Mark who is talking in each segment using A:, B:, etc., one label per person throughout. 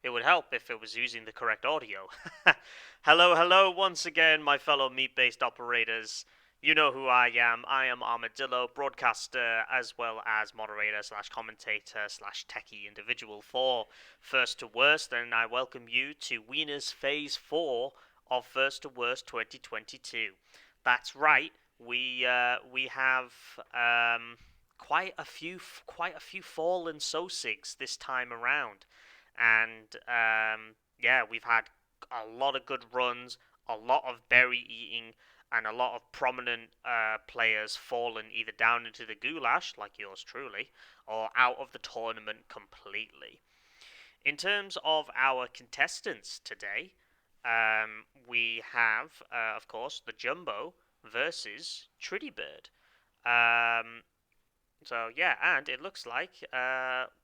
A: It would help if it was using the correct audio. Hello once again, my fellow meat-based operators. You know who I am. I am Armadillo, broadcaster as well as moderator slash commentator slash techie individual for First to Worst, and I welcome you to Weiners Phase 4 of First to Worst 2022. That's right. We have quite a few fallen Sosigs this time around. And yeah, we've had a lot of good runs, a lot of berry eating, and a lot of prominent players fallen either down into the goulash, like yours truly, or out of the tournament completely. In terms of our contestants today, we have, of course, TheJumbo versus Trittyburd. Um, so yeah, and it looks like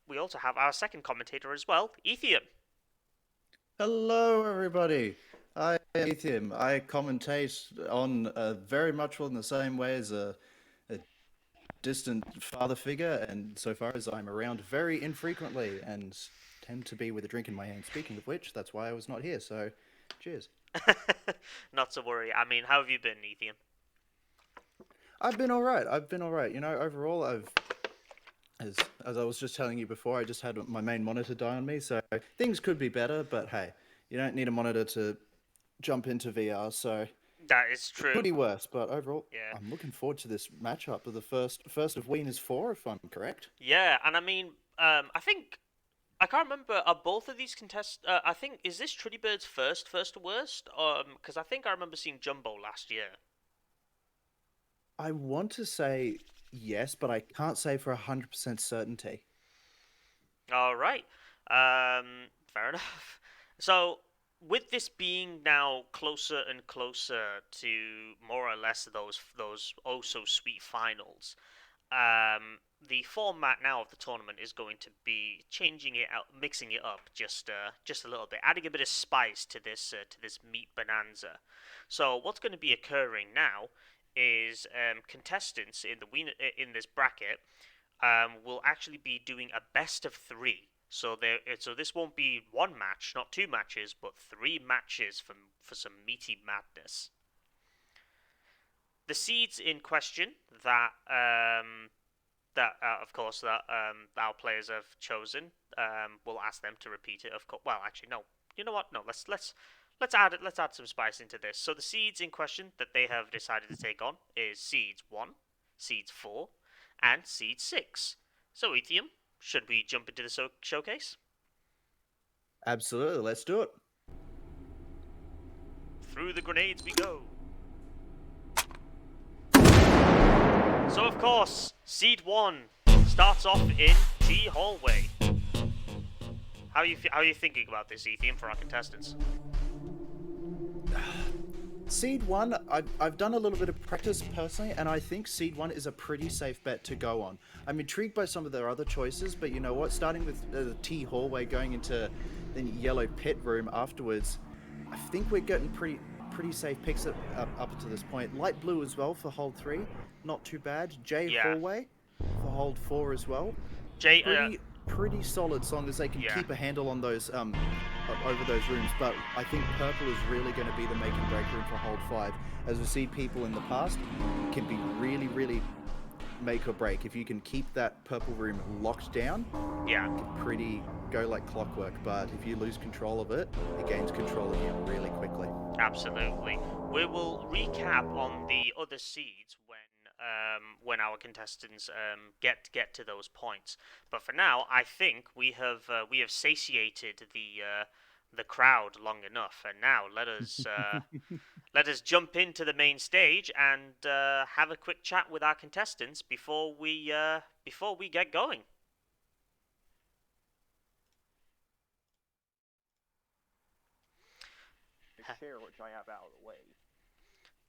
A: we also have our second commentator as well, Ethium.
B: Hello, everybody. I am Ethium. I commentate on very much in the same way as a distant father figure, and so far as I'm around very infrequently and tend to be with a drink in my hand. Speaking of which, that's why I was not here. So, cheers.
A: Not to worry. I mean, how have you been, Ethium?
B: I've been all right. I've been all right. Overall, as I was just telling you before, I just had my main monitor die on me, so things could be better. But hey, you don't need a monitor to jump into VR, so
A: That is
B: could
A: true.
B: be worse, but overall,
A: Yeah.
B: I'm looking forward to this matchup of the first of Wiener's four, if I'm correct.
A: Yeah, and I mean, I think I can't remember. Are both of these contests? I think is this Trittybird's first to worst? Because I think I remember seeing Jumbo last year.
B: I want to say yes, but I can't say for 100% certainty.
A: All right. Fair enough. So, with this being now closer and closer to more or less those oh so sweet finals, the format now of the tournament is going to be changing it out, mixing it up just a little bit, adding a bit of spice to this meat bonanza. So, what's going to be occurring now is contestants in this bracket will actually be doing a best of three. So this won't be one match, not two matches, but three matches for some meaty madness. The seeds in question of course that our players have chosen, we'll ask them to repeat it. Of course, well, actually, no. You know what? No, let's add some spice into this. So the seeds in question that they have decided to take on is seeds 1, seeds 4, and seed 6. So Ethium, should we jump into the showcase?
B: Absolutely, let's do it.
A: Through the grenades we go. So of course, seed 1 starts off in T hallway. How are you thinking about this, Ethium, for our contestants?
B: Seed one, I've done a little bit of practice personally, and I think Seed one is a pretty safe bet to go on. I'm intrigued by some of their other choices, but you know what? Starting with the T hallway, going into the yellow pit room afterwards, I think we're getting pretty safe picks up to this point. Light blue as well for hold three, not too bad. J
A: Yeah,
B: hallway for hold four as well.
A: Jay.
B: Pretty solid, as long as they can
A: Yeah,
B: keep a handle on those over those rooms. But I think purple is really going to be the make and break room for hold five, as we've seen people in the past can be really make or break. If you can keep that purple room locked down,
A: yeah.
B: it can pretty go like clockwork. But if you lose control of it, it gains control of you really quickly.
A: Absolutely. We will recap on the other seeds when our contestants get to those points. But for now, I think we have satiated the crowd long enough, and now let us jump into the main stage and have a quick chat with our contestants before we get going.
C: The chair which I have out of the way.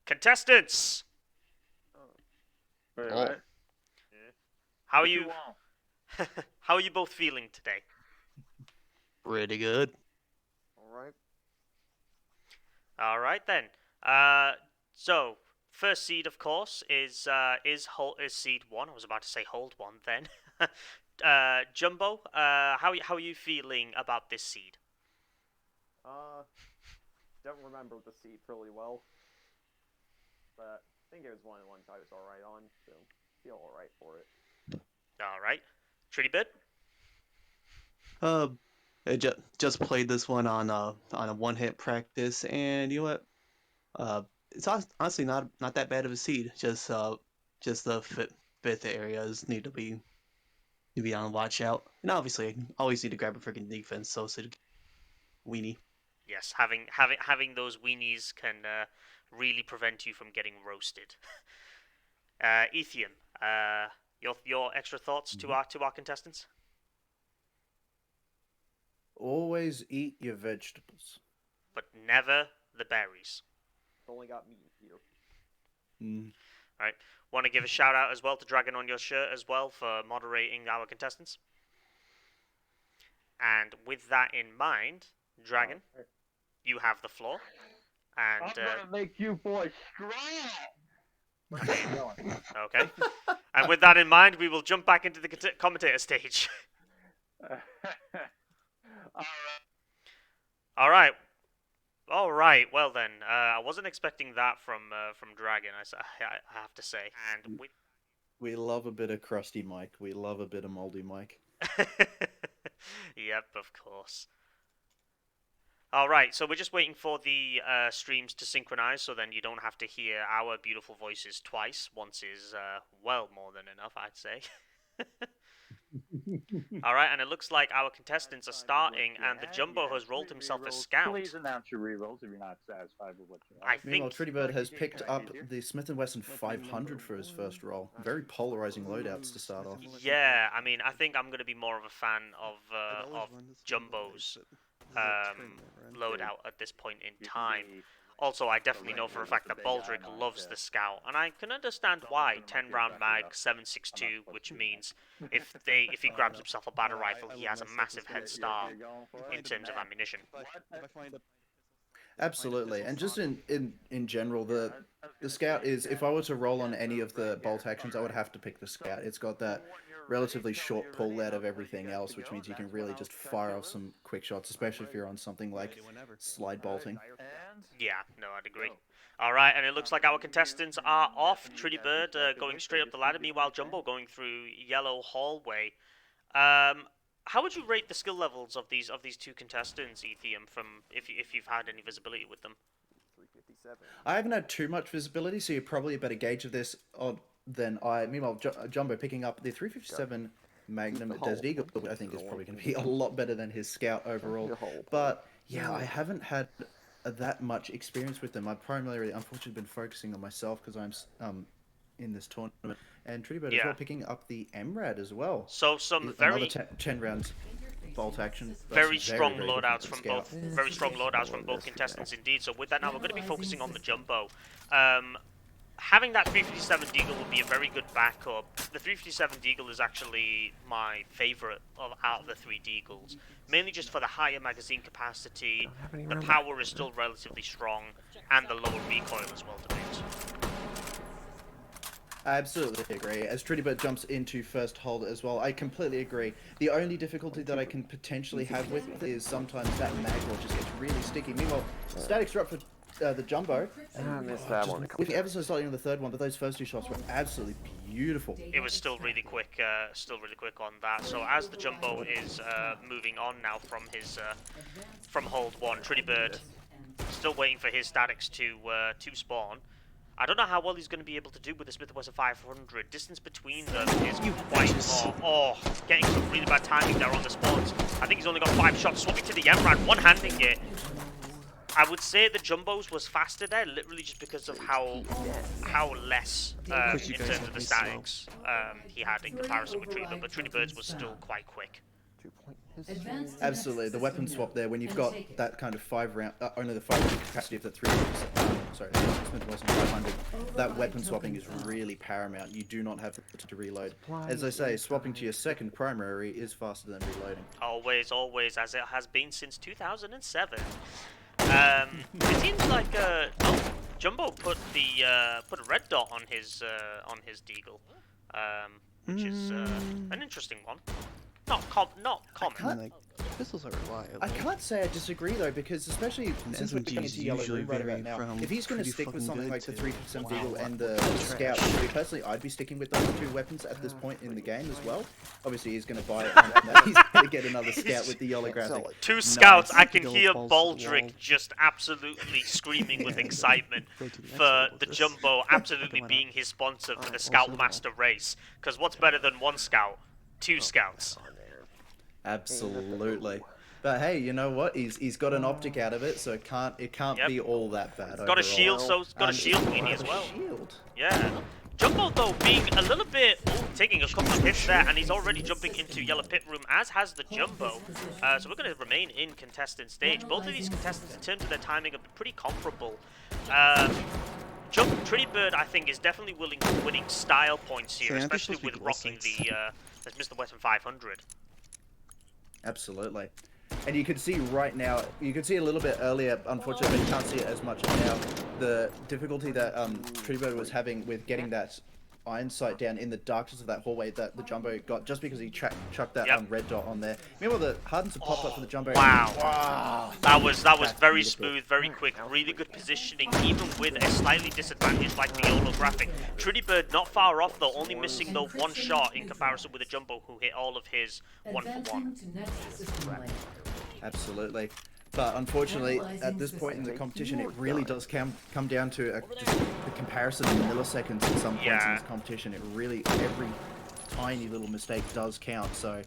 A: Contestants,
C: Oh. Wait,
D: Oh,
C: what? Yeah.
A: how are
C: What
A: you?
C: want?
A: How are you both feeling today?
D: pretty good.
C: All right.
A: All right then. So first seed, of course, is seed 1. I was about to say hold 1 then. Jumbo, how are you feeling about this seed?
C: Don't remember the seat really well, but I think it was one of the ones I was alright on, so feel alright for it.
A: All right, Trittyburd.
D: I just played this one on a one-hit practice, and you know what? It's honestly not that bad of a seed. Just the fifth areas need to be on watch out, and obviously I always need to grab a freaking defense. So weenie.
A: Yes, having those weenies can really prevent you from getting roasted. Ethium, your extra thoughts to our contestants?
B: Always eat your vegetables.
A: But never the berries.
C: Only got meat here.
B: Mm.
A: Right. Want to give a shout out as well to Dragon on your shirt as well for moderating our contestants. And with that in mind, Dragon, you have the floor. And
E: I'm gonna make you boys strong.
A: okay. And with that in mind, we will jump back into the commentator stage. All right. All right. Well then, I wasn't expecting that from Dragon. I have to say. And
B: We love a bit of crusty Mike. We love a bit of moldy Mike.
A: Yep, of course. All right. So we're just waiting for the streams to synchronize, so then you don't have to hear our beautiful voices twice. Once is well more than enough, I'd say. All right, and it looks like our contestants are starting, and the Jumbo has rolled himself a scout.
E: Please announce your rerolls if you're not satisfied with what you
A: I
E: have.
B: Meanwhile,
A: think
B: Trittyburd has picked up the Smith & Wesson 500 for his first roll. Very polarizing loadouts to start off.
A: Yeah, I mean, I think I'm going to be more of a fan of Jumbo's loadout at this point in time. Also, I definitely know for a fact that Baldric loves the scout, and I can understand why. 10-round mag, 7.62, which means if he grabs himself a battle rifle, he has a massive head start in terms of ammunition.
B: Absolutely, and just in general, the scout is, if I were to roll on any of the bolt actions, I would have to pick the scout. It's got that relatively short pull out of everything else, which means you can really just fire off some quick shots, especially if you're on something like slide bolting.
A: Yeah, no, I'd agree. All right, and it looks like our contestants are off. Trittyburd going straight up the ladder, meanwhile Jumbo going through yellow hallway. How would you rate the skill levels of these two contestants, Ethium, from if you've had any visibility with them?
C: 357.
B: I haven't had too much visibility, so you're probably a better gauge of this than I. Meanwhile, Jumbo picking up the 357 Magnum Desert Eagle, I think is probably going to be a lot better than his Scout overall. But yeah, I haven't had that much experience with them. I've primarily, unfortunately, been focusing on myself because I'm in this tournament. And Trittyburd as well picking up the MRAD as well.
A: So some very
B: 10 rounds bolt action.
A: Very strong loadouts from both. Very strong loadouts from both contestants indeed. So with that now, we're going to be focusing on the Jumbo. Having that 357 Deagle would be a very good backup. The 357 Deagle is actually my favorite out of the three Deagles, mainly just for the higher magazine capacity. The power is still relatively strong, and the lower recoil as well to boot.
B: I absolutely agree. As Trittyburd jumps into first hold as well, I completely agree. The only difficulty that I can potentially have with it is sometimes that mag roll just gets really sticky. Meanwhile, statics drop for the Jumbo.
C: I missed that one.
B: Looking ever so slightly on the third one, but those first two shots were absolutely beautiful.
A: It was still really quick on that. So as the Jumbo is moving on now from his from hold one, Trittyburd still waiting for his statics to spawn. I don't know how well he's going to be able to do with the Smith & Wesson 500. Distance between them is quite far. Oh, getting some really bad timing there on the spawns. I think he's only got 5 shots. Swapping to the MRAD, one-handing it. I would say the Jumbo's was faster there, literally just because of how less in terms of the statics he had in comparison with Trittyburd, but Trittybird's was still quite quick.
B: Absolutely, the weapon swap there, when you've got that kind of 5 round, only the 5 round capacity of the 300, sorry, Smith & Wesson 500, that weapon swapping is really paramount. You do not have to reload. As I say, swapping to your second primary is faster than reloading.
A: Always, always, as it has been since 2007. It seems like Jumbo put a red dot on his Deagle, which is an interesting one. Not common.
D: pistols are reliable.
B: I can't say I disagree though, because especially since we're
D: SMG
B: going
D: is
B: into yellow
D: usually
B: room right
D: very
B: about now,
D: from
B: if he's going to
D: pretty
B: stick with
D: fucking
B: something
D: good
B: like the
D: to
B: 3%
D: wow,
B: Beagle and the
D: trash.
B: Scout, personally I'd be sticking with those two weapons at this point in the game as well. Obviously he's going to buy it, and now he's going to get another Scout with the holographic.
A: Two Scouts,
B: Nice.
A: I can
D: Go
A: hear
D: balls to the wall.
A: Baldric just absolutely screaming with excitement
D: Go to the next
A: for
D: level,
A: the
D: just-
A: Jumbo absolutely
D: Why not?
A: being his sponsor for the
D: Alright,
A: Scoutmaster race. Because what's better than one Scout? Two
D: Oh,
A: Scouts.
C: On there.
B: Absolutely. But hey, you know what? He's got an optic out of it, so it can't
A: Yep.
B: be all that bad.
A: Got a
B: overall.
A: shield, so it's got a shield weenie as
B: a
A: well.
B: Shield.
A: Yeah. Jumbo though being a little bit taking a couple of hits there, and he's already jumping into yellow pit room, as has the Jumbo. So we're going to remain in contestant stage. Both of these contestants, in terms of their timing, are pretty comparable. Trittyburd, I think, is definitely winning style points here,
D: So, yeah,
A: especially
D: this must be
A: with rocking
D: goal
A: the Mr. Western 500.
B: Absolutely. And you can see right now, you could see a little bit earlier, unfortunately, but you can't see it as much now, the difficulty that Trittyburd was having with getting that iron sight down in the darkness of that hallway that the Jumbo got, just because he chucked that
A: Yep.
B: red dot on there. Meanwhile, the hardens have popped up for the Jumbo.
A: Wow.
B: Wow.
A: That was
B: That's
A: very
B: beautiful.
A: smooth, very quick, really good positioning, even with a slightly disadvantage like the holographic. Trittyburd not far off though, only missing the one shot in comparison with the Jumbo, who hit all of his 1-for-1.
B: Absolutely. But unfortunately, at this point in the competition, it really does come down to just the comparison of milliseconds at some points in
A: Yeah.
B: this competition. It really, every tiny little mistake does count. So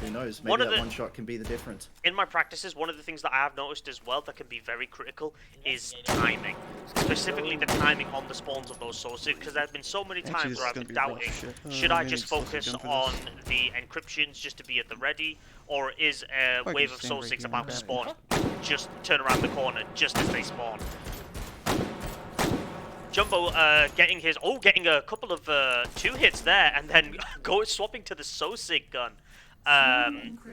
B: who knows? Maybe that one shot can be the difference.
A: In my practices, one of the things that I have noticed as well that can be very critical is timing. Specifically the timing on the spawns of those sources, because there have been so many
D: Actually,
A: times
D: this
A: where
D: is
A: I've
D: gonna
A: been
D: be rough
A: doubting,
D: shit.
A: should I
D: Maybe
A: just
D: it's supposed to
A: focus
D: jump for
A: on
D: this.
A: the encryptions just to be at the ready, or is a
D: can
A: wave
D: just
A: of
D: stand
A: Soul
D: right
A: 6
D: here
A: about to
D: and
A: spawn? Just turn around the corner just as they spawn. Jumbo getting a couple of 2 hits there, and then swapping to the Sosig gun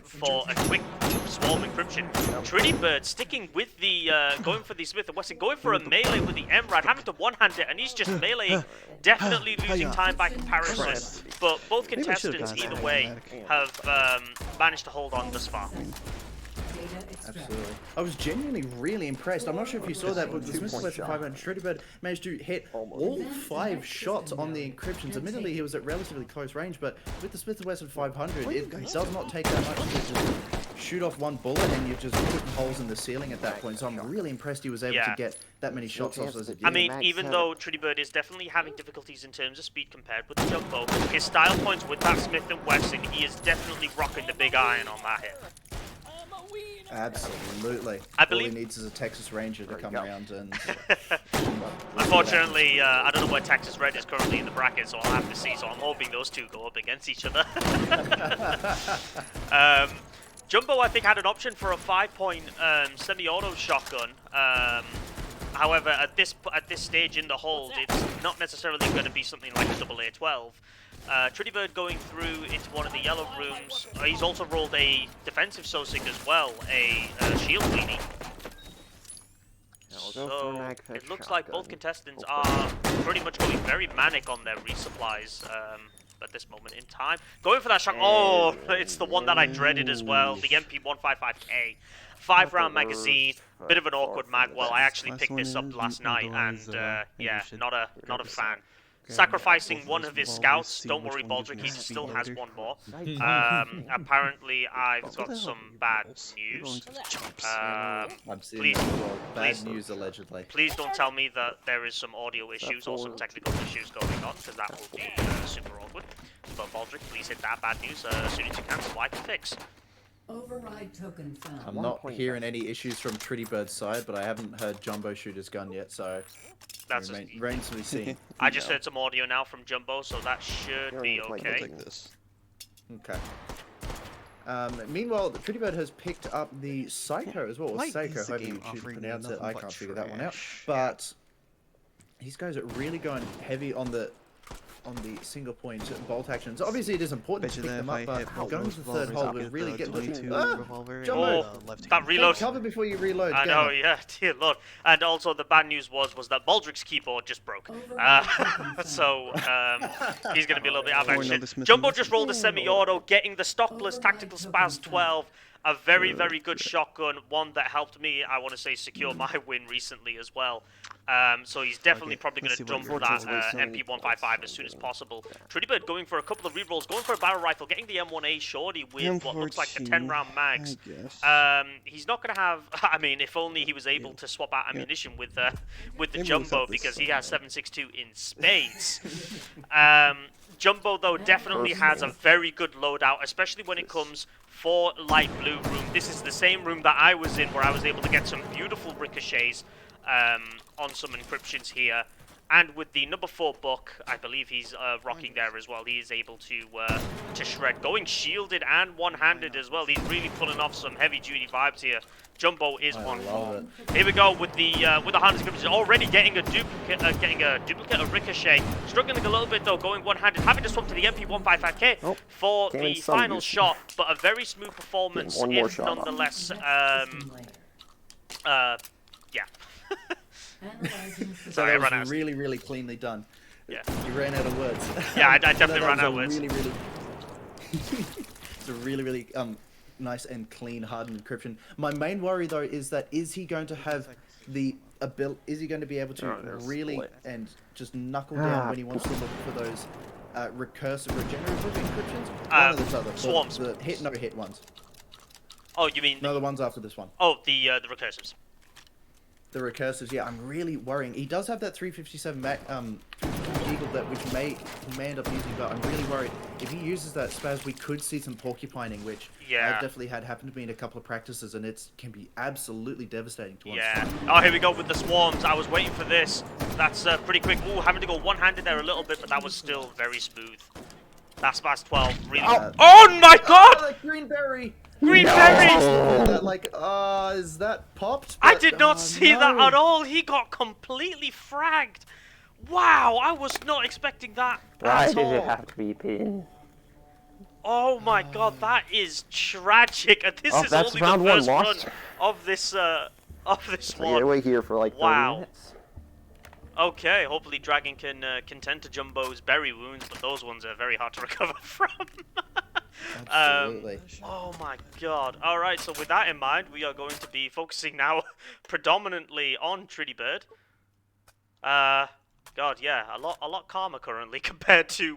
A: for a quick swarm encryption. Trittyburd sticking with the going for the Smith & Wesson, going for a melee with the MRAD, having to one-hand it, and he's just meleeing, definitely losing time by comparison. But both
D: Maybe I should've
A: contestants,
D: gone
A: either
D: for
A: way,
D: automatic.
A: have managed to hold on thus far.
B: Absolutely. I was genuinely really impressed. I'm not sure if you saw that, but the Smith & Wesson 500 Trittyburd managed to hit all 5 shots on the encryptions. Admittedly, he was at relatively close range, but with the Smith & Wesson 500, it does not take that much to just shoot off one bullet, and you're just putting holes in the ceiling at that point. So I'm really impressed he was able to get that many shots off as a
A: I mean, even though Trittyburd is definitely having difficulties in terms of speed compared with the Jumbo, his style points with that Smith & Wesson, he is definitely rocking the big iron on that hit.
B: Absolutely.
A: I
B: All
A: believe-
B: he needs is a Texas Ranger to come around and...
A: Unfortunately, I don't know where Texas Red is currently in the bracket, so I'll have to see. So I'm hoping those two go up against each other. Jumbo, I think, had an option for a 5-point semi-auto shotgun. However, at this stage in the hold, it's not necessarily going to be something like a AA-12. Trittyburd going through into one of the yellow rooms. He's also rolled a defensive Sosig as well, a shield weenie. So it looks like both contestants are pretty much going very manic on their resupplies at this moment in time. Going for that shot. Oh, it's the one that I dreaded as well. The MP155K. 5-round magazine. Bit of an awkward mag. Well, I actually
D: Last
A: picked
D: one
A: this up
D: is
A: last
D: Meat
A: night, and
D: Noodles, I think
A: yeah,
D: we should
A: not a
D: grab this
A: fan.
D: out.
A: Sacrificing
D: both
A: one
D: those
A: of his
D: balls,
A: scouts.
D: see
A: Don't
D: which
A: worry,
D: one gives
A: Baldric.
D: me
A: He
D: the
A: still
D: speed
A: has
D: order.
A: one more.
D: Mm-hmm.
A: Apparently, I've
D: What
A: got
D: the hell
A: some
D: are you
A: bad
D: balls? You're going
A: news.
D: to the chops.
B: I'm seeing
A: Please-
B: that as well. Bad
A: please-
B: news, allegedly.
A: Please don't tell me that there is some audio issues or some technical issues going on, because that will be super awkward. But Baldric, please hit that bad news as soon as you can, so I can fix.
F: Override token found.
B: I'm not hearing any issues from Trittybird's side, but I haven't heard Jumbo shoot his gun yet, so
A: That's
B: remains to be seen.
A: I just heard some audio now from Jumbo, so that should be okay.
D: Like this.
B: Okay. Meanwhile, Trittyburd has picked up the Psycho as well, or
D: Why
B: Psycho,
D: is the
B: however you
D: game
B: choose to
D: offering
B: pronounce it.
D: nothing
B: I
D: but
B: can't figure that one out.
D: trash?
B: But these guys are really going heavy on the single point bolt actions. Obviously, it is important to
D: Bet you
B: pick
D: that
B: them
D: if
B: up,
D: I
B: but
D: hit both
B: going
D: those
B: to the third
D: revolvers,
B: hole,
D: I'll
B: we're
D: get
B: really
D: the
B: getting
D: 22
B: Ah!
D: revolver
B: Jumbo!
D: and
A: Oh,
D: left
A: that
D: hand.
A: reload.
B: Take cover before you reload.
A: I
B: Gamer.
A: know, yeah, dear lord. And also, the bad news was that Baldric's keyboard just broke. So, he's going to be a little bit out of
D: Or
A: action.
D: another Smith &
A: Jumbo
D: Wesson.
A: just rolled a semi-auto, getting the stockless Tactical Spaz 12. a very, very good shotgun, one that helped me, I want to say, secure my win recently as well. So he's definitely
D: Okay,
A: probably going
D: let's
A: to
D: see what
A: dump
D: your
A: that MP155 as soon as possible. Trittyburd going for a couple of rerolls, going for a barrel rifle, getting the M1A shorty with what looks like the 10-round mags. He's not going to have, I mean, if only he was able to swap out ammunition with the Jumbo, because he has 7.62 in spades. Jumbo, though, definitely has a very good loadout, especially when it comes for light blue room. This is the same room that I was in, where I was able to get some beautiful ricochets on some encryptions here. And with the number 4 buck, I believe he's rocking there as well. He is able to shred, going shielded and one-handed as well. He's really pulling off some heavy-duty vibes here. Jumbo is on form. Here we go with the harness encryptions, already getting a duplicate of ricochet. Struggling a little bit though, going one-handed, having to swap to the MP155K for the final shot, but a very smooth performance, if nonetheless. Yeah. Sorry, I ran out.
B: Really, really cleanly done.
A: Yeah.
B: You ran out of words.
A: Yeah, I definitely ran out of words.
B: Really, really. It's a really, really nice and clean hardened encryption. My main worry though is that is he going to have the ability? Is he going to be able to really and just knuckle down when he wants to look for those recursive regenerative encryptions? One of the other
A: swarms.
B: The hit no hit ones.
A: Oh, you mean?
B: No, the ones after this one.
A: Oh, the recursives.
B: The recursives, yeah, I'm really worrying. He does have that 357 eagle that which he may end up using, but I'm really worried if he uses that spaz, we could see some porcupining, which I've definitely had happen to me in a couple of practices, and it can be absolutely devastating to watch.
A: Yeah. Oh, here we go with the swarms. I was waiting for this. That's pretty quick. Ooh, having to go one-handed there a little bit, but that was still very smooth. That's spaz 12. Really. Oh my God!
B: Oh, green berry.
A: Green berries!
B: Is that popped?
A: I did not see that at all. He got completely fragged. Wow, I was not expecting that
C: Why
A: at
C: did
A: all.
C: it have to be pinned?
A: Oh my God, that is tragic. And this is
C: that's
A: only
C: round
A: the
C: one
A: first run
C: lost.
A: of this
C: Yeah,
A: one.
C: wait here for like 30
A: Wow.
C: minutes.
A: Okay, hopefully Dragon can contend to Jumbo's berry wounds, but those ones are very hard to recover from.
B: Absolutely.
A: Oh my God. Alright, so with that in mind, we are going to be focusing now predominantly on Trittyburd. God, yeah, a lot calmer currently compared to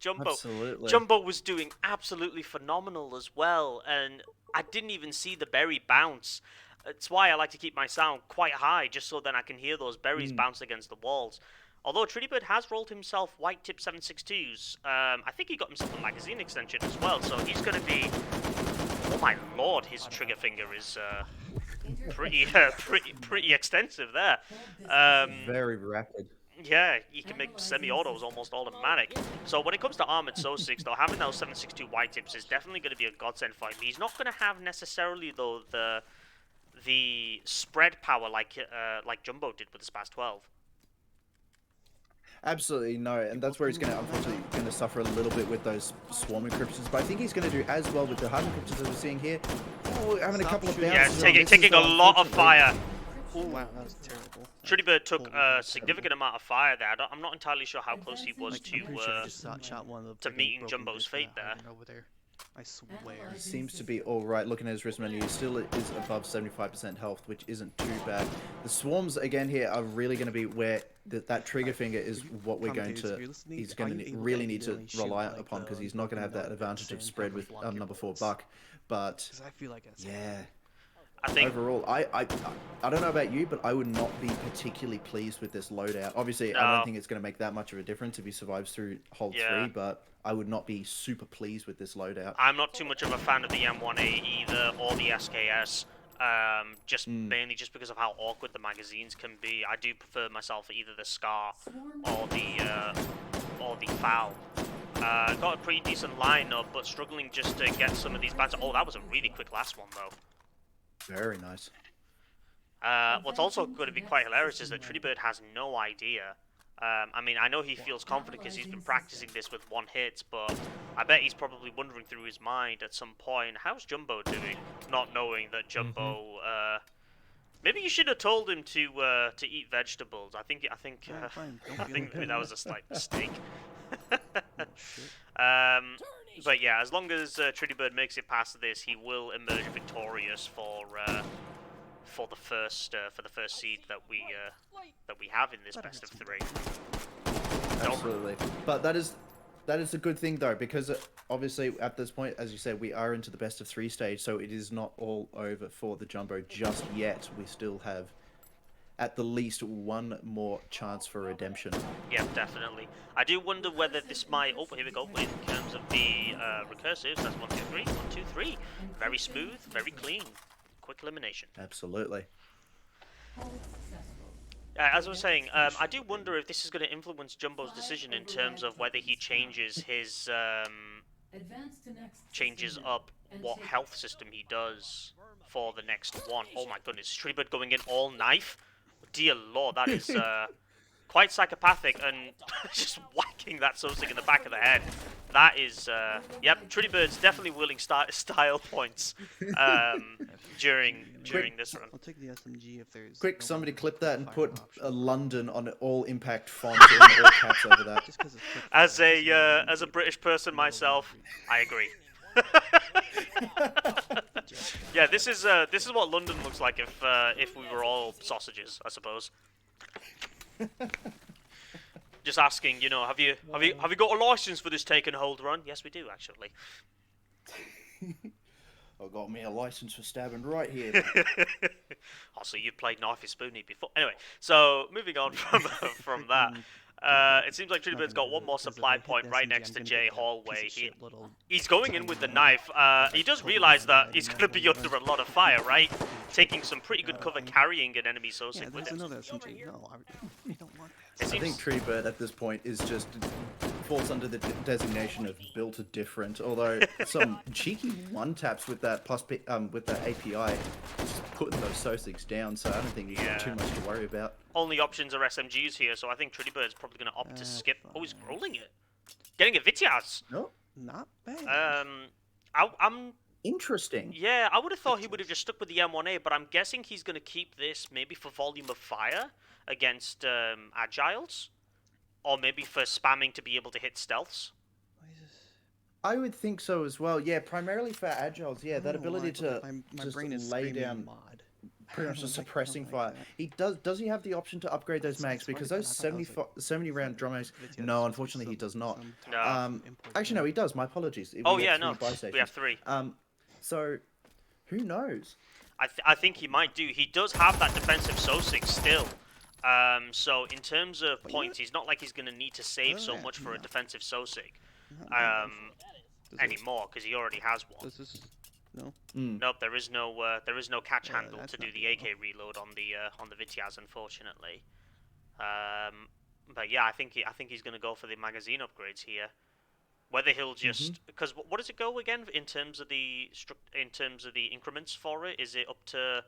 A: Jumbo.
B: Absolutely.
A: Jumbo was doing absolutely phenomenal as well, and I didn't even see the berry bounce. It's why I like to keep my sound quite high, just so then I can hear those berries bounce against the walls. Although Trittyburd has rolled himself white tip 7.62s, I think he got himself a magazine extension as well, so he's going to be... Oh my lord, his trigger finger is pretty extensive there.
B: Very rapid.
A: Yeah, he can make semi-autos almost automatic. So when it comes to Armored SO6, though, having those 7.62 white tips is definitely going to be a godsend for him. He's not going to have necessarily, though, the spread power like Jumbo did with the Spaz 12.
B: Absolutely no, and that's where he's going to unfortunately suffer a little bit with those swarm encryptions. But I think he's going to do as well with the hard encryptions that we're seeing here. Oh, having a couple of bounces.
A: Yeah, taking a lot of fire.
D: Oh wow, that was terrible.
A: Trittyburd took a significant amount of fire there. I'm not entirely sure how close he was to meeting Jumbo's fate there.
D: Over there. I swear.
B: He seems to be all right. Looking at his wrist menu, he still is above 75% health, which isn't too bad. The swarms again here are really going to be where that trigger finger is what we're going to. He's going to really need to rely upon because he's not going to have that advantage of spread with number 4 buck. But
D: I feel like
B: yeah.
A: I think
B: Overall, I don't know about you, but I would not be particularly pleased with this loadout. Obviously, I don't think it's going to make that much of a difference if he survives through hold 3, but I would not be super pleased with this loadout.
A: I'm not too much of a fan of the M1A either, or the SKS. Mainly just because of how awkward the magazines can be. I do prefer myself either the Scar or the Foul. Got a pretty decent lineup, but struggling just to get some of these bands. Oh, that was a really quick last one though.
B: Very nice.
A: What's also going to be quite hilarious is that Trittyburd has no idea. I mean, I know he feels confident because he's been practicing this with one hit, but I bet he's probably wondering through his mind at some point, how's Jumbo doing? Not knowing that Jumbo, maybe you should have told him to eat vegetables. I think maybe that was a slight mistake. But yeah, as long as Trittyburd makes it past this, he will emerge victorious for the first seed that we have in this best of 3.
B: Absolutely. But that is a good thing though, because obviously at this point, as you said, we are into the best of 3 stage, so it is not all over for the Jumbo just yet. We still have at the least one more chance for redemption.
A: Yeah, definitely. I do wonder whether this might... Oh, here we go. In terms of the recursives, that's 1, 2, 3. 1, 2, 3. Very smooth, very clean. Quick elimination.
B: Absolutely.
A: As I was saying, I do wonder if this is going to influence Jumbo's decision in terms of whether he changes his... changes up what health system he does for the next one. Oh my goodness, Trittyburd going in all knife? Dear lord, that is quite psychopathic, and just whacking that Sosig in the back of the head. That is, yep, Trittybird's definitely willing style points during this run.
D: I'll take the SMG if there's.
B: Quick,
D: no
B: somebody
D: other
B: clip that and
D: fire
B: put
D: option.
B: London on an all-impact font in all caps over that.
D: Just 'cause it's quick
A: As
D: fire,
A: a
D: it's
A: British person
D: no
A: myself,
D: retreat.
A: I agree. Yeah, this is what London looks like if we were all sausages, I suppose. Just asking, you know, have you got a license for this take and hold run? Yes, we do actually.
B: I got me a license for stabbing right here.
A: Oh, so you've played Knifey Spoony before. Anyway, so moving on from that. It seems like Trittybird's got one more supply point right next to Jay Hallway. He's going in with the knife. He does realize that he's going to be under a lot of fire, right? Taking some pretty good cover, carrying an enemy Sosig
D: Yeah,
A: with
D: there's
A: him.
D: another SMG. No, I don't want that.
A: It
B: I think
A: seems-
B: Trittyburd at this point is just falls under the designation of built different. Although some cheeky one taps with that with that API, just putting those Sosigs down. So I don't think he's got too much to worry about.
A: Only options are SMGs here, so I think Trittybird's probably going to opt to skip. Oh, he's
D: fine.
A: rolling it. Getting a Vitiaz.
B: No,
D: Not bad.
A: I'm
B: interesting.
A: Yeah, I would have thought he would have just stuck with the M1A, but I'm guessing he's going to keep this maybe for volume of fire against Agiles, or maybe for spamming to be able to hit stealths.
D: Why is this-
B: I would think so as well. Yeah, primarily for Agiles. Yeah,
D: I
B: that
D: don't know
B: ability
D: why,
B: to
D: but my
B: just
D: brain is
B: lay
D: screaming
B: down
D: mod.
B: pretty much
D: I
B: the
D: don't
B: suppressing
D: like
B: fire.
D: that.
B: He does he have the option to upgrade those mags?
D: It's hard
B: Because
D: to-
B: those
D: I thought that was
B: 70 round drum mags.
D: It's
B: No,
D: just
B: unfortunately he does not.
D: some
A: No.
D: import
B: Actually, no,
D: thing.
B: he does. My apologies. We
A: Oh
B: have
A: yeah,
B: three
A: no,
B: buy
A: we have
B: stations.
A: 3.
B: So who knows?
A: I think he might do. He does have that defensive Sosig still. So in terms of points, he's not like he's going to need to save so much for a defensive Sosig
D: Does this-
A: anymore, because he already has one.
D: Does this? No.
A: Nope, there is no catch
D: Yeah,
A: handle
D: that's
A: to do
D: not
A: the
D: good
A: AK reload on the Vitiaz, unfortunately. But yeah, I think he's going to go for the magazine upgrades here. Whether he'll just because what does it go again in terms of the increments for it? Is it up to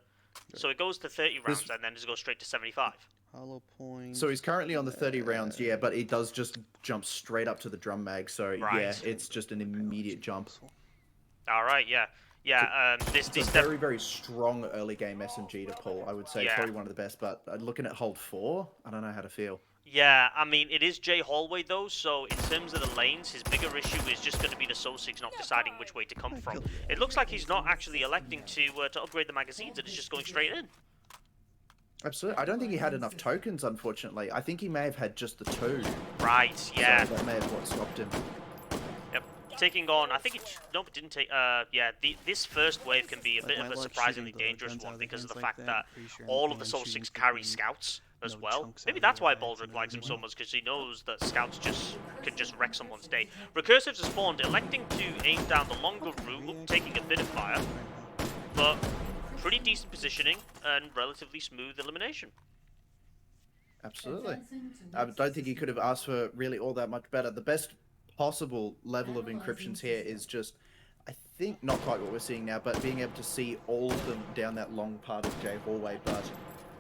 A: so it goes to 30 rounds and then it goes straight to 75?
D: Hollow point.
B: So he's currently on the 30 rounds, yeah, but he does just jump straight up to the drum mag. So yeah,
A: Right.
B: it's just an immediate jump.
A: All right, yeah. This
B: It's a very, very strong early game SMG to pull. I would say
A: Yeah.
B: probably one of the best. But looking at hold 4, I don't know how to feel.
A: Yeah, I mean, it is Jay Hallway, though, so in terms of the lanes, his bigger issue is just going to be the Sosigs not deciding which way to come from. It looks like he's not actually electing to upgrade the magazines, and it's just going straight in.
B: Absolutely. I don't think he had enough tokens, unfortunately. I think he may have had just the 2.
A: Right, yeah.
B: So that may have what stopped him.
A: Yep. Taking on, I think it, nope, it didn't take, this first wave can be a
D: Like,
A: bit
D: my
A: of a
D: luck
A: surprisingly
D: shooting the
A: dangerous
D: guns out
A: one
D: of the
A: because of the
D: guns like
A: fact
D: that,
A: that
D: pretty sure I'm
A: all of the
D: fine shooting
A: Sosigs carry
D: freaking
A: scouts as
D: no
A: well.
D: chunks
A: Maybe
D: out
A: that's
D: of
A: why
D: their heads
A: Baldric
D: and
A: likes him so
D: everything.
A: much, because he knows that scouts can just wreck someone's day. Recursives are spawned, electing to aim down the longer route, taking a bit of fire, but pretty decent positioning and relatively smooth elimination.
B: Absolutely. I don't think he could have asked for really all that much better. The best possible level of encryptions here is just, I think, not quite what we're seeing now, but being able to see all of them down that long part of J hallway. But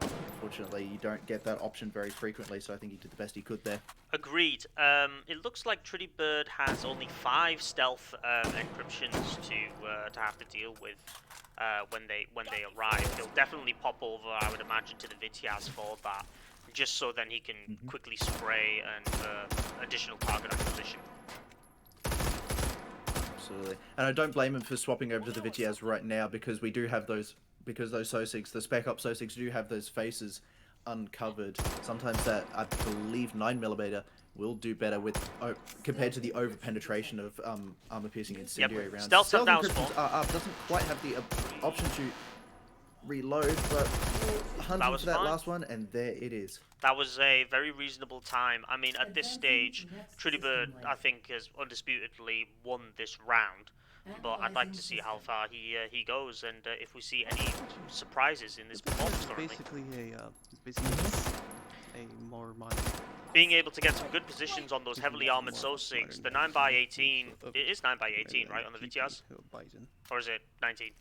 B: unfortunately, you don't get that option very frequently, so I think he did the best he could there.
A: Agreed. It looks like Trittyburd has only 5 stealth encryptions to have to deal with when they arrive. He'll definitely pop over, I would imagine, to the Vitiaz for that, just so then he can quickly spray and additional target acquisition.
B: Absolutely. And I don't blame him for swapping over to the Vitiaz right now because we do have those, because those Sosigs, the Spec Ops Sosigs do have those faces uncovered. Sometimes that, I believe, 9mm will do better with compared to the over penetration of armor piercing incendiary rounds.
A: Stealth and down
B: encryptions are up, doesn't quite have the option to reload, but hunting for that last one, and there it is.
A: That was a very reasonable time. I mean, at this stage, Trittyburd, I think, has undisputedly won this round. But I'd like to see how far he goes, and if we see any surprises in this performance currently.
D: Basically a more modern.
A: Being able to get some good positions on those heavily armored Sosigs, the 9x18, it is 9x18, right, on the Vitiaz? Or is it 19?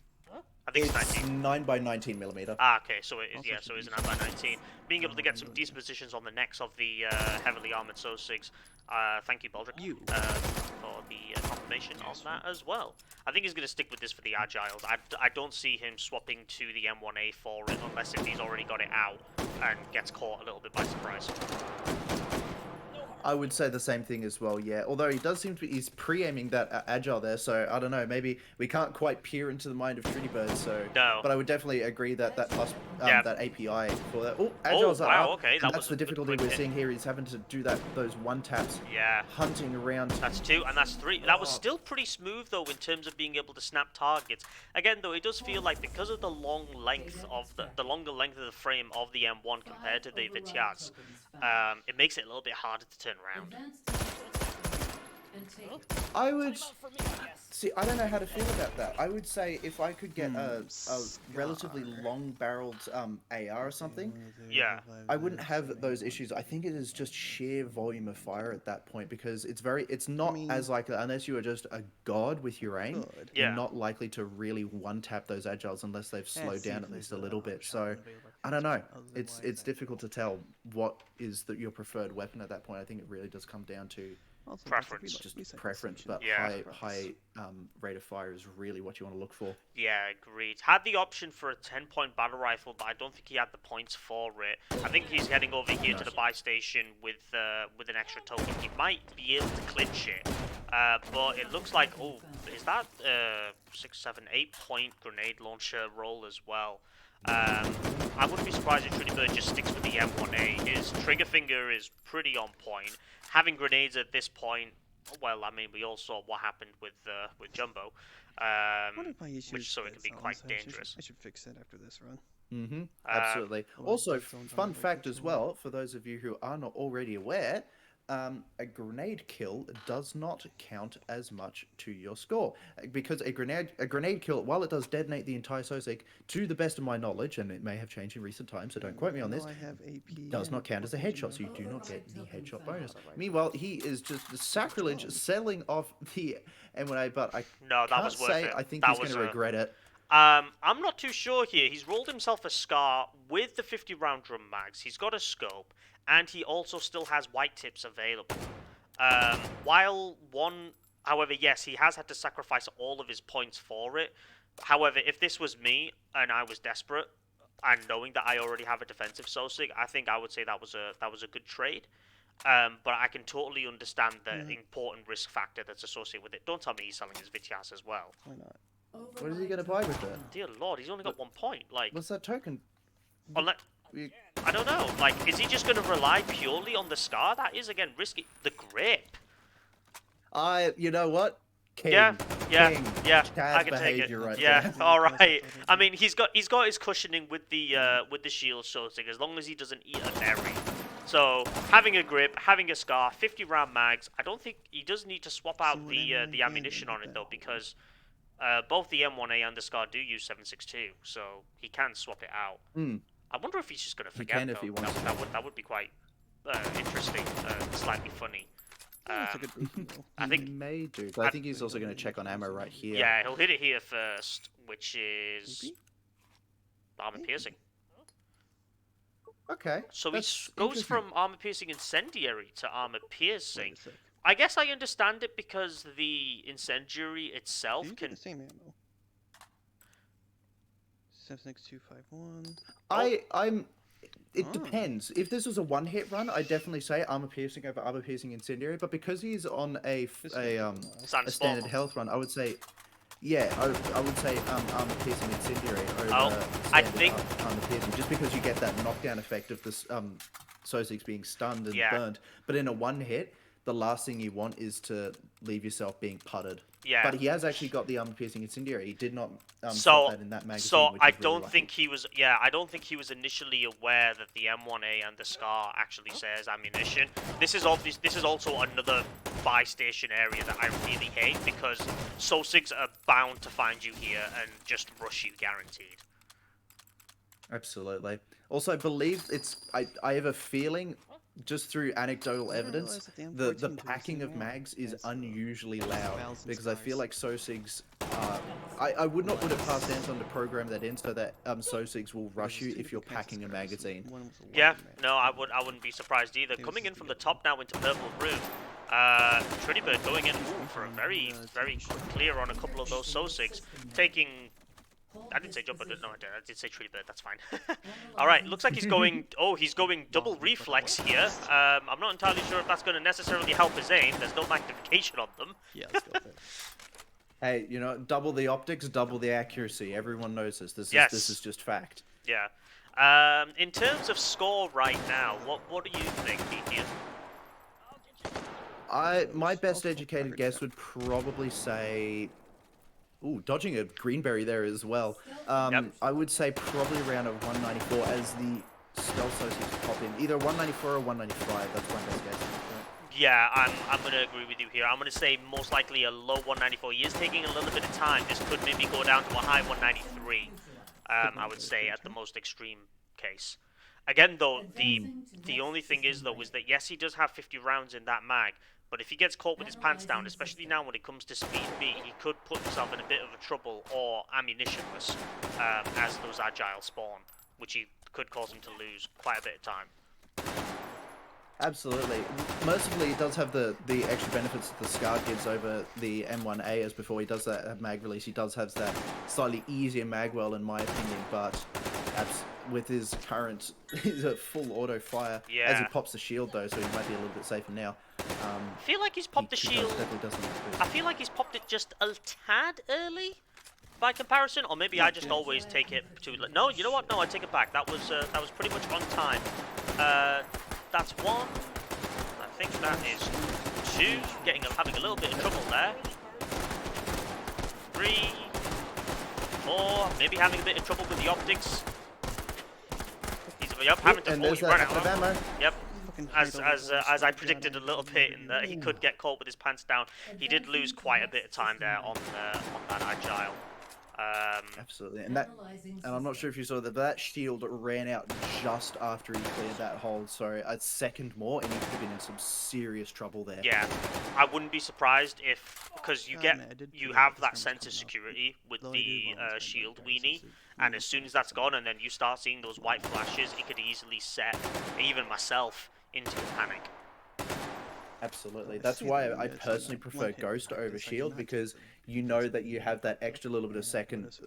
A: I think it's 19.
B: 9x19mm.
A: Ah, okay, so it is, yeah, so it is an 9x19. Being able to get some decent positions on the necks of the heavily armored Sosigs. Thank you, Baldric, for the confirmation on that as well. I think he's going to stick with this for the Agiles. I don't see him swapping to the M1A for it unless if he's already got it out and gets caught a little bit by surprise.
B: I would say the same thing as well, yeah. Although he does seem to be, he's pre-aiming that Agile there, so I don't know, maybe we can't quite peer into the mind of Trittyburd, so...
A: No.
B: But I would definitely agree that that plus,
A: yeah.
B: that API for that... Oh, Agiles are up,
A: okay,
B: and that's the difficulty we're seeing here, he's having to do those one-taps, hunting around.
A: That's 2, and that's 3. That was still pretty smooth, though, in terms of being able to snap targets. Again, though, it does feel like because of the long length of the longer length of the frame of the M1 compared to the Vitiaz, it makes it a little bit harder to turn around.
B: I would see. I don't know how to feel about that. I would say if I could get a relatively long-barreled AR or something, I wouldn't have those issues. I think it is just sheer volume of fire at that point because it's not as likely unless you are just a god with your aim. You're not likely to really one-tap those Agiles unless they've slowed down at least a little bit. So I don't know. It's difficult to tell what is your preferred weapon at that point. I think it really does come down to
A: preference.
B: Just preference, but high rate of fire is really what you want to look for.
A: Yeah, agreed. Had the option for a 10-point battle rifle, but I don't think he had the points for it. I think he's heading over here to the buy station with an extra token. He might be able to clinch it, but it looks like, oh, is that 6, 7, 8-point grenade launcher roll as well? I wouldn't be surprised if Trittyburd just sticks with the M1A. His trigger finger is pretty on point. Having grenades at this point, well, I mean, we all saw what happened with Jumbo, which so it can be quite dangerous.
D: I should fix that after this run.
B: Mm-hmm. Absolutely. Also, fun fact as well, for those of you who are not already aware, a grenade kill does not count as much to your score because a grenade kill, while it does detonate the entire Sosig, to the best of my knowledge, and it may have changed in recent times, so don't quote me on this, does not count as a headshot, so you do not get the headshot bonus. Meanwhile, he is just sacrilege selling off the M1A, but I can't say I think he's going to regret it.
A: I'm not too sure here. He's rolled himself a Scar with the 50-round drum mags. He's got a scope, and he also still has white tips available. However, yes, he has had to sacrifice all of his points for it. However, if this was me and I was desperate, and knowing that I already have a defensive Sosig, I think I would say that was a good trade. But I can totally understand the important risk factor that's associated with it. Don't tell me he's selling his Vitiaz as well.
D: Why not?
B: What is he going to buy with that?
A: Dear Lord, he's only got 1 point. Like,
B: what's that token?
A: I don't know. Like, is he just going to rely purely on the Scar? That is, again, risky. The grip.
B: You know what? King.
A: Yeah.
B: Chaz
A: I can take it.
B: Right
A: yeah, all right. I mean, he's got his cushioning with the shield Sosig as long as he doesn't eat a berry. So having a grip, having a Scar, 50-round mags. I don't think he does need to swap out the ammunition on it though because. Both the M1A and the Scar do use 7.62, so he can swap it out. I wonder if he's just going to forget, though. If he wants that would be quite interesting, slightly funny.
B: I think he may do, but I think he's also going to check on ammo right here.
A: Yeah, he'll hit it here first, which is armor piercing.
B: Okay.
A: So he goes from armor piercing incendiary to armor piercing. I guess I understand it because the incendiary itself can.
D: The same ammo. 76251.
B: I'm It depends. If this was a one-hit run, I'd definitely say armor piercing over armor piercing incendiary. But because he's on a
A: Standard
B: standard
A: spawn.
B: health run, I would say, yeah, I would say armor piercing incendiary over
A: Oh, I
B: standard
A: think
B: armor piercing, just because you get that knockdown effect of this Sosix being stunned and
A: Yeah.
B: burnt. But in a one hit, the last thing you want is to leave yourself being putted.
A: Yeah.
B: But he has actually got the armor piercing incendiary. He did not
A: So,
B: stop that in that magazine.
A: so
B: which
A: I
B: is really
A: don't
B: lucky.
A: think he was. Yeah, I don't think he was initially aware that the M1A and the SCAR actually says ammunition. This is obvious. This is also another buy station area that I really hate because Sosigs are bound to find you here and just rush you, guaranteed.
B: Absolutely. Also, I believe it's. I have a feeling, just through anecdotal evidence, the packing of mags is unusually loud because I feel like Sosigs. I would not put it past Anton to program that in so that Sosigs will rush you if you're packing a magazine.
A: Yeah, no, I wouldn't be surprised either. Coming in from the top now into Purple Room, Trittyburd going in for a very quick clear on a couple of those Sosigs, taking. I didn't say jump, but no, I did say Trittyburd. That's fine. All right, looks like he's going. Oh, he's going double reflex here. I'm not entirely sure if that's going to necessarily help his aim. There's no magnification on them.
D: Yeah, let's go with it.
B: Hey, you know, double the optics, double the accuracy. Everyone knows this. This is just fact.
A: Yeah. In terms of score right now, what do you think, Ethan?
B: My best educated guess would probably say. Ooh, dodging a greenberry there as well.
A: Yep.
B: I would say probably around a 194 as the stealth Sosigs pop in. Either 194 or 195. That's my best guess.
A: Yeah, I'm going to agree with you here. I'm going to say most likely a low 194. He is taking a little bit of time. This could maybe go down to a high 193. I would say at the most extreme case. Again, though, the only thing is though is that yes, he does have 50 rounds in that mag. But if he gets caught with his pants down, especially now when it comes to speed B, he could put himself in a bit of a trouble or ammunitionless as those agile spawn, which he could cause him to lose quite a bit of time.
B: Absolutely. Mercifully, it does have the extra benefits that the SCAR gives over the M1A, as before he does that mag release. He does have that slightly easier magwell, in my opinion, but with his current he's a full auto fire as he pops the shield, though, so he might be a little bit safer now.
A: I feel like he's popped the shield. I feel like he's popped it just a tad early by comparison, or maybe I just always take it too. No, you know what? No, I take it back. That was pretty much on time. That's one. I think that is two. Having a little bit of trouble there. 3, 4. Maybe having a bit of trouble with the optics. He's having to run out of ammo. Yep. As I predicted a little bit, in that he could get caught with his pants down. He did lose quite a bit of time there on that agile.
B: Absolutely, and I'm not sure if you saw that, but that shield ran out just after he cleared that hold. So a second more, and he could have been in some serious trouble there.
A: Yeah, I wouldn't be surprised if, because you have that sense of security with the shield weenie, and as soon as that's gone, and then you start seeing those white flashes, it could easily set even myself into a panic.
B: Absolutely. That's why I personally prefer Ghost over Shield, because you know that you have that extra little bit of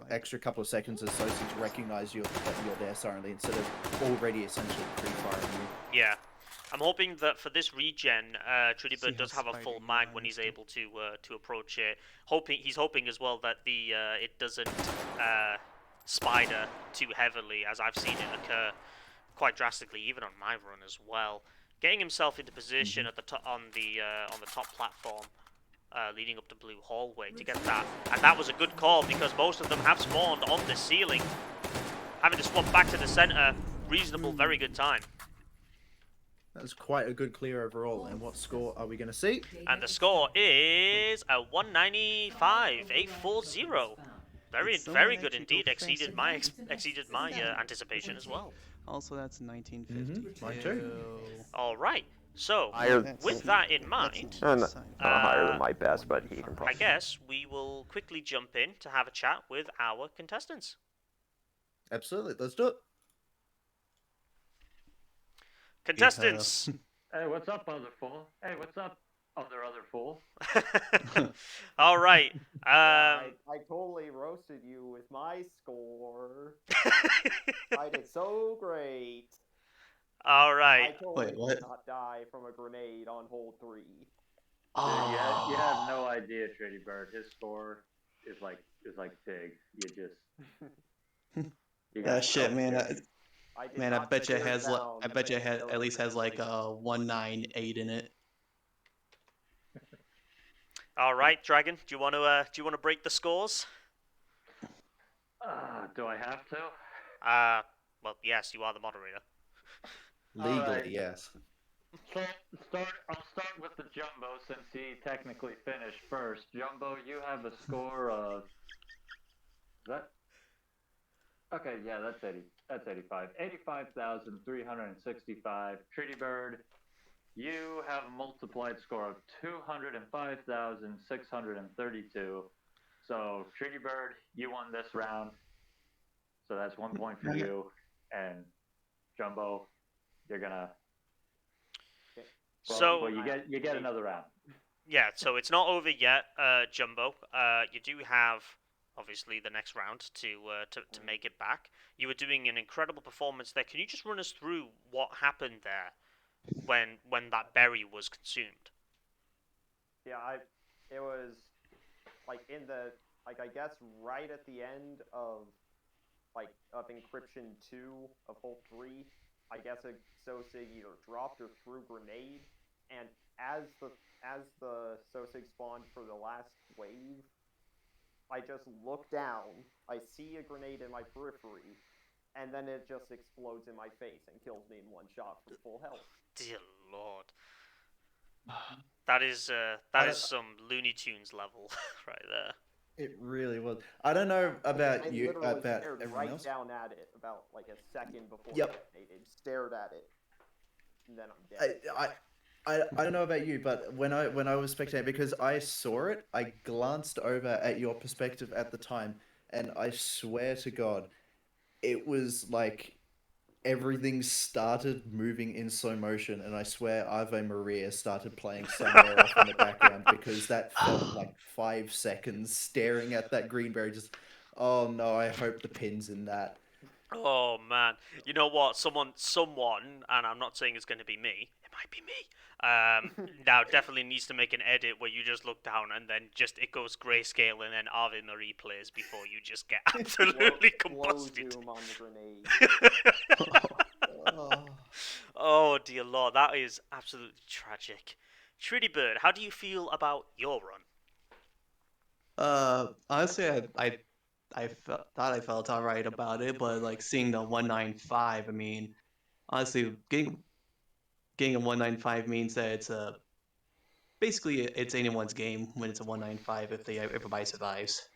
B: extra couple of seconds as Sosigs recognize that you're there silently instead of already essentially pre-firing you.
A: Yeah. I'm hoping that for this regen, Trittyburd does have a full mag when he's able to approach it. He's hoping as well that it doesn't spider too heavily, as I've seen it occur quite drastically, even on my run as well. Getting himself into position at the on the top platform, leading up to Blue Hallway to get that, and that was a good call because most of them have spawned on the ceiling. Having to swap back to the center, reasonable, very good time.
B: That's quite a good clear overall. And what score are we going to see?
A: And the score is a 195,840. Very good indeed. Exceeded my anticipation as well.
D: Also, that's 1950.
B: Mine too.
A: All right. So, with that in mind,
C: not higher than my best, but he can probably.
A: I guess we will quickly jump in to have a chat with our contestants.
B: Absolutely, let's do it.
A: Contestants.
E: Hey, what's up, other fool? Hey, what's up, other fool?
A: All right.
C: I totally roasted you with my score. I did so great.
A: All
C: I
A: right.
C: totally
D: Wait, what?
C: did not die from a grenade on hole 3.
E: Dude,
D: Oh.
E: you have no idea, Trittyburd. His score is like big. You just you got
D: Shit, man.
C: I did
D: Man, I
C: not
D: bet you it
C: stare
D: has
C: down
D: I bet you it
C: those
D: at least has like
C: grenades.
D: 198 in it.
A: All right, Dragon. Do you want to break the scores?
E: do I have to?
A: Well, yes, you are the moderator.
B: Legally,
E: Alright.
B: yes.
E: So I'll start with the Jumbo since he technically finished first. Jumbo, you have a score of that. Okay, yeah, that's 80. That's 85. 85,365. Trittyburd, you have a multiplied score of 205,632. So Trittyburd, you won this round. So that's 1 point for you. And Jumbo, you're gonna.
A: So
E: Well, you get another round.
A: yeah, so it's not over yet, Jumbo. You do have obviously the next round to make it back. You were doing an incredible performance there. Can you just run us through what happened there when that berry was consumed?
C: Yeah, it was like in the I guess right at the end of encryption 2 of hole 3. I guess a Sosig either dropped or threw grenade, and as the Sosig spawned for the last wave, I just look down, I see a grenade in my periphery, and then it just explodes in my face and kills me in one shot from full health.
A: Dear Lord, that is some Looney Tunes level right there.
B: It really was. I don't know about
C: I
B: you,
C: literally
B: about
C: stared
B: everyone
C: right
B: else.
C: down at it about like a second before
B: Yep.
C: it detonated, stared at it, and then I'm dead.
B: I don't know about you, but when I was spectating, because I saw it, I glanced over at your perspective at the time, and I swear to God, it was like everything started moving in slow motion, and I swear Ave Maria started playing somewhere off in the background because that felt like 5 seconds staring at that greenberry. Just, oh no, I hope the pin's in that.
A: Oh man, you know what? Someone, and I'm not saying it's going to be me. It might be me. Now definitely needs to make an edit where you just look down and then just it goes grayscale and then Ave Marie plays before you just get absolutely
C: Slow
A: combusted.
C: zoom on the grenade.
B: Oh.
A: Oh dear Lord, that is absolutely tragic. Tritty how do you feel about your run?
D: Honestly, thought I felt alright about it, but like seeing the 195, I mean, honestly, getting a 195 means that it's basically it's anyone's game when it's a 195 if everybody survives.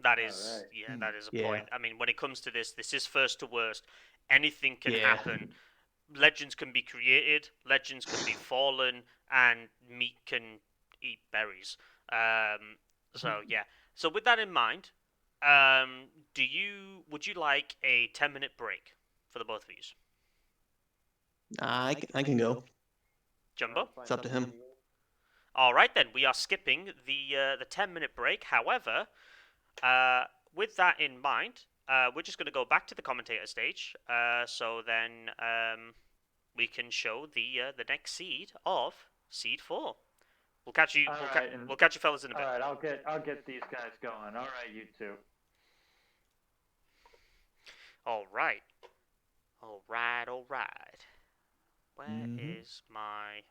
A: That is,
E: Alright.
A: yeah, that is a
D: Yeah.
A: point. I mean, when it comes to this is first to worst. Anything can
D: Yeah.
A: happen. Legends can be created, legends can be fallen, and meat can eat berries. So yeah. So with that in mind, would you like a 10-minute break for the both of you?
D: I can go.
A: Jumbo?
D: It's up to him.
A: All right then, we are skipping the 10-minute break. However, with that in mind, we're just going to go back to the commentator stage. So then we can show the next seed of Seed 4. We'll catch you. We'll catch you fellas in a bit.
E: All right, I'll get these guys going. All right, you two.
A: All right. All right. All right. Where is my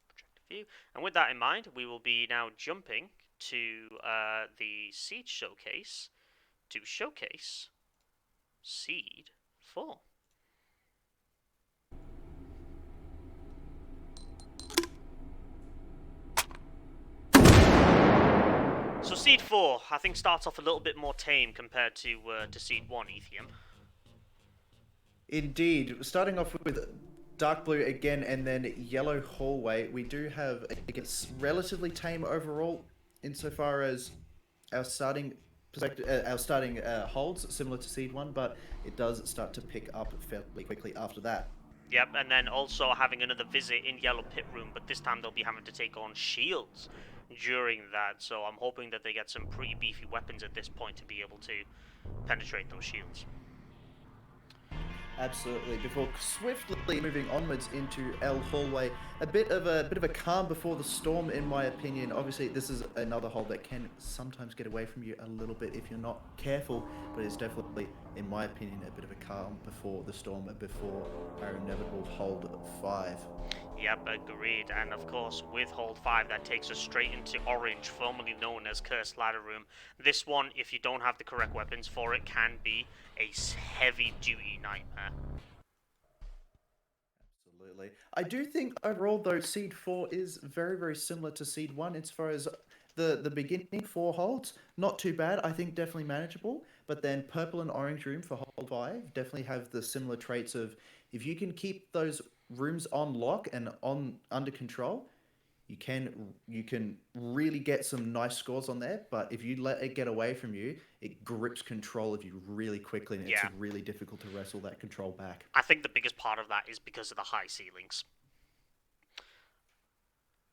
A: projector view? And with that in mind, we will be now jumping to the Seed showcase to showcase Seed 4. So Seed 4, I think, starts off a little bit more tame compared to Seed 1, Ethium.
B: Indeed, starting off with dark blue again and then yellow hallway, we do have it's relatively tame overall insofar as our starting holds similar to Seed 1, but it does start to pick up fairly quickly after that.
A: Yep, and then also having another visit in Yellow Pit Room, but this time they'll be having to take on shields during that, so I'm hoping that they get some pretty beefy weapons at this point to be able to penetrate those shields.
B: Absolutely. Before swiftly moving onwards into L hallway, a bit of a calm before the storm, in my opinion. Obviously, this is another hole that can sometimes get away from you a little bit if you're not careful, but it's definitely, in my opinion, a bit of a calm before the storm, before our inevitable hold 5.
A: Yep, agreed. And of course, with hold 5, that takes us straight into orange, formerly known as Cursed Ladder Room. This one, if you don't have the correct weapons for it, can be a heavy-duty nightmare.
B: Absolutely. I do think overall, though, Seed 4 is very, very similar to Seed 1 as far as the beginning 4 holds. Not too bad. I think definitely manageable. But then purple and orange room for hold 5 definitely have the similar traits of if you can keep those rooms on lock and under control, you can really get some nice scores on there. But if you let it get away from you, it grips control of you really quickly, and it's really difficult to wrestle that control back.
A: I think the biggest part of that is because of the high ceilings.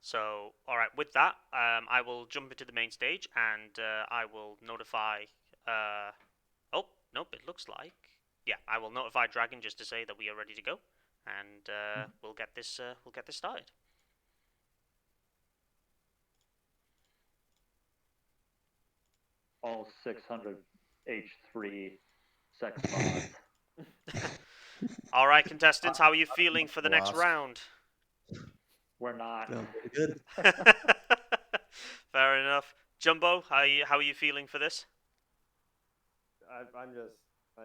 A: So, alright, with that, I will jump into the main stage, and I will notify... oh, nope, it looks like... Yeah, I will notify Dragon just to say that we are ready to go, and we'll get this started.
E: All 600 H3 second mod.
A: Alright, contestants, how are you feeling for the next
B: Last.
A: round?
E: We're not.
D: Feeling pretty good.
A: Fair enough. Jumbo, how are you feeling for this?
C: I'm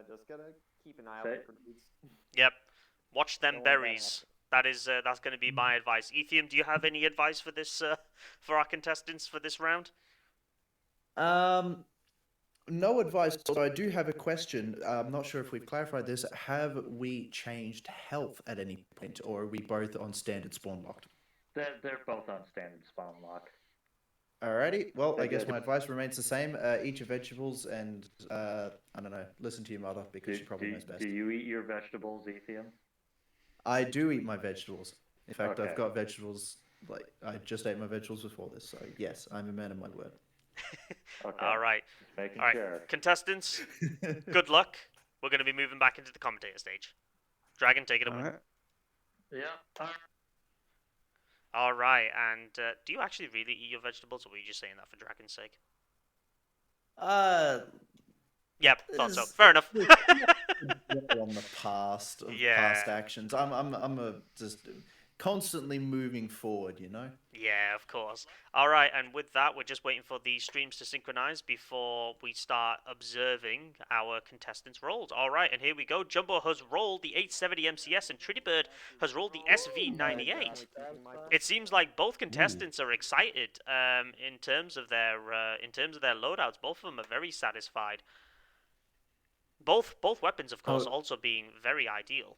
C: just gonna keep an eye out
E: Okay.
C: for grenades.
A: Yep. Watch them
C: Don't let that
A: berries. That's going to be my advice. Ethium, do you have any advice for this for our contestants for this round?
B: No advice. So I do have a question. I'm not sure if we've clarified this. Have we changed health at any point, or are we both on standard spawn locked?
E: They're both on standard spawn lock.
B: Alrighty. Well, I guess
E: Good.
B: my advice remains the same. Eat your vegetables and I don't know. Listen to your mother because she probably knows best.
E: Do you eat your vegetables, Ethium?
B: I do eat my vegetables. In fact,
E: Okay.
B: I've got vegetables. Like I just ate my vegetables before this. So yes, I'm a man of my word.
E: Okay.
A: All right.
E: Just making
A: All right.
E: sure.
A: Contestants, good luck. We're going to be moving back into the commentator stage. Dragon, take it away.
D: Alright.
E: Yeah.
A: All right. And do you actually really eat your vegetables, or were you just saying that for Dragon's sake? Yep, thought so.
B: Is-
A: Fair enough.
B: on the past of
A: Yeah.
B: past actions. I'm just constantly moving forward, you know?
A: Yeah, of course. All right, and with that, we're just waiting for the streams to synchronize before we start observing our contestants' rolls. All right, and here we go. Jumbo has rolled the 870 MCS, and Trittyburd has rolled the SV98. It seems like both contestants are excited in terms of their loadouts. Both of them are very satisfied. Both weapons, of course, also being very ideal.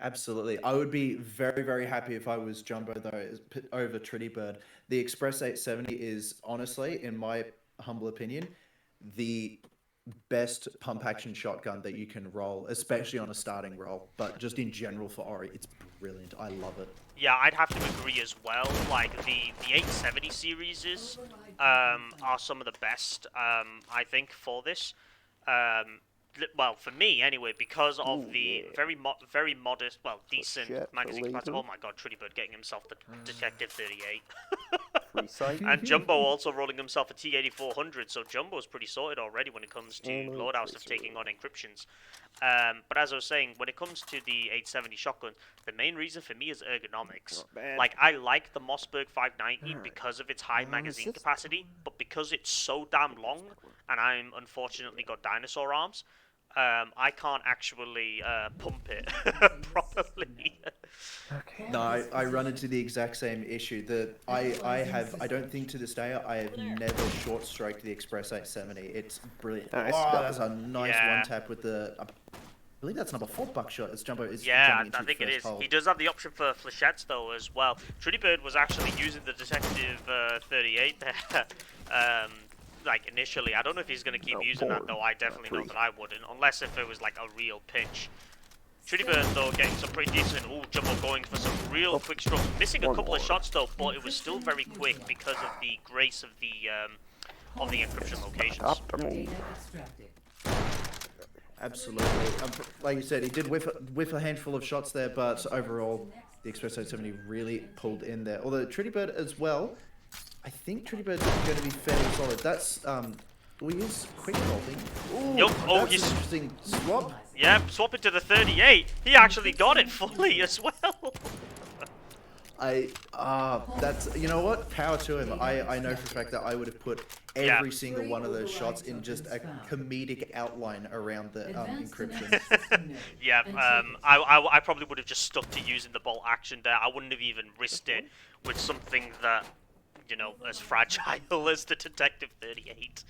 B: Absolutely. I would be very, very happy if I was Jumbo, though, over Trittyburd. The Express 870 is, honestly, in my humble opinion, the best pump action shotgun that you can roll, especially on a starting roll. But just in general for Ori, it's brilliant. I love it.
A: Yeah, I'd have to agree as well. Like, the 870 series are some of the best, I think, for this. Well, for me anyway, because of the very modest, well, decent magazine capacity. Oh my god, Trittyburd getting himself the Detective 38.
C: Free sight.
A: And Jumbo also rolling himself a T8400, so Jumbo's pretty sorted already when it comes to loadouts of taking on encryptions. But as I was saying, when it comes to the 870 shotgun, the main reason for me is ergonomics. Like, I like the Mossberg 590 because of its high magazine capacity, but because it's so damn long, and I'm unfortunately got dinosaur arms, I can't actually pump it properly.
B: No, I run into the exact same issue. I don't think to this day I have never short stroked the Express 870. It's brilliant.
C: Nice.
B: Oh, that's a nice
A: Yeah.
B: one tap with the. I believe that's number 4 buckshot. As Jumbo is.
A: Yeah,
B: jumping into
A: I think
B: the
A: it
B: first
A: is.
B: hole.
A: He does have the option for flechettes though as well. Trittyburd was actually using the Detective 38 there. Like initially, I don't know if he's going to keep using that though. I definitely know that I wouldn't, unless if it was like a real pinch. Trittyburd though getting some pretty decent. Ooh, Jumbo going for some real quick strokes, missing a couple of shots though, but it was still very quick because of the grace of the encryption locations.
F: Data extracted.
B: Absolutely. Like you said, he did whiff a handful of shots there, but overall, the Espresso 70 really pulled in there. Although Trittyburd as well, I think Trittybird's going to be fairly solid. That's, we use quick holding. Ooh,
A: Yup. Oh,
B: that's an interesting swap.
A: Yeah, swap it to the 38. He actually got it fully as well.
B: That's, you know what? Power to him. I know for a fact that I would have put every single one of those shots in just a comedic outline around the encryption.
A: Yeah, I probably would have just stuck to using the bolt action there. I wouldn't have even risked it with something that, you know, as fragile as the Detective 38.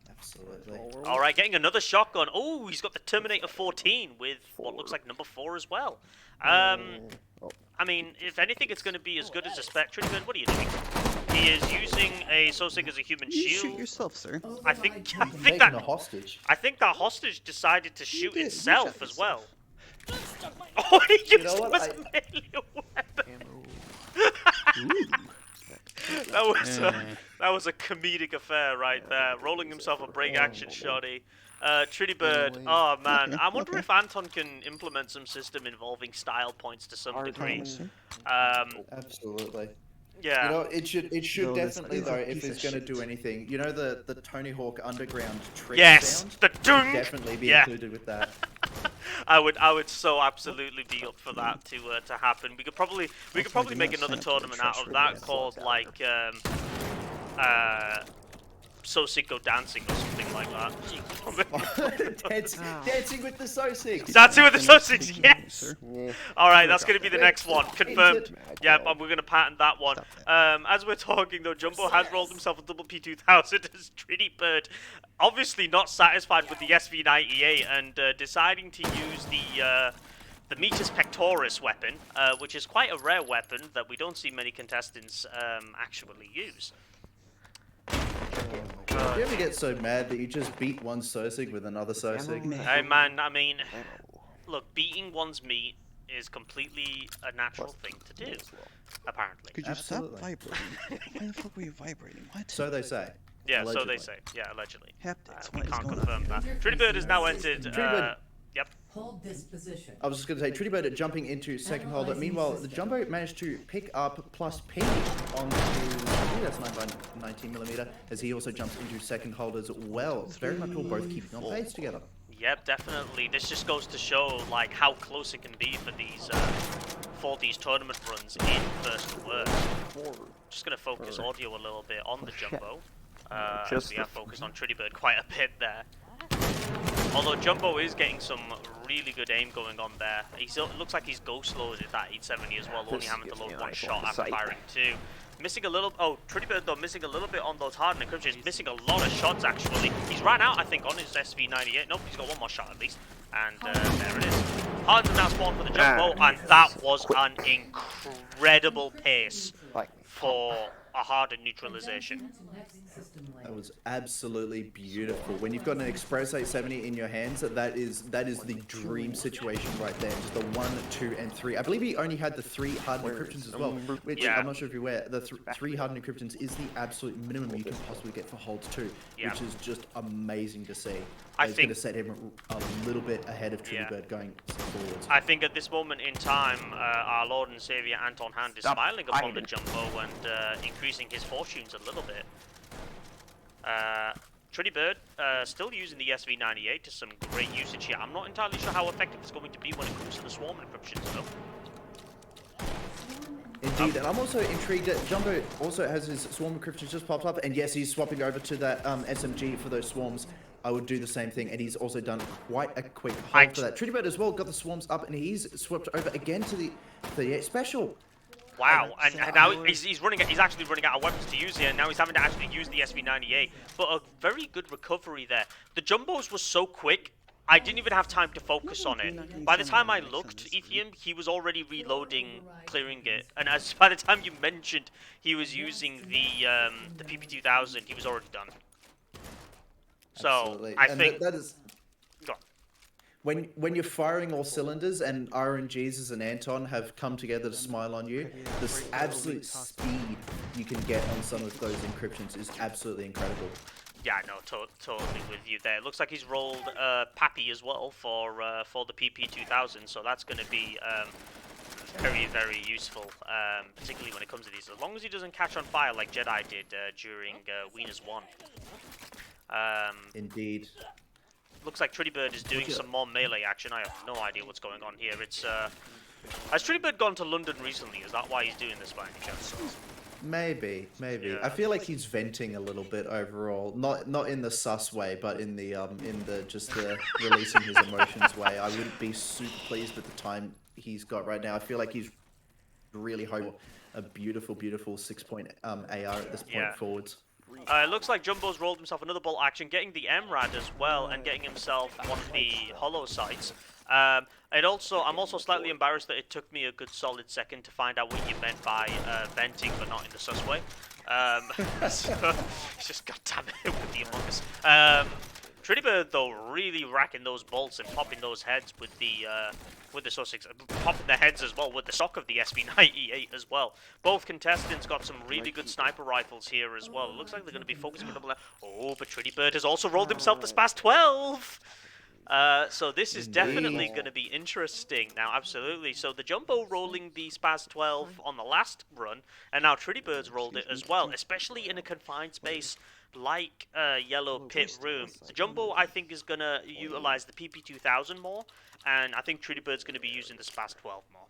B: Absolutely.
A: All right, getting another shotgun. Oh, he's got the Terminator 14 with what looks like number 4 as well. I mean, if anything, it's going to be as good as a Spectre. What are you doing? He is using a Sosig as a human
D: You
A: shield.
D: shoot yourself, sir.
A: I think
B: Taking
A: that
B: a hostage.
A: I think that hostage decided to shoot
D: did. You
A: itself
D: shot
A: as
D: yourself.
A: well. Oh, he used
B: know
A: it
B: what?
A: as a melee weapon.
D: Ooh.
A: That was a comedic affair right there. Rolling himself a break action shotty. Trittyburd, oh man, I wonder if Anton can implement some system involving style points to some degree.
B: Absolutely.
A: Yeah.
B: You know, it should
D: No, this
B: definitely
D: is a
B: though, if
D: piece
B: it's
D: of
B: going to
D: shit.
B: do anything. You know the Tony Hawk Underground trick
A: Yes,
B: sound?
A: the dunk.
B: Definitely be
A: Yeah.
B: included with that.
A: I would so absolutely be up for that to happen. We could probably make
D: not
A: another
D: sign up for the
A: tournament out
D: trash
A: of that
D: radio.
A: called like So Sick Go Dancing or something like that.
B: Dancing with the Sosigs.
A: Dancing with the Sausage, yes.
D: Sir.
A: All right, that's going to be the next one. Confirmed.
B: Into-
A: Yeah, we're going to patent that one. As we're talking, though, Jumbo has rolled himself a double P2000 as Trittyburd. Obviously not satisfied with the SV98 and deciding to use the Metis Pectoris weapon, which is quite a rare weapon that we don't see many contestants actually use.
B: Do you ever get so mad that you just beat one Sosig with another Sosig?
A: Hey, man, I mean, look, beating one's meat is completely a natural thing to do, apparently.
D: Could you
B: Absolutely.
D: stop vibrating? Why the fuck were you vibrating? What?
B: So they say.
A: Yeah, so
B: Allegedly.
A: they say. Yeah, allegedly.
D: Haptics.
A: We
D: What is
A: can't
D: going
A: confirm
D: on?
A: that. Trittyburd has now entered.
B: Trittyburd.
A: Yep.
F: Hold this position.
B: I was just going to say, Trittyburd jumping into second holder. Meanwhile, the Jumbo managed to pick up plus P onto, I think that's 9x19mm, as he also jumps into second holder as well. It's very much all both keeping on pace together.
A: Yep, definitely. This just goes to show like how close it can be for these tournament runs in first to worst. Just gonna focus audio a little bit on the Jumbo. As we have focused on Trittyburd quite a bit there. Although Jumbo is getting some really good aim going on there. It looks like he's ghost loaded that 870 as well, only having to load one shot after firing two. Missing a little. Oh, Trittyburd though missing a little bit on those hardened encryptions. Missing a lot of shots actually. He's ran out, I think, on his SV98. Nope, he's got one more shot at least. And there it is. Hardens now spawned for the Jumbo, and that was an incredible pace for a hardened neutralization.
B: That was absolutely beautiful. When you've got an Express 870 in your hands, that is the dream situation right there. Just the 1, 2, and 3. I believe he only had the 3 hardened encryptions as well, which
A: Yeah.
B: I'm not sure if you're aware. The 3 hardened encryptions is the absolute minimum you can possibly get for holds 2,
A: Yeah.
B: which is just amazing to see.
A: I
B: It's
A: think-
B: going to set him a little bit ahead of
A: Yeah.
B: Trittyburd going forwards.
A: I think at this moment in time, our Lord and Savior Anton Hand is smiling upon the Jumbo and increasing his fortunes a little bit. Trittyburd still using the SV98 to some great usage here. I'm not entirely sure how effective it's going to be when it comes to the swarm encryptions though.
B: Indeed, and I'm also intrigued that Jumbo also has his swarm encryption just popped up, and yes, he's swapping over to that SMG for those swarms. I would do the same thing, and he's also done quite a quick hold for that. Trittyburd as well got the swarms up, and he's swapped over again to the special.
A: Wow, and now he's actually running out of weapons to use here, and now he's having to actually use the SV98. But a very good recovery there. The Jumbos were so quick, I didn't even have time to focus on it. By the time I looked, Ethium, he was already reloading, clearing it. And as by the time you mentioned he was using the PP2000, he was already done. So,
B: Absolutely.
A: I
B: And
A: think...
B: that is
A: Go on.
B: when you're firing all cylinders and RNGs as an Anton have come together to smile on you, the absolute speed you can get on some of those encryptions is absolutely incredible.
A: Yeah, no, totally with you there. Looks like he's rolled Pappy as well for the PP2000, so that's going to be very, very useful, particularly when it comes to these. As long as he doesn't catch on fire like Jedi did during Weiners 1.
B: Indeed.
A: Looks like Trittyburd is doing some more melee action. I have no idea what's going on here. It's has Trittyburd gone to London recently? Is that why he's doing this by any chance?
B: Maybe.
A: Yeah.
B: I feel like he's venting a little bit overall. Not in the sus way, but in the releasing his emotions way. I wouldn't be super pleased with the time he's got right now. I feel like he's really hoping a beautiful 6-point AR at this point forwards.
A: It looks like Jumbo's rolled himself another bolt action, getting the MRAD as well, and getting himself one of the hollow sights. I'm also slightly embarrassed that it took me a good solid second to find out what you meant by venting, but not in the sus way. So, it's just goddamn it with the Among Us. Trittyburd though really racking those bolts and popping those heads with the Sussex, popping the heads as well with the stock of the SB98 as well. Both contestants got some really good sniper rifles here as well. It looks like they're going to be focusing on double. Oh, but Trittyburd has also rolled himself the Spas 12. So this is definitely going to be interesting now, absolutely. So the Jumbo rolling the Spaz 12 on the last run, and now Trittybird's rolled it as well, especially in a confined space like Yellow Pit Room. The Jumbo, I think, is going to utilize the PP2000 more, and I think Trittybird's going to be using the Spaz 12 more.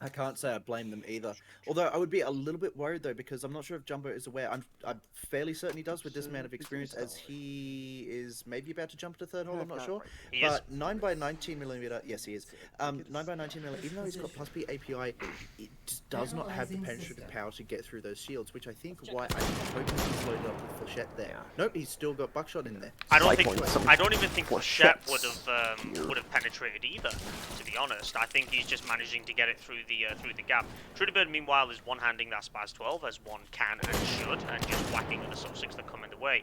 B: I can't say I blame them either. Although I would be a little bit worried though, because I'm not sure if Jumbo is aware. I'm fairly certain he does with this amount of experience, as he is maybe about to jump to third hole. I'm not sure. But 9x19mm, yes he is. 9x19mm, even though he's got plus B API, it just does not have the penetrative power to get through those shields, which I think why I'm hoping he's loaded up with Flechette there. Nope, he's still got buckshot in there.
A: I don't even think Flechette would have penetrated either, to be honest. I think he's just managing to get it through the gap. Trittyburd, meanwhile, is one-handing that Spaz 12 as one can and should, and just whacking the Sussex that come in the way.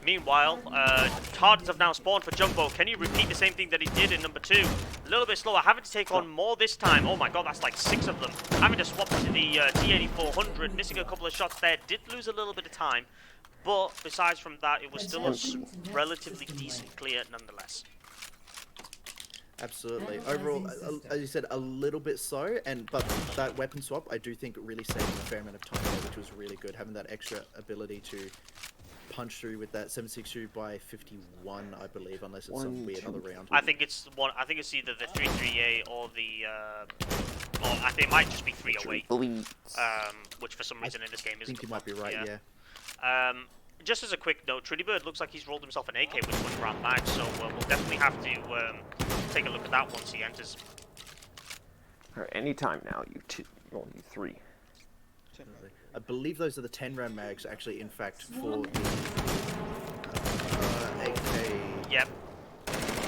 A: Meanwhile, targets have now spawned for Jumbo. Can you repeat the same thing that he did in number 2? A little bit slower, having to take on more this time. Oh my god, that's like 6 of them. Having to swap to the T8400, missing a couple of shots there. Did lose a little bit of time, but besides from that, it was still a relatively decent clear nonetheless.
B: Absolutely. Overall, as you said, a little bit slow, but that weapon swap, I do think it really saved him a fair amount of time there, which was really good. Having that extra ability to punch through with that 7.62 by 51, I believe, unless it's some weird other round.
A: I think it's either the 338 or the or I think it might just be 308. Which for some reason in this game isn't.
B: I think you might be right. Yeah.
A: Just as a quick note, Trittyburd looks like he's rolled himself an AK with 1 round mag, so we'll definitely have to take a look at that once he enters.
C: Alright, anytime now, you roll you 3.
B: I believe those are the 10-round mags, actually, in fact, for the AK.
A: Yep.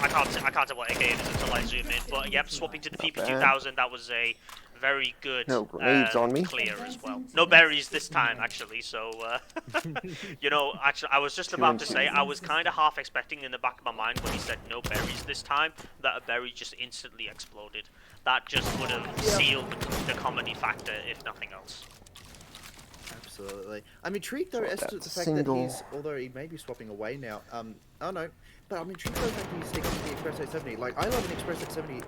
A: I can't tell what AK it is until I zoom in, but yep, swapping to the PP2000, that was a very good
C: no grenades on me.
A: Clear as well. No berries this time, actually, so, you know, actually, I was just about to say, I was kind of half expecting in the back of my mind when he said no berries this time, that a berry just instantly exploded. That just would have sealed the comedy factor, if nothing else.
B: Absolutely. I'm intrigued though as to the fact that he's, although he may be swapping away now, oh no, but I'm intrigued though the fact that he's sticking to the Express 870. Like, I love an Express 870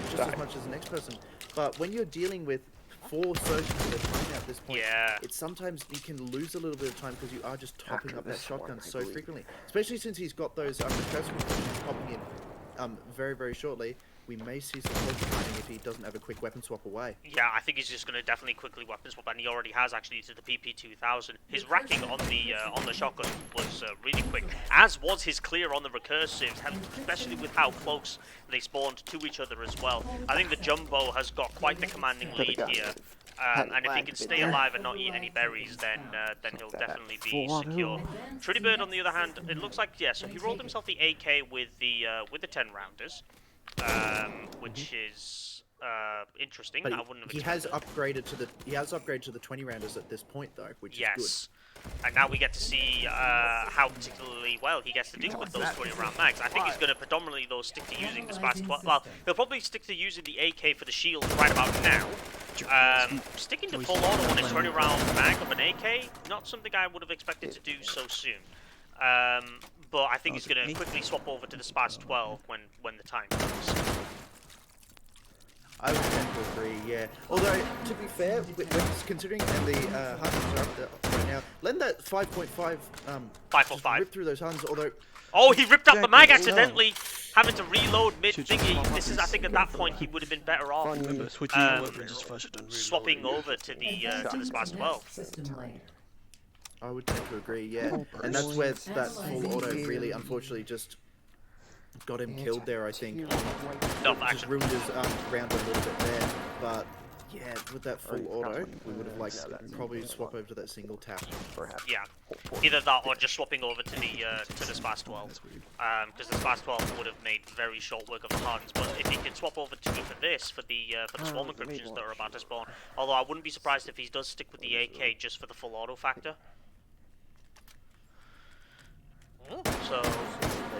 B: just as much as the next person, but when you're dealing with 4 surgeons at a time at this point, it's sometimes you can lose a little bit of time because you are just topping up that shotgun so frequently. Especially since he's got those recursive extensions popping in very, very shortly. We may see some points coming if he doesn't have a quick weapon swap away.
A: Yeah, I think he's just going to definitely quickly weapon swap, and he already has actually to the PP2000. His racking on the shotgun was really quick, as was his clear on the recursives, especially with how close they spawned to each other as well. I think the Jumbo has got quite the commanding lead here. And if he can stay alive and not eat any berries, then he'll definitely be secure. Trittyburd, on the other hand, it looks like, so he rolled himself the AK with the 10-rounders. Which is interesting.
B: But
A: I wouldn't have
B: he has upgraded to the 20-rounders at this point though, which is good.
A: And now we get to see how particularly well he gets to do with those 20 round mags. I think he's going to predominantly though stick to using the Spice 12. Well, he'll probably stick to using the AK for the shield right about now. Sticking to full auto on a 20 round mag of an AK, not something I would have expected to do so soon. But I think he's going to quickly swap over to the Spice 12 when the time comes.
B: I would tend to agree, yeah. Although, to be fair, considering and the Hunters are up there right now, letting that 5.5
A: 5.5
B: rip through those Huns, although...
A: Oh, he ripped up the mag accidentally, having to reload mid-thingy. This is, I think at that point he would have been better off swapping over to the Spice 12.
B: I would tend to agree, yeah. And that's where that full auto really, unfortunately, just got him killed there, I think. Just ruined his round a little bit there. But, yeah, with that full auto, we would have, like, probably swap over to that single tap.
A: Yeah, either that or just swapping over to the Spice 12. Because the Spice 12 would have made very short work of the Hardens. But if he can swap over to for this, for the Swarm encryptions that are about to spawn. Although I wouldn't be surprised if he does stick with the AK just for the full auto factor. So,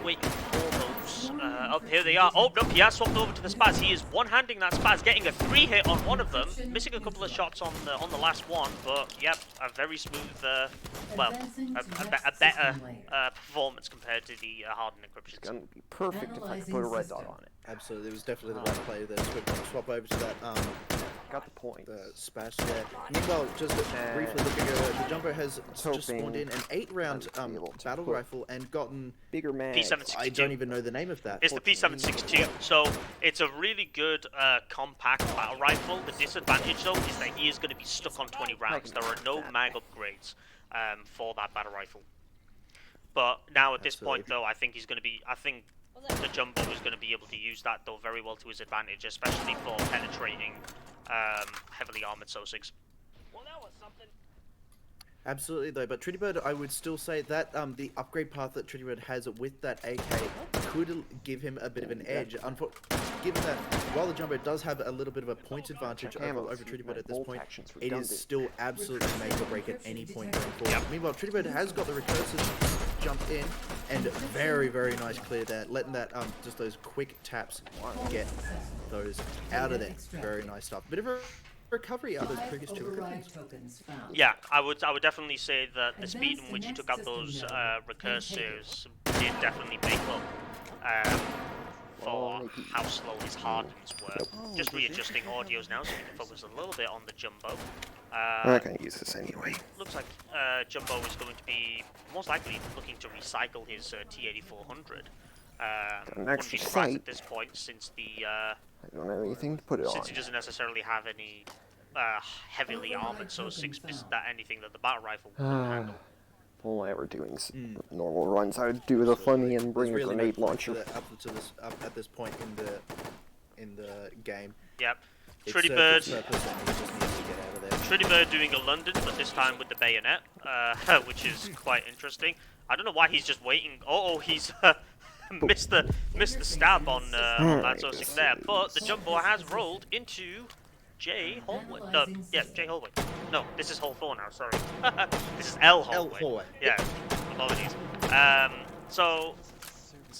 A: waiting for those. Oh, here they are. Oh, nope, he has swapped over to the Spaz. He is one-handing that Spaz, getting a 3-hit on one of them, missing a couple of shots on the last one, but yep, a very smooth, well, a better performance compared to the Hardened encryptions.
C: It's gonna be perfect if I could put a red dot on it.
B: Absolutely, it was definitely the right play there. Swap over to that,
C: got the point.
B: The Spash there. Meanwhile, just briefly looking at it, the Jumbo has just spawned in an 8-round battle rifle and gotten
C: bigger man.
A: P762.
B: I don't even know the name of that.
A: It's the P762, so it's a really good compact battle rifle. The disadvantage though is that he is going to be stuck on 20 rounds. There are no mag upgrades for that battle rifle. But now at this point though, I think he's going to be. I think the Jumbo is going to be able to use that though very well to his advantage, especially for penetrating heavily armored SO6s. Well, that was something.
B: Absolutely though, but Trittyburd, I would still say that the upgrade path that Trittyburd has with that AK could give him a bit of an edge. Given that while the Jumbo does have a little bit of a point advantage over Trittyburd at this point, it is still absolutely make or break at any point going forward.
A: Yep.
B: Meanwhile, Trittyburd has got the recursive jump in, and very, very nice clear there, letting that just those quick taps get those out of there. Very nice stuff. Bit of a recovery out of those previous two recursions.
A: Yeah, I would definitely say that the speed in which he took out those recursives did definitely make up for how slow his hardens were. Just readjusting audios now so we can focus a little bit on the Jumbo.
C: I'm not going to use this anyway.
A: Looks like Jumbo is going to be most likely looking to recycle his T8400. Wouldn't be surprised at this point since the
C: I don't have anything to put it on.
A: since he doesn't necessarily have any heavily armored SO6 that anything that the battle rifle can handle.
C: All I ever doing normal runs, I would do the funny and bring a grenade launcher.
B: Up at this point in the game.
A: Yep.
B: It's
A: Trittyburd.
B: surface and he just needs to get out of there.
A: Trittyburd doing a London, but this time with the bayonet, which is quite interesting. I don't know why he's just waiting. Oh, he's missed the stab on that SO6 there. But the Jumbo has rolled into J Hallway. No, yeah, J Hallway. No, this is Hall 4 now. Sorry, this is L Hallway.
B: L Hallway.
A: Yeah, apologies. So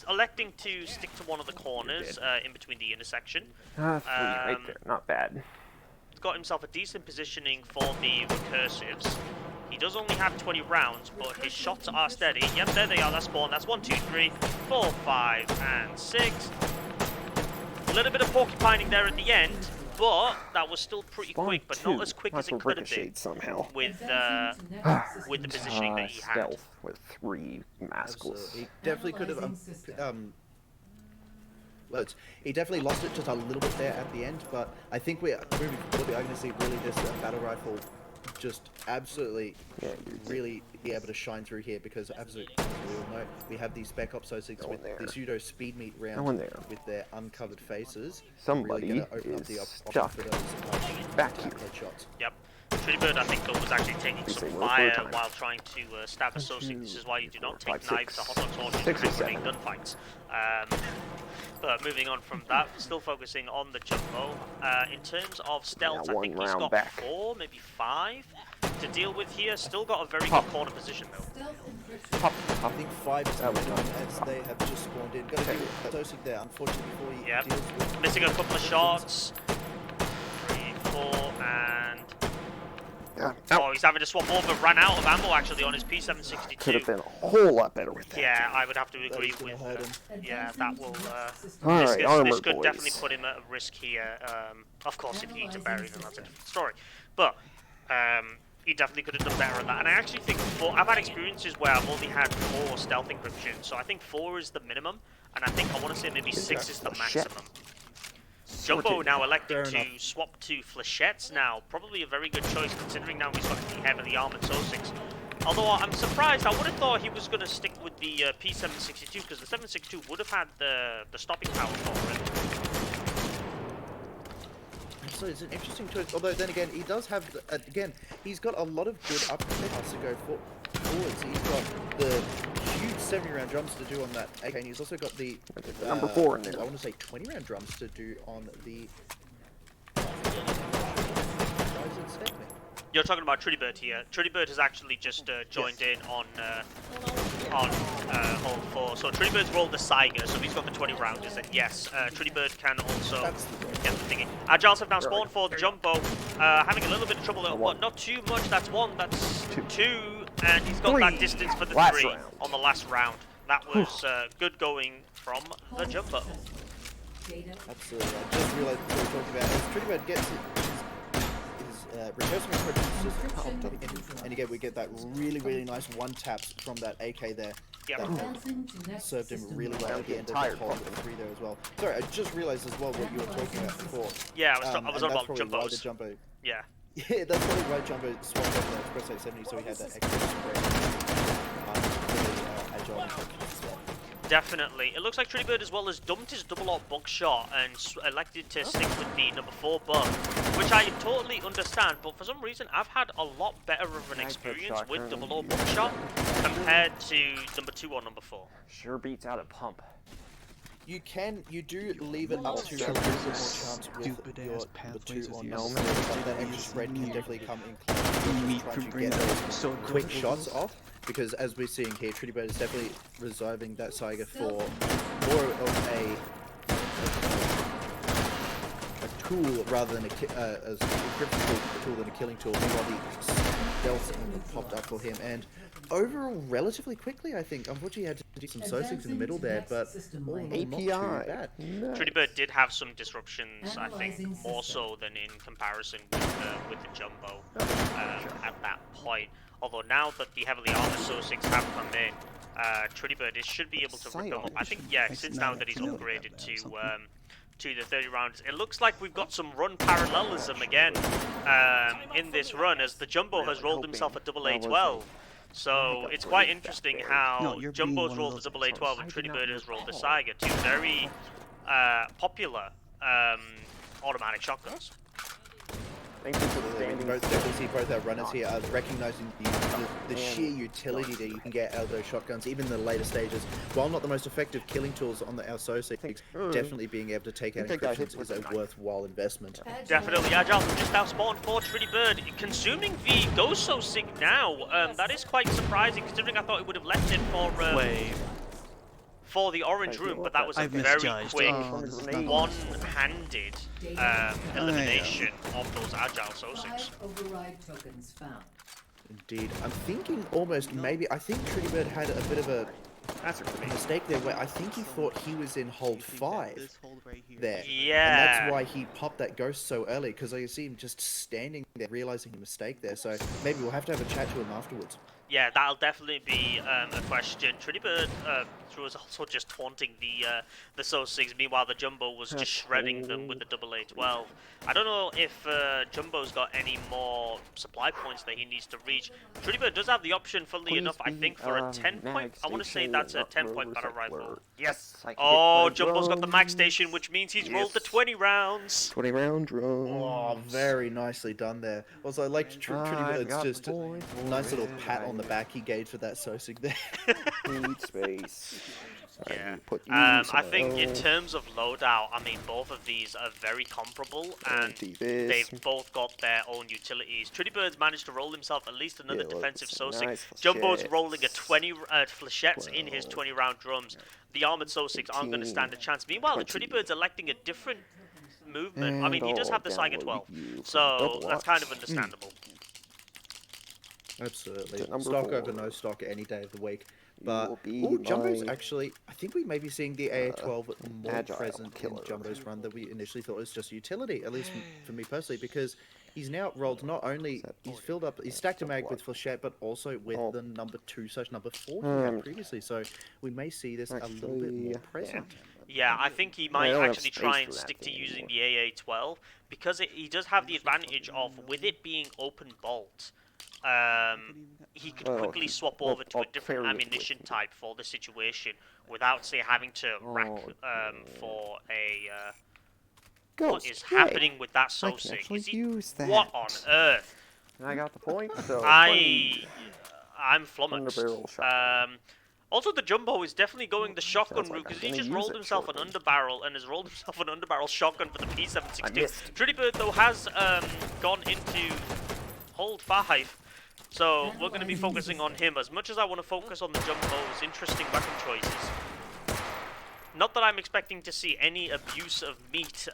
A: electing to stick to one of the corners in between the intersection.
C: Right there, not bad.
A: He's got himself a decent positioning for the recursives. He does only have 20 rounds, but his shots are steady. Yep, there they are. That's spawn. That's 1, 2, 3, 4, 5, and 6. A little bit of porcupining there at the end, but that was still pretty quick, but not as quick as it could have been
C: somehow.
A: with the positioning that he had.
C: Stealth with 3 maskless.
B: He definitely could have he definitely lost it just a little bit there at the end, but I think we're moving forward. I'm going to see really this battle rifle just absolutely really be able to shine through here, because absolutely, as we all know, we have these Spec Ops 06 with the pseudo speed meet round with their uncovered faces.
C: Somebody
B: really open up the
C: stuck
B: for those
C: back here.
B: headshots.
A: Yep. Trittyburd, I think, was actually taking some fire while trying to stab a SO6. This is why you do not take knives to hot dog torches and grenade gunfights. But moving on from that, still focusing on the Jumbo. In terms of stealth, I think he's got 4, maybe 5. to deal with here. Still got a very good corner position though.
F: Stealth encryption.
B: I think 5 is coming on as they have just spawned in. Got to deal with Sosig there, unfortunately, before he
A: Yep.
B: deals with...
A: Missing a couple of shots. 3, 4, and... Oh, he's having to swap over. Ran out of ammo actually on his P762.
C: Could have been a whole lot better with that.
A: Yeah, I would have to agree
B: That is gonna
A: with.
B: hurt him.
A: Yeah, that will.
C: All
A: This,
C: right,
A: this
C: armored
A: could
C: boys.
A: definitely put him at a risk here. Of course, if he eats a berry, then that's a different story. But he definitely could have done better on that. And I actually think I've had experiences where I've only had 4 stealth encryption, so I think 4 is the minimum, and I think I want to say maybe 6 is the maximum. Jumbo now electing
B: Fair
A: to swap to flechettes now. Probably a very good choice considering now he's got the heavily armored Sosigs. Although I'm surprised, I would have thought he was going to stick with the P762 because the 762 would have had the stopping power for it.
B: So it's an interesting choice. Although then again, he does have again, he's got a lot of good uppercuts to go forwards. He's got the huge 70-round drums to do on that AK, and he's also got the
C: Number 4 in there.
B: I want to say 20-round drums to do on the.
A: You're talking about Trittyburd here. Trittyburd has actually just joined in on hold 4. So Trittybird's rolled the Saiga, so he's got the 20 rounders. And yes, Trittyburd can also get the thingy. Agiles have now spawned for the Jumbo, having a little bit of trouble, but not too much. That's 1, that's 2, and he's got that distance for the 3 on the last round. That was good going from the Jumbo.
F: Data.
B: Absolutely. I just realised what we were talking about. As Trittyburd gets his recursive encryption system popped up, and again we get that really nice 1-taps from that AK there.
A: Yep.
B: That
F: Advancing to next
B: served him
F: system
B: really well
F: level.
B: at the end of the whole 3 there as well. Sorry, I just realised as well what you were talking about before.
A: Yeah, I was
B: And
A: on
B: that's
A: about
B: probably why the
A: Jumbos.
B: Jumbo.
A: Yeah.
B: Yeah, that's probably why Jumbo swapped over that Express 870, so he had that extra spray. Agile encryption as well.
A: Definitely. It looks like Trittyburd as well has dumped his double-aught buckshot and elected to stick with the number 4 bug, which I totally understand, but for some reason I've had a lot better of an experience with double-aught buckshot compared to number 2 or number 4.
C: Sure beats out a pump.
B: You do leave it up to a little bit more chance with your number 2 or number 3, but that extra spread can definitely come in close trying to get those quick shots off. Because as we're seeing here, Trittyburd is definitely reserving that Saiga for more of a tool rather than a encryption tool than a killing tool. Meanwhile, the stealth popped up for him, and overall relatively quickly, I think. Unfortunately, he had to do some Sosigs in the middle there, but all in all, not too bad.
A: Trittyburd did have some disruptions, I think, more so than in comparison with the Jumbo at that point. Although now that the heavily armored Sosigs have come in, Trittyburd should be able to rip them up. I think, yeah, since now that he's upgraded to the 30 rounds, it looks like we've got some run parallelism again in this run, as the Jumbo has rolled himself a double A12. So it's quite interesting how Jumbo's rolled the double A12 and Trittyburd has rolled the Saiga, 2 very popular automatic shotguns.
C: Thank you for the
B: We
C: standing.
B: both definitely see both our runners here are recognizing the sheer utility that you can get out of those shotguns, even in the later stages. While not the most effective killing tools on the Sosigs, definitely being able to take out encryptions is a worthwhile investment.
A: Definitely, Agile just outspawned for Trittyburd, consuming the Ghost Sosig now. That is quite surprising, considering I thought it would have left it for the orange room, but that was a
D: I've
A: very
D: misjudged.
A: quick
D: Oh, this is not
A: one-handed elimination of those Agile Sosigs.
F: 5 override tokens found.
B: Indeed. I'm thinking almost maybe, I think Trittyburd had a bit of a mistake there where I think he thought he was in hold 5 there.
A: Yeah.
B: And that's why he popped that ghost so early, because I see him just standing there realizing the mistake there. So maybe we'll have to have a chat to him afterwards.
A: Yeah, that'll definitely be a question. Trittyburd was also just taunting the Sosigs, meanwhile the Jumbo was just shredding them with the double A12. I don't know if Jumbo's got any more supply points that he needs to reach. Trittyburd does have the option, funnily enough, I think, for a 10-point. I want to say that's a 10-point battle rifle.
C: Yes.
A: Oh, Jumbo's got the mag station, which means he's rolled the 20 rounds.
C: 20 round drone.
B: Oh, very nicely done there. Also, I like Trittybird's just a nice little pat on the back he gave for that Sosig there.
C: Need space.
A: Yeah.
G: Put you
A: I think in
G: somewhere
A: terms of loadout, I mean, both of these are very comparable, and
G: do this.
A: they've both got their own utilities. Trittybird's managed to roll himself at least another
G: Yeah, well,
A: defensive
G: some
A: Sosig.
G: nice
A: Jumbo's
G: flechettes.
A: rolling a 20 flechettes in his 20-round drums. The armored Sosigs aren't going to
G: 18,
A: stand a chance. Meanwhile, the
G: 20.
A: Trittybird's electing a different movement. I
G: And
A: mean, he does have the
G: I'll
A: Saiga
G: download
A: 12,
G: you for
A: so
G: double
A: that's kind of
G: watch.
A: understandable.
B: Absolutely.
G: To number
B: Stock over
G: 4.
B: no stock any day of the week.
G: You
B: But
G: will be
B: ooh, Jumbo's
G: my,
B: actually, I think we may be seeing the AA12 more
G: agile
B: present
G: killer.
B: in Jumbo's run than we initially thought was just utility, at least for me personally, because he's now rolled not only, he's filled up, he's stacked a mag with Flechette, but also with
G: Oh.
B: the number 2/number 4 he had previously, so we may see this a little bit more
G: Actually,
B: present.
A: Yeah, I think he might
G: don't have
A: actually
G: space
A: try
G: for
A: and
G: that
A: stick to
G: thing
A: using
G: anymore.
A: the AA12 because he does have the advantage of, with it being open bolt, he could
G: Well,
A: quickly swap
G: well,
A: over to a
G: I'll
A: different
G: carry it with
A: ammunition
G: me.
A: type for the situation without, say, having to rack
G: Oh,
A: for a...
G: Ghost,
A: what is
G: yay.
A: happening with that
G: I can
A: Sosig?
G: actually
A: Is he...
G: use that.
A: What on earth?
C: And I got the point. So
A: I'm flummoxed.
G: Underbarrel shotgun.
A: Also, the Jumbo is definitely going the shotgun
G: Sounds like
A: route because
G: I'm
A: he
G: gonna
A: just
G: use
A: rolled
G: it
A: himself an
G: shortly.
A: underbarrel and has rolled himself an underbarrel shotgun for the
C: I
A: P762.
C: missed.
A: Trittyburd, though, has gone into hold 5, so we're going to be focusing on him. As much as I want to focus on the Jumbo's interesting weapon choices, not that I'm expecting to see any abuse of meat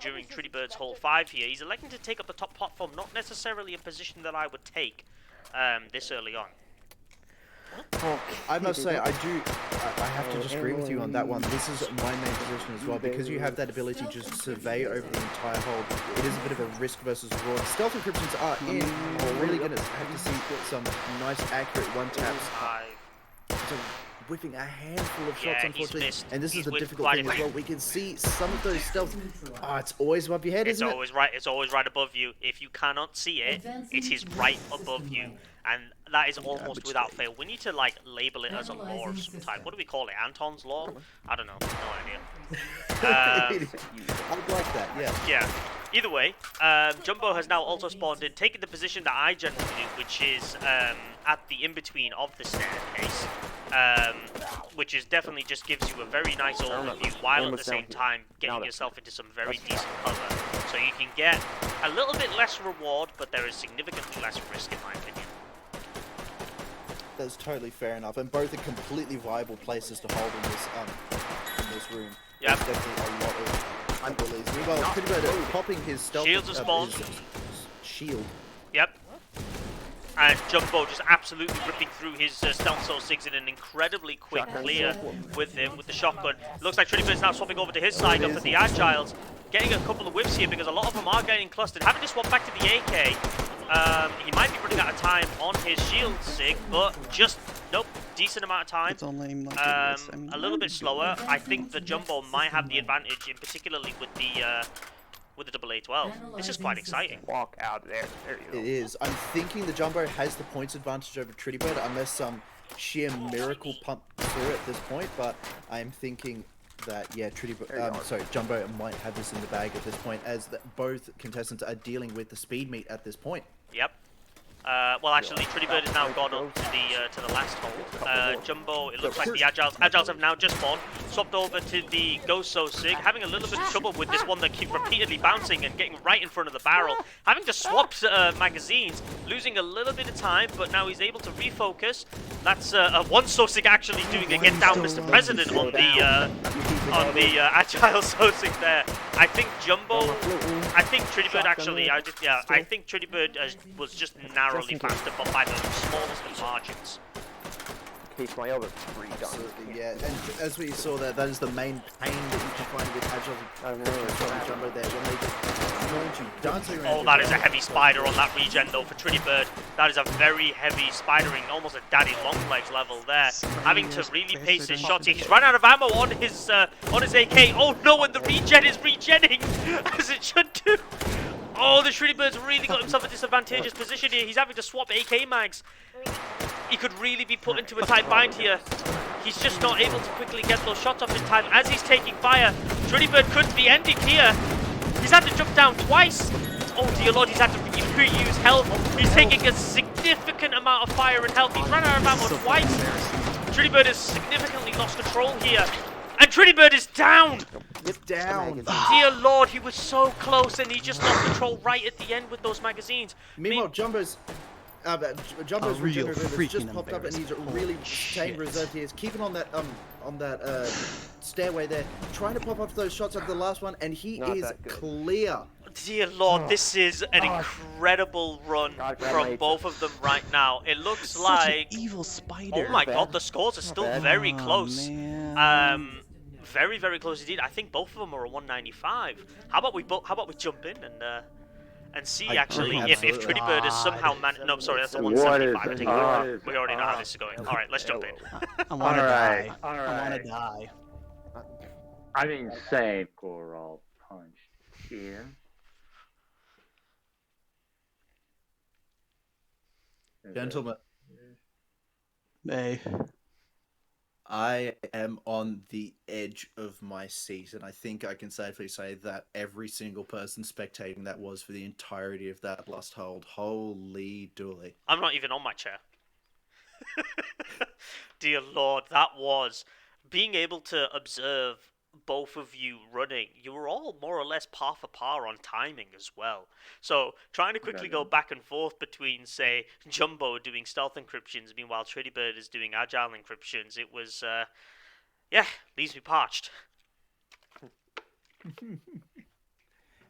A: during Trittybird's hold 5 here. He's electing to take up the top platform, not necessarily a position that I would take this early on.
B: I must say, I have to disagree with you on that one. This is my main position as well, because you have that ability to just survey over the entire hold. It is a bit of a risk versus reward. Stealth encryptions are in. We're really going to have to see some nice, accurate one-taps. So whipping a handful of shots,
A: Yeah, he's
B: unfortunately.
A: missed.
B: And this
A: He's
B: is the
A: whipped
B: difficult
A: quite
B: thing
A: a
B: as well. We can see some of those stealth. Ah, it's always above your head,
A: It's
B: isn't it?
A: always right. It's always right above you. If you cannot see it, it is right above you, and that is almost without fail. We need to like label it as a law of some type. What do we call it? Anton's law? I don't know. No idea.
B: I'd like that, yeah.
A: Yeah. Either way, Jumbo has now also spawned in, taking the position that I generally do, which is at the in-between of the staircase, which is definitely just gives you a very nice overview, while at the same time getting yourself into some very decent cover. So you can get a little bit less reward, but there is significantly less risk, in my opinion.
B: That's totally fair enough, and both are completely viable places to hold in this room.
A: Yep.
B: There's definitely a lot of abilities. Meanwhile, Trittyburd popping his stealth.
A: Shields are spawned.
B: his shield.
A: Yep. And Jumbo just absolutely ripping through his stealth soul 6 in an incredibly quick clear with him, with the shotgun. Looks like Trittybird's now swapping over to his side for the Agiles. Getting a couple of whips here because a lot of them are getting clustered. Having to swap back to the AK. He might be running out of time on his shield sig, but just, nope, decent amount of time.
D: It's only like
A: A little bit slower. I think the Jumbo might have the advantage, in particularly with the double A12. This is quite exciting.
C: walk out of there. There you go.
B: It is. I'm thinking the Jumbo has the points advantage over Trittyburd, unless some sheer miracle pump through at this point. But I'm thinking that Jumbo might have this in the bag at this point, as both contestants are dealing with the speed meet at this point.
A: Yep. Well, actually, Trittyburd has now gone up to the last hold. Jumbo, it looks like the Agiles have now just spawned, swapped over to the Ghost Sig, having a little bit of trouble with this one that keeps repeatedly bouncing and getting right in front of the barrel. Having to swap magazines, losing a little bit of time, but now he's able to refocus. That's one Sosig actually doing a get down Mr. President on the Agile Sosig there. I think Trittyburd actually, I think Trittyburd was just narrowly faster, but by the smallest of margins.
C: In case my other 3 done.
B: Absolutely, yeah. And as we saw that is the main pain that you can find with Agile Jumbo there, when they just launch you dancing around.
A: Oh, that is a heavy spider on that regen though for Trittyburd. That is a very heavy spidering, almost a daddy long legs level there. Having to really pace his shots. He's run out of ammo on his AK. Oh no, and the regen is regenning as it should do. Oh, the Trittybird's really got himself a disadvantageous position here. He's having to swap AK mags. He could really be put into a tight bind here. He's just not able to quickly get those shots off in time as he's taking fire. Trittyburd could be ending here. He's had to jump down twice. Oh dear lord, he's had to reuse health. He's taking a significant amount of fire and health. He's run out of ammo twice. Trittyburd has significantly lost control here. And Trittyburd is down!
B: Get down.
A: Dear Lord, he was so close and he just lost control right at the end with those magazines.
B: Meanwhile, Jumbo's
D: A real
B: regenerative has just
D: freaking
B: popped up, and he's
D: embarrassment.
B: really
D: Holy
B: staying
D: shit.
B: reserved. He is keeping on that stairway there, trying to pop up those shots after the last one, and he
C: Not
B: is
C: that good.
B: clear.
A: Dear Lord, this is an incredible run
C: God,
A: from
C: grab
A: both of them right now. It looks
D: Such
A: like...
D: an evil spider.
A: Oh my
C: bad.
A: god, the scores are
C: Not
A: still
C: bad.
A: very
D: Oh,
A: close.
D: man.
A: Very, very close indeed. I think both of them are a 195. How about we jump in and see
B: I
A: actually
B: agree,
A: if
B: absolutely.
A: Trittyburd has somehow no, I'm sorry, that's a 175. I take it back. We already know how this is going. All right, let's jump in.
D: I want to
E: Alright,
D: die. I want to
E: alright.
D: die.
E: I mean, same Coral Punch here.
B: Gentlemen,
D: Hey.
B: I am on the edge of my seat, and I think I can safely say that every single person spectating that was for the entirety of that last hold. Holy dooly.
A: I'm not even on my chair. Dear Lord, that was being able to observe both of you running. You were all more or less par for par on timing as well. So trying to quickly go back and forth between, say, Jumbo doing stealth encryptions, meanwhile Trittyburd is doing agile encryptions. It was, leaves me parched.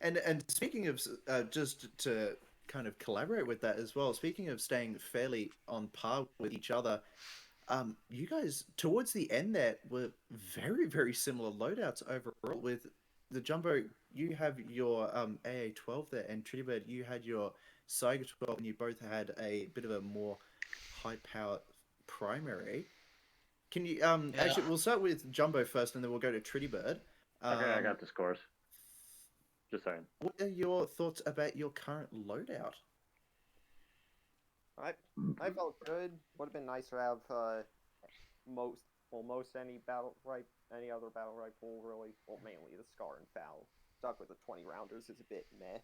B: And speaking of, just to kind of collaborate with that as well, speaking of staying fairly on par with each other, you guys, towards the end there, were very, very similar loadouts overall. With the Jumbo, you have your AA-12 there, and Trittyburd, you had your Saiga 12, and you both had a bit of a more high-power primary. Can you, actually, we'll start with Jumbo first, and then we'll go to Trittyburd.
E: Okay, I got the scores. Just saying.
B: What are your thoughts about your current loadout?
C: I felt good. Would have been nice to have most any other battle rifle really. Well, mainly the Scar and Foul. Stuck with the 20 rounders is a bit meh.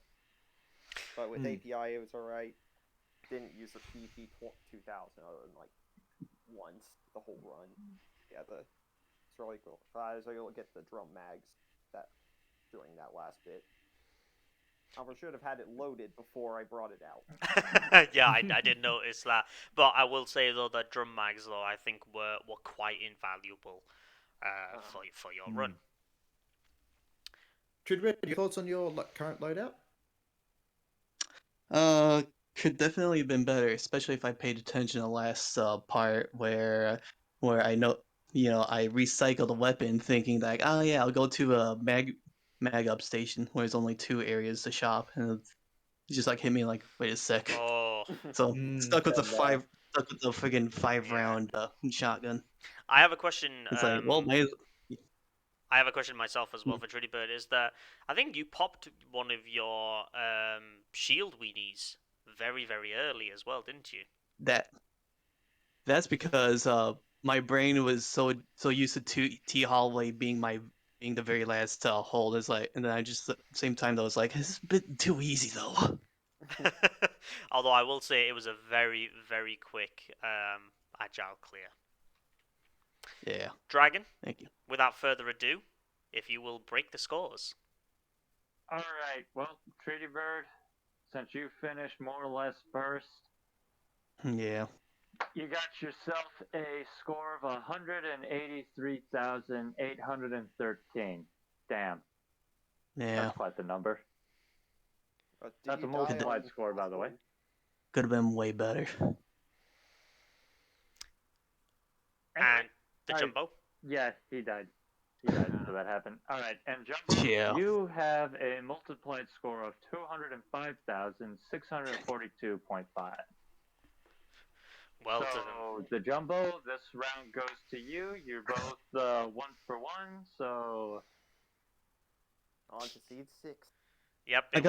C: But with API, it was alright. Didn't use the PP 2000 other than like once the whole run. Yeah, it's really cool. So you'll get the drum mags during that last bit. I should have had it loaded before I brought it out.
A: Yeah, I did notice that. But I will say though that drum mags though I think were quite invaluable for your run.
B: Trittyburd, your thoughts on your current loadout?
D: Could definitely have been better, especially if I paid attention to the last part where I know, I recycled a weapon thinking that, oh yeah, I'll go to a mag up station where there's only 2 areas to shop, and it just like hit me like, wait a sec.
A: Oh,
D: So stuck with the friggin' 5-round shotgun.
A: I have a question.
D: It's like, well,
A: I have a question myself as well for Trittyburd. Is that I think you popped one of your shield weenies very, very early as well, didn't you?
D: That's because my brain was so used to T hallway being the very last hold. It's like, and then I just at the same time though, it's like, it's a bit too easy though.
A: Although I will say it was a very, very quick agile clear.
D: Yeah.
A: Dragon,
D: Thank you.
A: without further ado, if you will break the scores.
E: Alright, well, Trittyburd, since you finished more or less first,
D: Yeah.
E: you got yourself a score of 183,813. Damn.
D: Yeah.
E: That's quite the number. That's a multiplied score, by the way.
D: Could have been way better.
A: And the Jumbo.
E: Yeah, he died. So that happened. Alright, and Jumbo,
D: Yeah.
E: you have a multiplied score of 205,642.5.
A: Well
E: So,
A: done.
E: the Jumbo, this round goes to you. You're both 1 for 1, so...
C: On to seed 6.
A: Yep.
D: I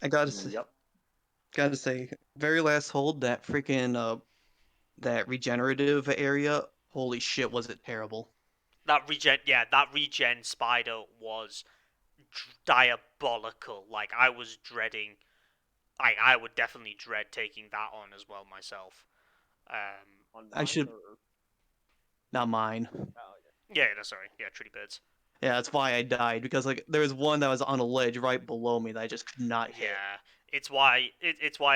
D: gotta say, very last hold, that freaking that regenerative area, holy shit, was it terrible.
A: That regen spider was diabolical. Like, I was dreading... I would definitely dread taking that on as well myself.
D: I should not mine.
C: Oh,
A: Yeah, no, sorry. Yeah, Trittyburds.
D: Yeah, that's why I died, because like there was one that was on a ledge right below me that I just could not hit.
A: Yeah, it's why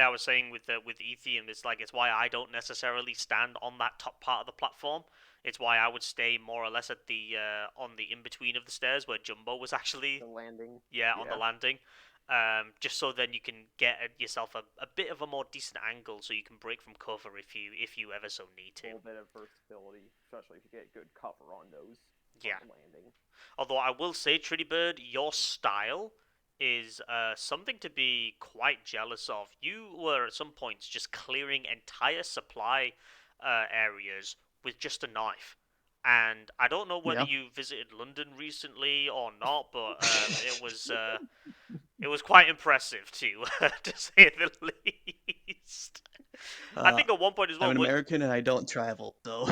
A: I was saying with Ethium, it's why I don't necessarily stand on that top part of the platform. It's why I would stay more or less at the on the in between of the stairs where Jumbo was actually
C: the landing.
A: on the landing. Just so then you can get yourself a bit of a more decent angle, so you can break from cover if you ever so need
C: A
A: to.
C: little bit of versatility, especially if you get good cover on those.
A: Yeah.
C: On the landing.
A: Although I will say, Trittybird, your style is something to be quite jealous of. You were at some points just clearing entire supply areas with just a knife. And I don't know whether
D: Yeah.
A: you visited London recently or not, but it was quite impressive to say the least. I think at one point as well.
D: I'm an American and I don't travel, so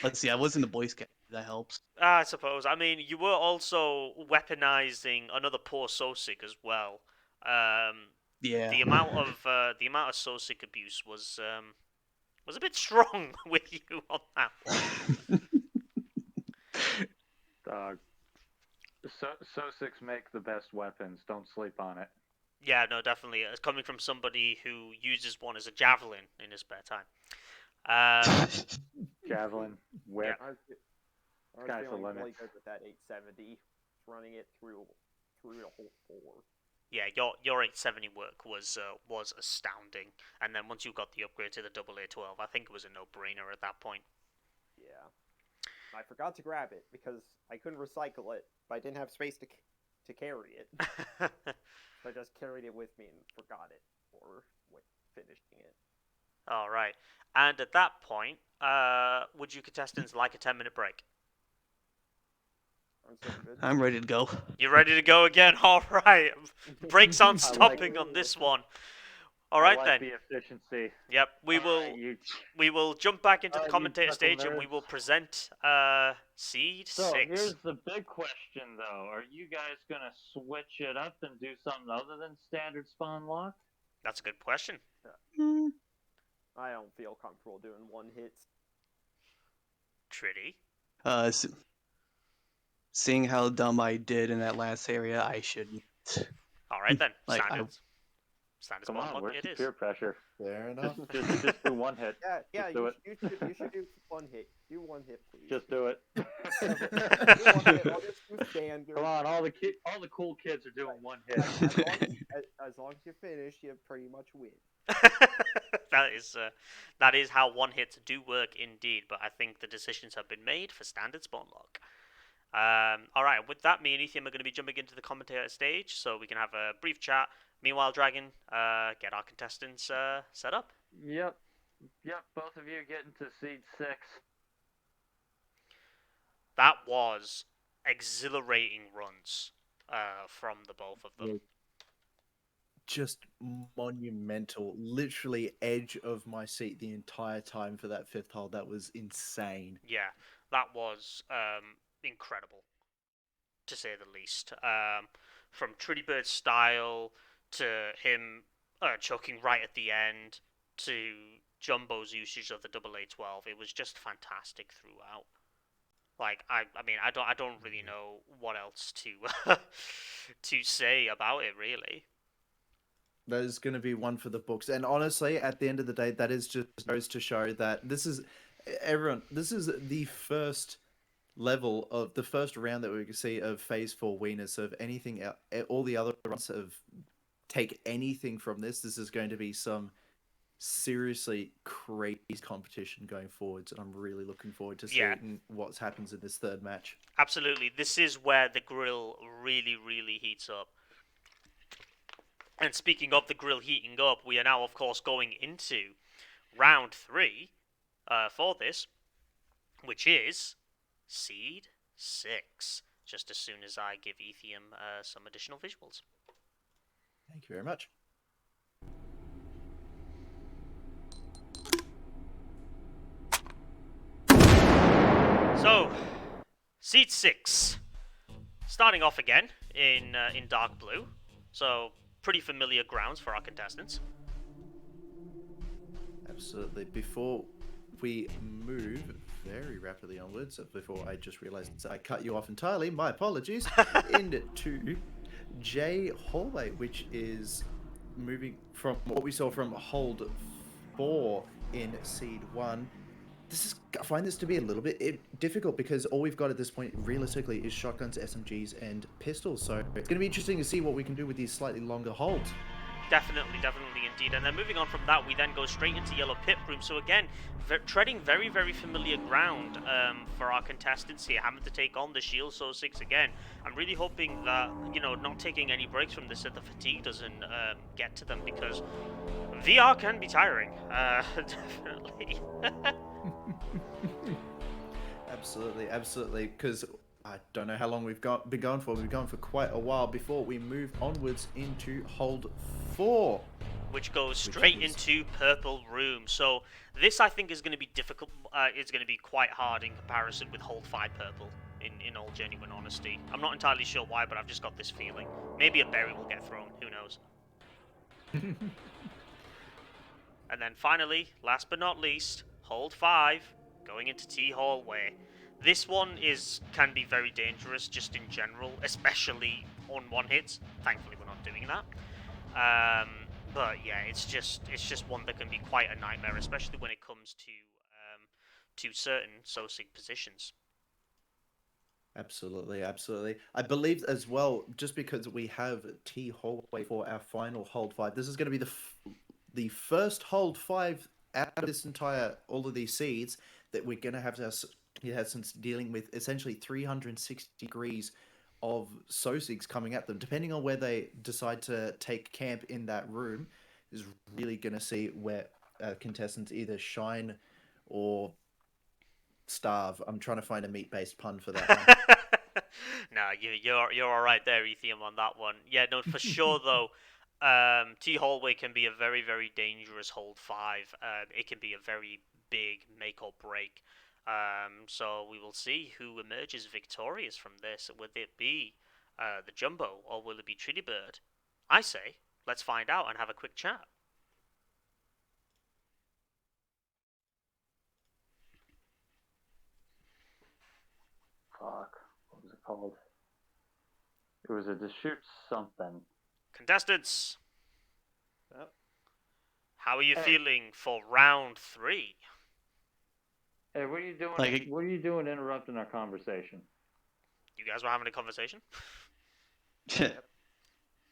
D: let's see. I was in the Boy Scout. That helps.
A: I suppose. I mean, you were also weaponizing another poor Sosik as well.
D: Yeah.
A: The amount of Sosik abuse was a bit strong with you on that one.
E: Dog. Sosiks make the best weapons. Don't sleep on it.
A: Yeah, no, definitely. It's coming from somebody who uses one as a javelin in his spare time.
E: Javelin, whip.
C: I was
E: Sky's the
C: feeling
E: limit.
C: really good with that 870, running it through the whole floor.
A: Yeah, your 870 work was astounding, and then once you got the upgrade to the AA12, I think it was a no-brainer at that point.
C: Yeah. I forgot to grab it because I couldn't recycle it, but I didn't have space to carry it. So I just carried it with me and forgot it or finishing it.
A: All right, and at that point, would you contestants like a 10-minute break?
C: I'm so good.
D: I'm ready to go.
A: You ready to go again? All right, brakes aren't stopping on this one. All right
E: I like
A: then.
E: the efficiency.
A: Yep, we will jump back into the
E: you
A: commentator
E: chuckle
A: stage and we
E: nerds.
A: will present Seed
E: So
A: 6.
E: here's the big question, though: are you guys gonna switch it up and do something other than standard spawn lock?
A: That's a good question.
C: I don't feel comfortable doing one hits.
A: Tritty.
D: Seeing how dumb I did in that last area, I shouldn't.
A: All right then.
D: Like,
A: Standard
E: Come
A: spawn
E: on,
A: lock
E: where's
A: it
E: the
A: is.
E: peer pressure?
B: Fair enough.
E: Just do one hit.
C: Yeah,
E: Just do it.
C: you should do one hit. Do one hit, please.
E: Just do it.
C: do one hit. I'll just do standard.
E: Come on, all the cool kids are doing one hit.
C: As long as you finish, you pretty much win.
A: that is how one hits do work indeed, but I think the decisions have been made for standard spawn lock. All right, with that, me and Ethium are going to be jumping into the commentator stage, so we can have a brief chat. Meanwhile, Dragon, get our contestants set up.
E: Yep, both of you get into seed 6.
A: That was exhilarating runs from the both of them.
B: Just monumental. Literally edge of my seat the entire time for that fifth hole. That was insane.
A: Yeah, that was incredible, to say the least. From Trittybird's style to him choking right at the end to Jumbo's usage of the AA12, it was just fantastic throughout. Like I mean, I don't really know what else to to say about it really.
B: That is going to be one for the books. And honestly, at the end of the day, that is just goes to show that this is the first level of the first round that we can see of Phase 4 Weiners. So if anything, all the other runs have take anything from this is going to be some seriously crazy competition going forwards. And I'm really looking forward to seeing what happens in this third match.
A: Absolutely. This is where the grill really, really heats up. And speaking of the grill heating up, we are now, of course, going into round 3 for this, which is Seed 6. Just as soon as I give Ethium some additional visuals.
B: Thank you very much.
A: So, Seed 6. Starting off again in dark blue. So, pretty familiar grounds for our contestants.
B: Absolutely. Before we move very rapidly onwards. Before I just realized I cut you off entirely, my apologies. Into J hallway, which is moving from what we saw from hold 4 in seed 1. I find this to be a little bit difficult because all we've got at this point realistically is shotguns, SMGs, and pistols. So it's going to be interesting to see what we can do with these slightly longer holds.
A: Definitely indeed. And then moving on from that, we then go straight into Yellow Pit Room. So again, treading very, very familiar ground for our contestants here, having to take on the Shield So 6 again. I'm really hoping that, not taking any breaks from this, that the fatigue doesn't get to them, because VR can be tiring. Definitely.
B: Absolutely, because I don't know how long we've been going for. We've been going for quite a while before we move onwards into hold 4.
A: Which goes straight into Purple Room. So this, I think, is going to be difficult. It's going to be quite hard in comparison with hold 5 Purple, in all genuine honesty. I'm not entirely sure why, but I've just got this feeling. Maybe a berry will get thrown, who knows. And then finally, last but not least, hold 5, going into T Hallway. This one can be very dangerous just in general, especially on one hits. Thankfully, we're not doing that. But yeah, it's just one that can be quite a nightmare, especially when it comes to certain SOSIG positions.
B: Absolutely. I believe as well, just because we have T hallway for our final hold 5, this is going to be the first hold 5 out of this all of these seeds that we're going to have since dealing with essentially 360 degrees of SOSIGs coming at them. Depending on where they decide to take camp in that room is really going to see where contestants either shine or starve. I'm trying to find a meat-based pun for that one.
A: No, you're all right there, Ethium, on that one. Yeah, no, for sure though. T hallway can be a very, very dangerous hold 5. It can be a very big make or break. So we will see who emerges victorious from this. Would it be the Jumbo, or will it be Trittyburd? I say, let's find out and have a quick chat.
E: Fuck. What was it called? It was a to shoot something.
A: Contestants,
C: Yep.
A: how are you feeling for round 3?
E: Hey, what are you doing? What are you doing interrupting our conversation?
A: You guys were having a conversation?
E: Don't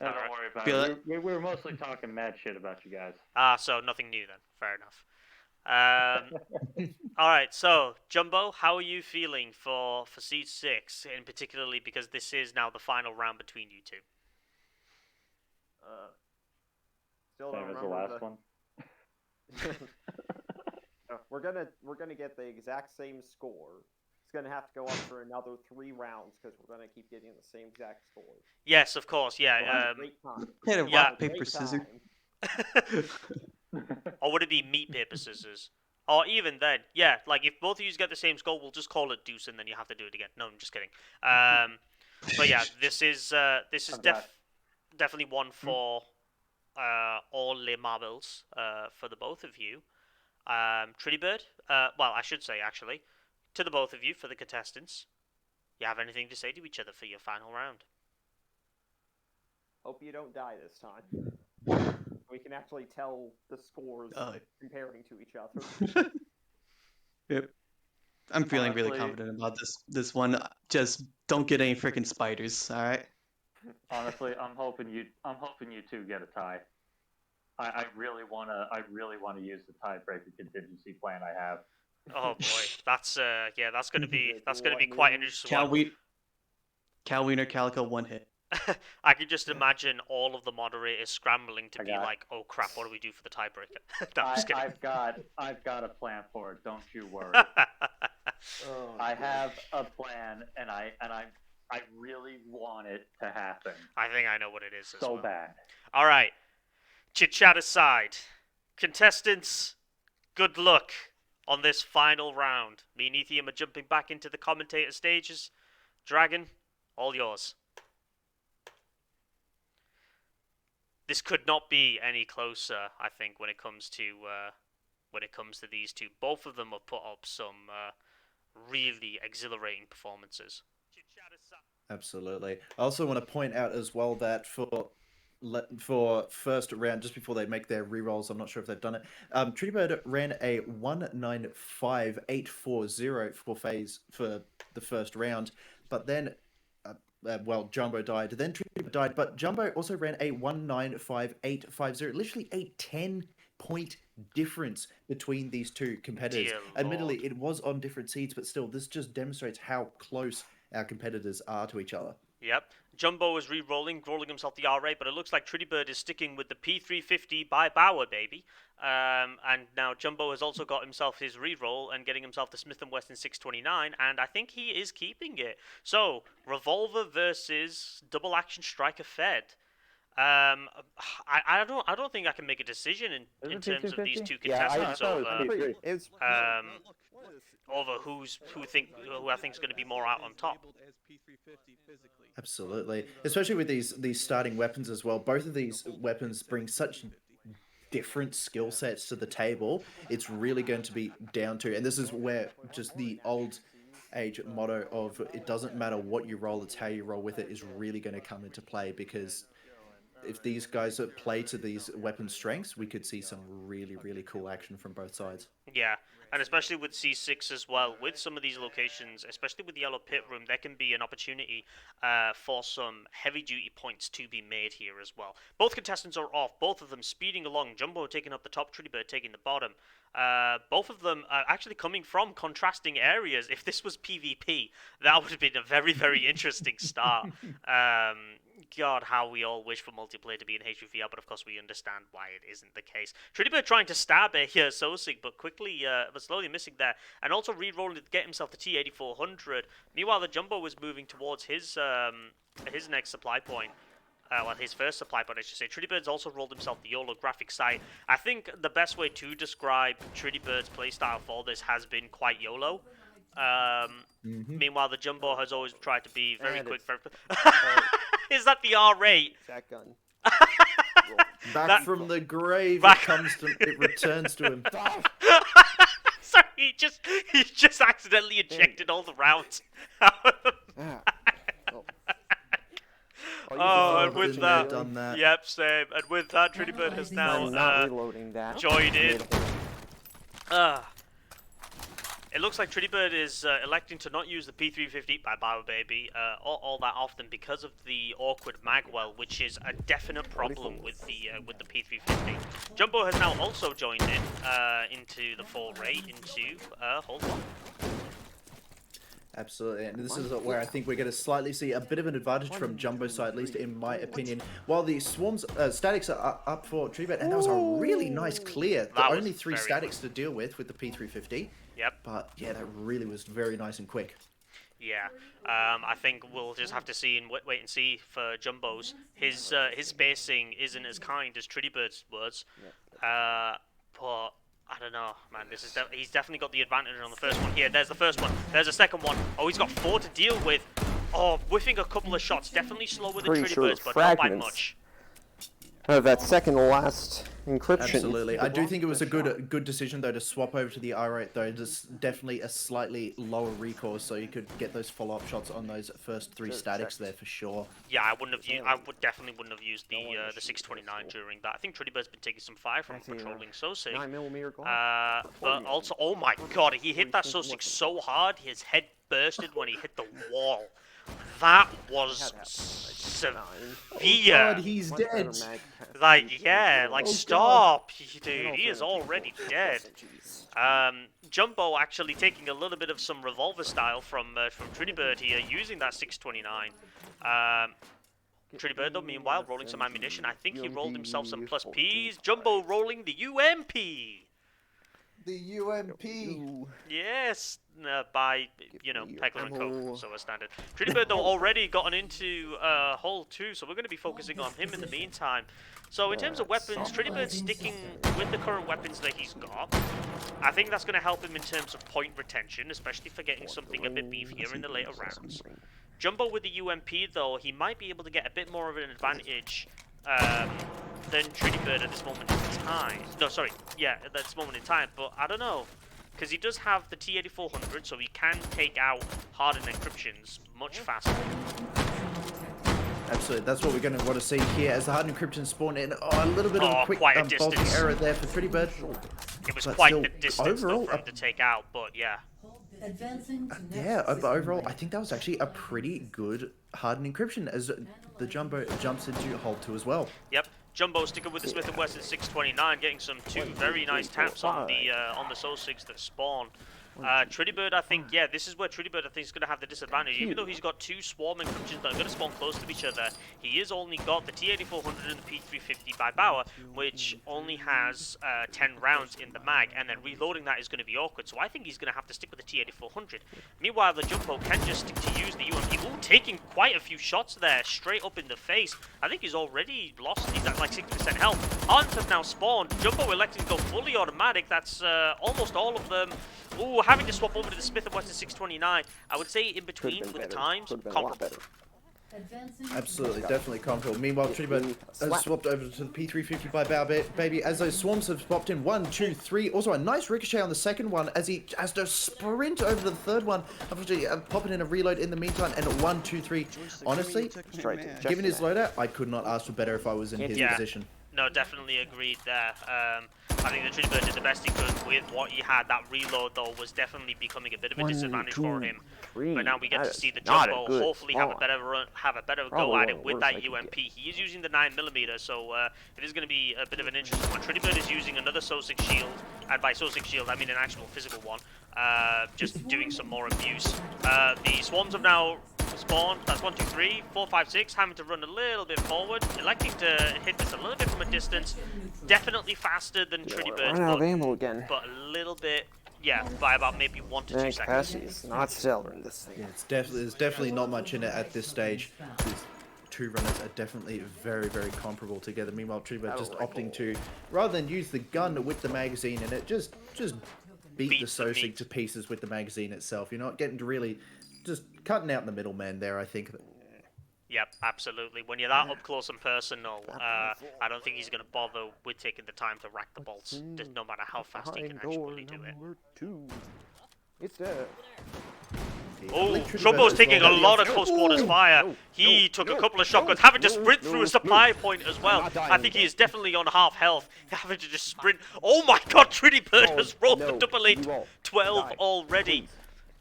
A: Alright.
E: worry about it. We were mostly talking mad shit about you guys.
A: So nothing new then. Fair enough. Alright, so Jumbo, how are you feeling for Seed 6, in particularly because this is now the final round between you two?
C: Still
E: Same
C: don't
E: as the
C: remember
E: last one.
C: We're gonna get the exact same score. It's gonna have to go up for another 3 rounds because we're gonna keep getting the same exact score.
A: Yes, of course, yeah.
C: We'll have a great time.
D: Hit a
A: Yeah.
D: rock, paper, scissors.
A: Or would it be meat, paper, scissors? Or even then, yeah, like if both of you get the same score, we'll just call it deuce and then you have to do it again. No, I'm just kidding. But yeah, this is definitely one for all les marbles for the both of you. Trittyburd, well, I should say actually, to the both of you for the contestants. You have anything to say to each other for your final round?
C: Hope you don't die this time. We can actually tell the scores comparing to each other.
D: Yep. I'm feeling really confident about this one. Just don't get any freaking spiders, all right?
E: Honestly, I'm hoping you two get a tie. I really wanna use the tiebreaker contingency plan I have.
A: Oh boy, that's gonna be quite an interesting one.
D: Cal Wiener Calico 1 hit.
A: I can just imagine all of the moderators scrambling to be like, "Oh crap, what do we do for the tiebreaker?" No, I'm just kidding.
E: I've got a plan for it. Don't you worry. I have a plan, and I really want it to happen.
A: I think I know what it is.
E: So bad.
A: All right, chit chat aside, contestants, good luck on this final round. Me and Ethium are jumping back into the commentator stages. Dragon, all yours. This could not be any closer, I think, when it comes to these two. Both of them have put up some really exhilarating performances.
B: Absolutely. I also want to point out as well that for first round, just before they make their rerolls, I'm not sure if they've done it. Trittyburd ran a 195,840 for the first round, but then, Jumbo died. Then Trittyburd died, but Jumbo also ran a 195,850. Literally a 10-point difference between these two competitors.
A: Dear
B: Admittedly,
A: Lord.
B: it was on different seeds, but still, this just demonstrates how close our competitors are to each other.
A: Yep. Jumbo is rolling himself the R8, but it looks like Trittyburd is sticking with the P350 by Bauer, baby. And now Jumbo has also got himself his reroll and getting himself the Smith & Wesson 629, and I think he is keeping it. So, Revolver versus Double Action Striker Fed. I don't think I can make a decision in terms of these two contestants over who I think is going to be more out on top.
B: Absolutely, especially with these starting weapons as well. Both of these weapons bring such different skill sets to the table. It's really going to be down to, and this is where just the old age motto of it doesn't matter what you roll, it's how you roll with it is really going to come into play, because if these guys play to these weapon strengths, we could see some really, really cool action from both sides.
A: Yeah, and especially with C6 as well, with some of these locations, especially with the Yellow Pit Room, there can be an opportunity for some heavy-duty points to be made here as well. Both contestants are off, both of them speeding along, Jumbo taking up the top, Trittyburd taking the bottom. Both of them are actually coming from contrasting areas. If this was PvP, that would have been a very, very interesting start. God, how we all wish for multiplayer to be in HVVR, but of course we understand why it isn't the case. Trittyburd trying to stab a Sosig, but slowly missing there, and also re-rolling to get himself the T8400. Meanwhile, the Jumbo was moving towards his next supply point. His first supply point, I should say. Trittybird's also rolled himself the holographic sight. I think the best way to describe Trittybird's playstyle for this has been quite YOLO. Meanwhile, the Jumbo has always tried to be very quick. Is that the R8?
C: Shotgun.
B: Back from the grave, it returns to him.
A: Sorry, he just accidentally ejected all the rounds. And with that, yep, same. And with that, Trittyburd has now joined in. It looks like Trittyburd is electing to not use the P350 by Bauer Baby all that often because of the awkward magwell, which is a definite problem with the P350. Jumbo has now also joined in into the foray into hold on.
B: Absolutely, and this is where I think we're going to slightly see a bit of an advantage from Jumbo's side, at least in my opinion. While the swarms statics are up for Trittyburd, and that was a really nice clear. There are only 3 statics to deal with the P350.
A: Yep.
B: But yeah, that really was very nice and quick.
A: Yeah, I think we'll just have to see and wait and see for Jumbo's. His spacing isn't as kind as Trittybird's was, but I don't know, man. This is he's definitely got the advantage on the first one here. There's the first one. There's the second one. Oh, he's got 4 to deal with. Oh, whiffing a couple of shots. Definitely slower than Trittybird's, but not by much.
C: That second to last encryption.
B: Absolutely. I do think it was a good decision, though, to swap over to the R8, though. Just definitely a slightly lower recoil, so you could get those follow-up shots on those first 3 statics there for sure.
A: Yeah, I definitely wouldn't have used the 629 during that. I think Trittybird's been taking some fire from patrolling Sosig.
C: 9mm
A: But also, oh my god, he hit that Sosig so hard, his head bursted when he hit the wall. That was severe.
B: Oh god, he's dead.
A: Like, yeah, like, stop, dude. He is already dead. Jumbo actually taking a little bit of some revolver style from Trittyburd here, using that 629. Trittyburd, though, meanwhile, rolling some ammunition. I think he rolled himself some plus Ps. Jumbo rolling the UMP.
B: The UMP.
A: Yes, by, Pegler and Co. So as standard. Trittyburd, though, already gotten into hole 2, so we're going to be focusing on him in the meantime. So in terms of weapons, Trittybird's sticking with the current weapons that he's got. I think that's going to help him in terms of point retention, especially for getting something a bit beefier in the later rounds. Jumbo with the UMP, though, he might be able to get a bit more of an advantage than Trittyburd at this moment in time. No, sorry, yeah, at this moment in time, but I don't know. because he does have the T8400, so he can take out hardened encryptions much faster.
B: Absolutely, that's what we're going to want to see here as the hardened encryption spawn in. Oh, a little bit of a quick
A: quite a
B: bolting
A: distance.
B: error there for Trittyburd.
A: It was
B: But
A: quite
B: still,
A: the distance
B: overall,
A: though, for him to take out, but yeah.
F: Advancing to next
B: Yeah, but
F: system
B: overall,
F: layer.
B: I think that was actually a pretty good hardened encryption as the Jumbo jumps into hold 2 as well.
A: Yep. Jumbo sticking with the Smith & Wesson 629, getting some 2 very nice taps on the Soul 6 that spawn. Trittyburd, I think, yeah, this is where Trittyburd, I think, is going to have the disadvantage. Even though he's got 2 swarm encryptions that are going to spawn close to each other, he is only got the T8400 and the P350 by Bauer, which only has 10 rounds in the mag, and then reloading that is going to be awkward. So I think he's going to have to stick with the T8400. Meanwhile, the Jumbo can just stick to use the UMP. Ooh, taking quite a few shots there, straight up in the face. I think he's already lost. He's at like 60% health. Hardens have now spawned. Jumbo electing to go fully automatic. That's almost all of them. Ooh, having to swap over to the Smith & Wesson 629. I would say in between with the times, comparable.
F: Advancing to
B: Absolutely,
F: next-
B: definitely comparable. Meanwhile, Trittyburd has swapped over to the P350 by Bao Baby as those swarms have swapped in 1, 2, 3. Also, a nice ricochet on the second one as he has to sprint over to the third one. Unfortunately, popping in a reload in the meantime. And 1, 2, 3. Honestly, given his loadout, I could not ask for better if I was in his
A: Yeah.
B: position.
A: No, definitely agreed there. I think the Trittyburd did the best he could with what he had. That reload, though, was definitely becoming a bit of a disadvantage for him. But now we get to see the Jumbo hopefully have a better go at it with that UMP. He is using the 9mm, so it is going to be a bit of an interesting one. Trittyburd is using another Soul-6 shield, and by Soul-6 shield, I mean an actual physical one, just doing some more abuse. The swarms have now spawned. That's 1, 2, 3, 4, 5, 6. Having to run a little bit forward, electing to hit this a little bit from a distance. Definitely faster than Trittyburd,
H: Run out of ammo again.
A: but a little bit, yeah, by about maybe 1 to 2
H: Dang,
A: seconds.
H: Cassie is not stellar in this thing.
B: Yeah, there's definitely not much in it at this stage. These two runners are definitely very, very comparable together. Meanwhile, Trittyburd just opting to, rather than use the gun with the magazine in it, just beat the
A: Beats the
B: Sosig
A: meat.
B: to pieces with the magazine itself. You're not getting to really just cutting out the middleman there, I think.
A: Yep, absolutely. When you're that up close and personal, I don't think he's going to bother with taking the time to rack the bolts, just no matter how fast he can actually do it.
H: number 2. It's dead.
A: Oh,
B: Trittyburd
A: Jumbo's
B: as
A: taking
B: well.
A: a lot of close quarters fire. He took a couple of shotguns, having to sprint through a supply point as well. I think he is definitely on half health, having to just sprint. Oh my god, Trittyburd has rolled the double 8-12 already.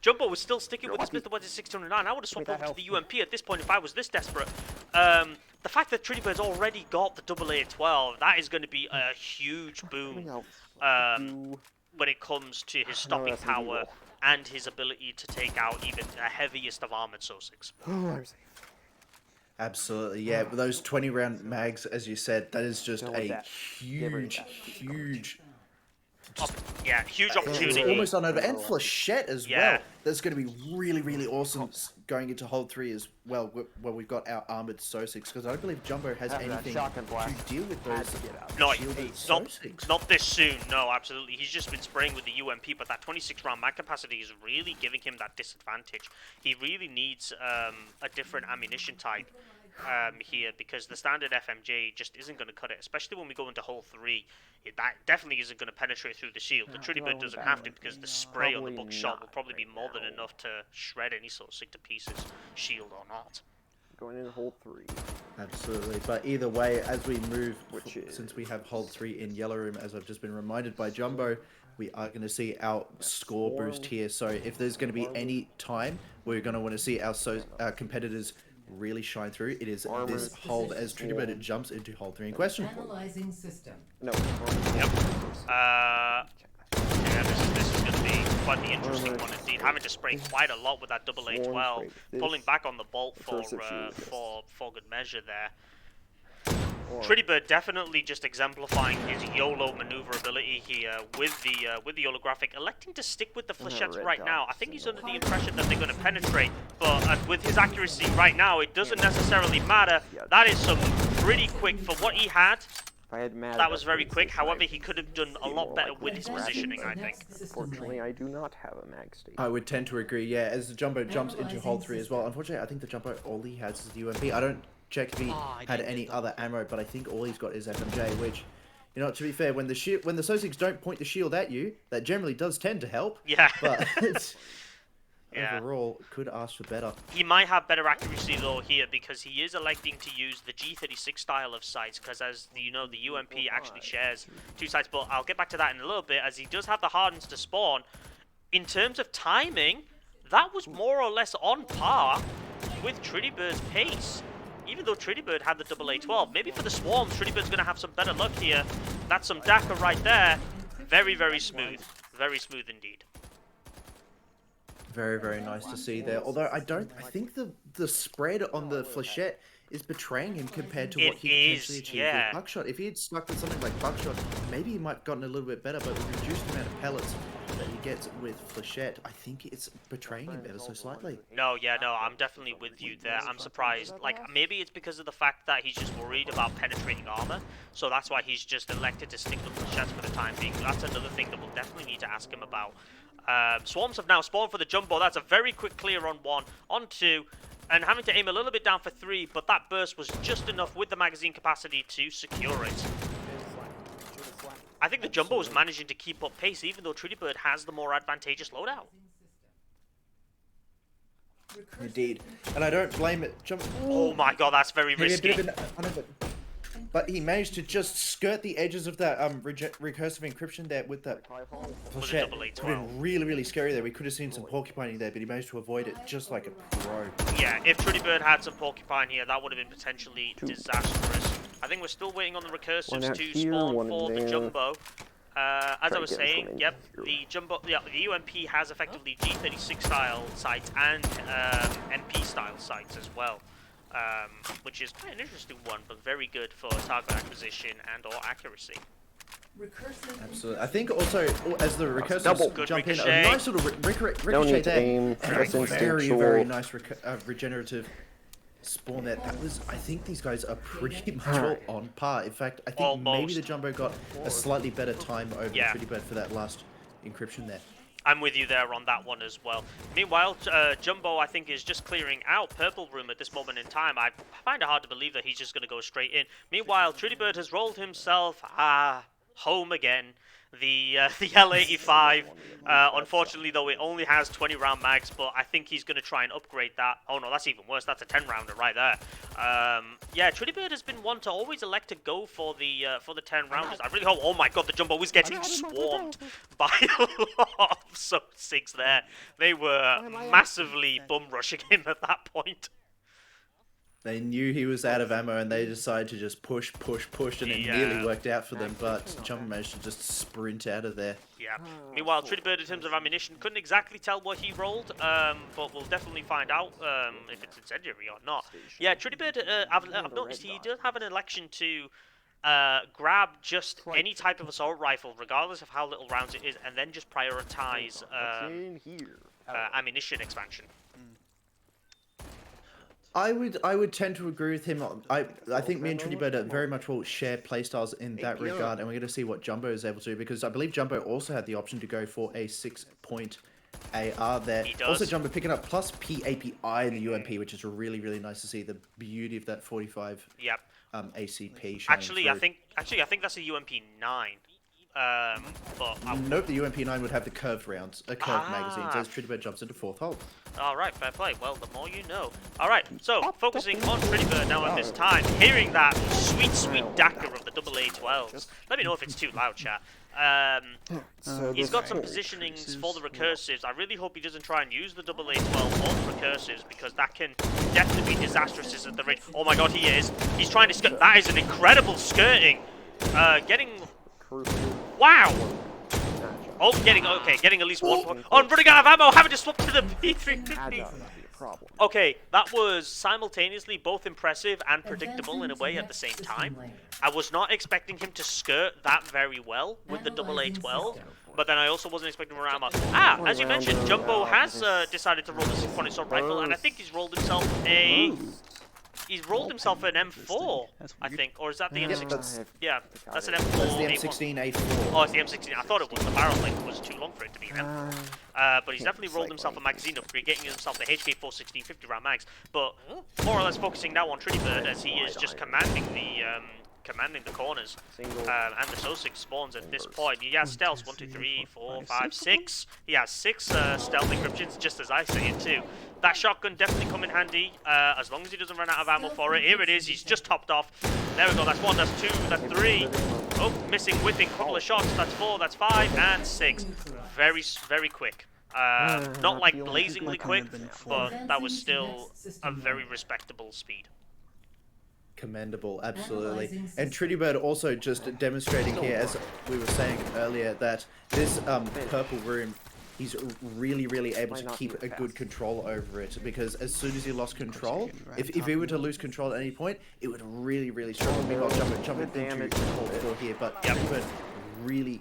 A: Jumbo was still sticking with the Smith & Wesson 629. I would have swapped over to the UMP at this point if I was this desperate. The fact that Trittybird's already got the double 8-12, that is going to be a huge boom when it comes to his stopping power and his ability to take out even the heaviest of armored Soul-6.
H: Oh, I'm safe.
B: Absolutely, yeah. But those 20-round mags, as you said, that is just
H: Don't want
B: a
H: that. Get rid of that.
B: huge
A: Yeah, huge
B: It's
A: opportunity.
B: almost unopened. And Flechette as
A: Yeah.
B: well. That's going to be really, really awesome going into hold 3 as well, where we've got our armored Sosigs, because I don't believe Jumbo has
H: After that
B: anything
H: shotgun blast,
B: to deal with
H: had
B: those
H: to get out.
A: No,
B: shielded
A: not,
B: Sosigs.
A: not this soon. No, absolutely. He's just been spraying with the UMP, but that 26-round mag capacity is really giving him that disadvantage. He really needs a different ammunition type here, because the standard FMJ just isn't going to cut it, especially when we go into hole 3. That definitely isn't going to penetrate through the shield. The Trittyburd doesn't have to, because the spray on the buckshot will probably be more than enough to shred any sort of sig to pieces, shield or not.
H: Going in hole 3.
B: Absolutely, but either way, as we move,
H: Which is-
B: since we have hold 3 in yellow room, as I've just been reminded by Jumbo, we are going to see our score boost here. So if there's going to be any time we're going to want to see our competitors really shine through, it is this hold as Trittyburd jumps into hold 3 in question.
F: Analyzing system.
H: No.
A: Yep. Yeah, this is going to be quite the interesting one indeed. Having to spray quite a lot with that double A12, pulling back on the bolt for good measure there. Trittyburd definitely just exemplifying his YOLO maneuverability here with the holographic, electing to stick with the flechettes right now. I think he's under the impression that they're going to penetrate, but with his accuracy right now, it doesn't necessarily matter. That is some pretty quick for what he had.
H: If I had mad
A: That was very quick. However, he could have done a lot better with his positioning, I think.
H: Unfortunately, I do not have a mag state.
B: I would tend to agree, yeah, as the Jumbo jumps into hold 3 as well. Unfortunately, I think the Jumbo, all he has is the UMP. I don't check if he had any other ammo, but I think all he's got is FMJ, which, You know, to be fair, when the Sosigs don't point the shield at you, that generally does tend to help.
A: Yeah.
B: But
A: Yeah.
B: overall, could ask for better.
A: He might have better accuracy though here because he is electing to use the G36 style of sights because as you know the UMP actually shares 2 sights, but I'll get back to that in a little bit as he does have the hardens to spawn. In terms of timing, that was more or less on par with Trittybird's pace. Even though Trittyburd had the AA-12, maybe for the swarms Trittybird's going to have some better luck here. That's some DACA right there. Very, very smooth. Very smooth indeed.
B: Very, very nice to see there. Although I think the spread on the flechette is betraying him compared to what he potentially achieved with Buckshot. If he had stuck with something like Buckshot, maybe he might have gotten a little bit better, but the reduced amount of pellets that he gets with flechette, I think it's betraying him ever so slightly.
A: No, I'm definitely with you there. I'm surprised. Like, maybe it's because of the fact that he's just worried about penetrating armor, so that's why he's just elected to stick with flechettes for the time being. That's another thing that we'll definitely need to ask him about. Swarms have now spawned for the Jumbo. That's a very quick clear on 1, on 2, and having to aim a little bit down for 3, but that burst was just enough with the magazine capacity to secure it. I think the Jumbo is managing to keep up pace, even though Trittyburd has the more advantageous loadout.
B: Indeed. And I don't blame it.
A: Oh my god, that's very risky.
B: But he managed to just skirt the edges of that recursive encryption there with that flechette. Would have been really, really scary there. We could have seen some porcupining there, but he managed to avoid it just like a pro.
A: Yeah, if Trittyburd had some porcupine here, that would have been potentially disastrous. I think we're still waiting on the recursives to spawn for the Jumbo. As I was saying, yep, the Jumbo, the UMP has effectively G36 style sights and MP style sights as well. Which is quite an interesting one, but very good for target acquisition and or accuracy.
B: Absolutely. I think also, as the recursives jump in, a nice little ricochet there.
H: Aim,
B: very, very nice regenerative spawn there. That was, I think these guys are pretty much all on par. In fact, I think maybe the Jumbo got a slightly better time over Trittyburd for that last encryption there.
A: I'm with you there on that one as well. Meanwhile, Jumbo, I think, is just clearing out Purple Room at this moment in time. I find it hard to believe that he's just going to go straight in. Meanwhile, Trittyburd has rolled himself home again. The L85. Unfortunately, though, it only has 20-round mags, but I think he's going to try and upgrade that. Oh, no, that's even worse. That's a 10-rounder right there. Yeah, Trittyburd has been one to always elect to go for the 10-rounders. I really hope... Oh, my God, the Jumbo is getting swarmed by a lot of Sosigs there. They were massively bum-rushing him at that point.
B: They knew he was out of ammo and they decided to just push, and it nearly worked out for them, but Jumbo managed to just sprint out of there.
A: Yeah. Meanwhile, Trittyburd, in terms of ammunition, couldn't exactly tell what he rolled, but we'll definitely find out if it's incendiary or not. Yeah, Trittyburd, I've noticed he does have an election to grab just any type of assault rifle, regardless of how little rounds it is, and then just prioritize ammunition expansion.
B: I would tend to agree with him. I think me and Trittyburd very much will share playstyles in that regard, and we're going to see what Jumbo is able to do, because I believe Jumbo also had the option to go for a 6-point AR there. Also, Jumbo picking up plus PAPI in the UMP, which is really, really nice to see the beauty of that 45 ACP.
A: Actually, I think that's a UMP 9.
B: Nope, the UMP9 would have the curved rounds, a curved magazine, so as Trittyburd jumps into 4th hole.
A: Alright, fair play. Well, the more you know. Alright, so, focusing on Trittyburd now at this time, hearing that sweet, sweet DACA of the AA-12s. Let me know if it's too loud, chat. He's got some positionings for the recursives. I really hope he doesn't try and use the AA-12 or the recursives, because that can definitely be disastrous at the range. Oh my God, he is. He's trying to skirt. That is an incredible skirting. Getting... Wow! Oh, getting at least 1 point. Oh, I'm running out of ammo, having to swap to the P350. Okay, that was simultaneously both impressive and predictable in a way at the same time. I was not expecting him to skirt that very well with the AA-12, but then I also wasn't expecting him around much. As you mentioned, Jumbo has decided to roll the 6-point assault rifle, and I think he's rolled himself an M4, I think, or is that the M16? Yeah, that's an M4.
B: That's the M16A4.
A: Oh, it's the M16. I thought it was. The barrel length was too long for it to be an M4. But he's definitely rolled himself a magazine upgrade, getting himself the HK416 50-round mags. But more or less focusing now on Trittyburd, as he is just commanding commanding the corners.
H: Single.
A: And the Sosig spawns at this
H: Inverse.
A: point. He has stealths 1, 2, 3, 4, 5, 6. He has 6 stealth encryptions, just as I say it too. That shotgun definitely come in handy, as long as he doesn't run out of ammo for it. Here it is, he's just topped off. There we go, that's 1, that's 2, that's 3. Oh, missing, whipping, couple of shots, that's 4, that's 5, and 6. Very quick. Not like blazingly quick, but that was still a very respectable speed.
B: Commendable, absolutely. And Trittyburd also just demonstrating here, as we were saying earlier, that this purple room, he's really able to keep a good control over it, because as soon as he lost control, if he were to lose control at any point, it would really struggle. Meanwhile, jump into hold 4 here, but Trittyburd really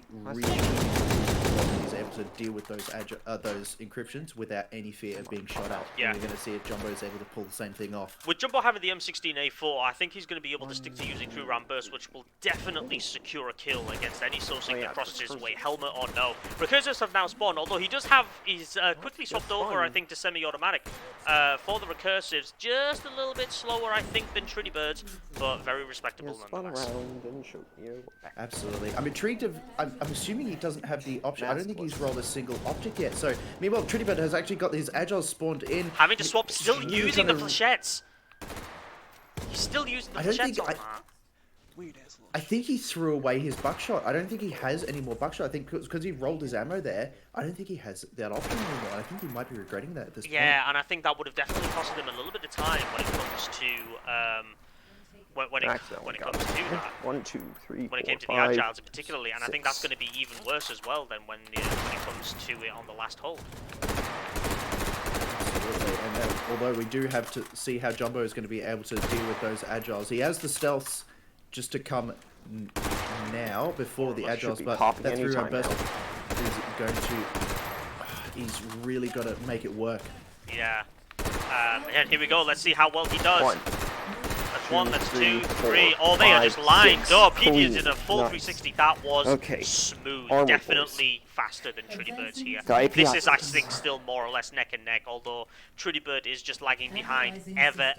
B: he's able to deal with those encryptions without any fear of being shot at.
A: Yeah.
B: And you're going to see if Jumbo is able to pull the same thing off.
A: With Jumbo having the M16A4, I think he's going to be able to stick to using True Round Burst, which will definitely secure a kill against any Sosig that crosses his way, helmet or no. Recursors have now spawned, although he does have, he's quickly swapped over, I think, to semi-automatic. For the Recursives, just a little bit slower, I think, than Trittybird's, but very respectable nonetheless.
H: Around and shoot you.
B: Absolutely. I'm intrigued of, I'm assuming he doesn't have the option. I don't think he's rolled a single object yet. So, meanwhile, Trittyburd has actually got these agiles spawned in.
A: Having to swap, still using the flechettes. He's still using the flechettes on that.
B: I think he threw away his buckshot. I don't think he has any more buckshot. I think because he rolled his ammo there, I don't think he has that option anymore. I think he might be regretting that at this point.
A: Yeah, and I think that would have definitely costed him a little bit of time when it comes to when it comes to that.
H: 1, 2, 3,
A: When it
H: 4,
A: came to the
H: 5,
A: agiles particularly, and I think that's going to be even worse as well than when it comes to it on the last hold.
B: Absolutely. And then, although we do have to see how Jumbo is going to be able to deal with those agiles, he has the stealths just to come now before the agiles, but that through our burst is going to. He's really got to make it work.
A: Yeah. And here we go. Let's see how well he does. 1, that's 2, 3. Oh, they are just lined up. He did a full 360. That was smooth. Definitely faster than Trittybird's here. This is, I think, still more or less neck and neck, although Trittyburd is just lagging behind ever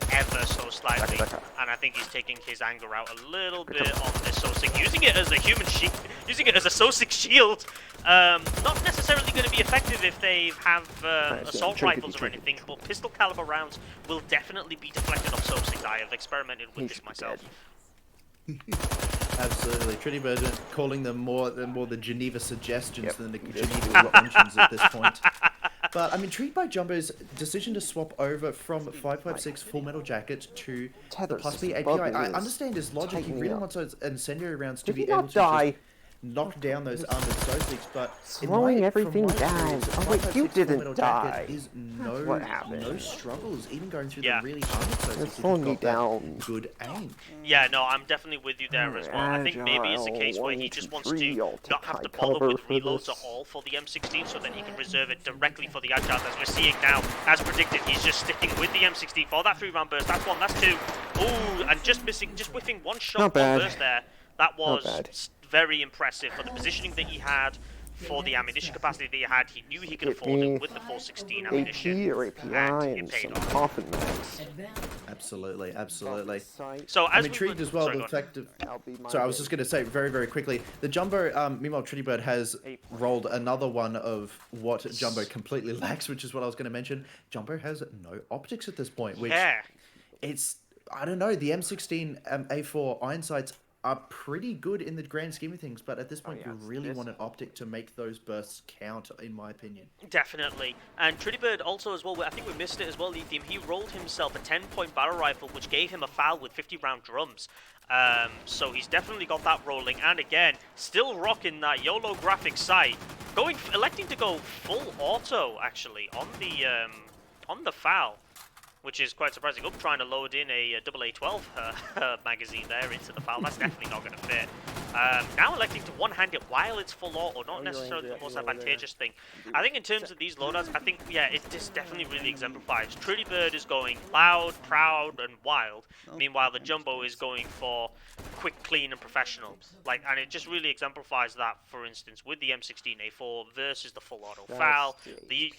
A: so slightly. And I think he's taking his anger out a little bit on this Sosig, using it as a human shield, using it as a Sosig shield. Not necessarily going to be effective if they have assault rifles or anything, but pistol caliber rounds will definitely be deflected off Sosigs. I have experimented with this myself.
B: Absolutely. Trittyburd calling them more the Geneva suggestions than the Geneva mentions at this point. But, I mean, intrigued by Jumbo's decision to swap over from 5.56 Full Metal Jacket to the Plus B API. I understand his logic. He really wants those incendiary rounds to be able to just knock down those armored Sosigs, but
H: slowing everything down. Oh wait, you didn't die.
B: Is
H: what happened.
B: no struggles, even going through the really armored Sosigs.
H: It's slowing me down.
B: Good aim.
A: Yeah, no, I'm definitely with you there as well. I think maybe it's a case where he just wants to not have to bother with reloads at all for the M16, so then he can reserve it directly for the Agile, as we're seeing now. As predicted, he's just sticking with the M16 for that 3-round burst. That's 1, that's 2. Ooh, and just whiffing 1 shot on burst there. That was very impressive for the positioning that he had, for the ammunition capacity that he had. He knew he could afford it with the 416 ammunition, and it paid off.
B: Absolutely.
A: So as
B: I'm intrigued as well the fact of. So I was just going to say very quickly, the Jumbo. Meanwhile, Trittyburd has rolled another one of what Jumbo completely lacks, which is what I was going to mention. Jumbo has no optics at this point, which it's, I don't know. The M16 A4 iron sights are pretty good in the grand scheme of things, but at this point you really want an optic to make those bursts count, in my opinion.
A: Definitely. And Trittyburd also as well, I think we missed it as well, Lithium, he rolled himself a 10-point barrel rifle, which gave him a foul with 50-round drums. So he's definitely got that rolling, and again, still rocking that YOLO graphics sight, electing to go full auto, actually, on the foul. Which is quite surprising. Up trying to load in a AA-12 magazine there into the foul. That's definitely not going to fit. Now electing to one-hand it while it's full auto, not necessarily the most advantageous thing. I think in terms of these loadouts, I think, it just definitely really exemplifies. Trittyburd is going loud, proud, and wild. Meanwhile, the Jumbo is going for quick, clean, and professional. And it just really exemplifies that, for instance, with the M16A4 versus the full auto foul, the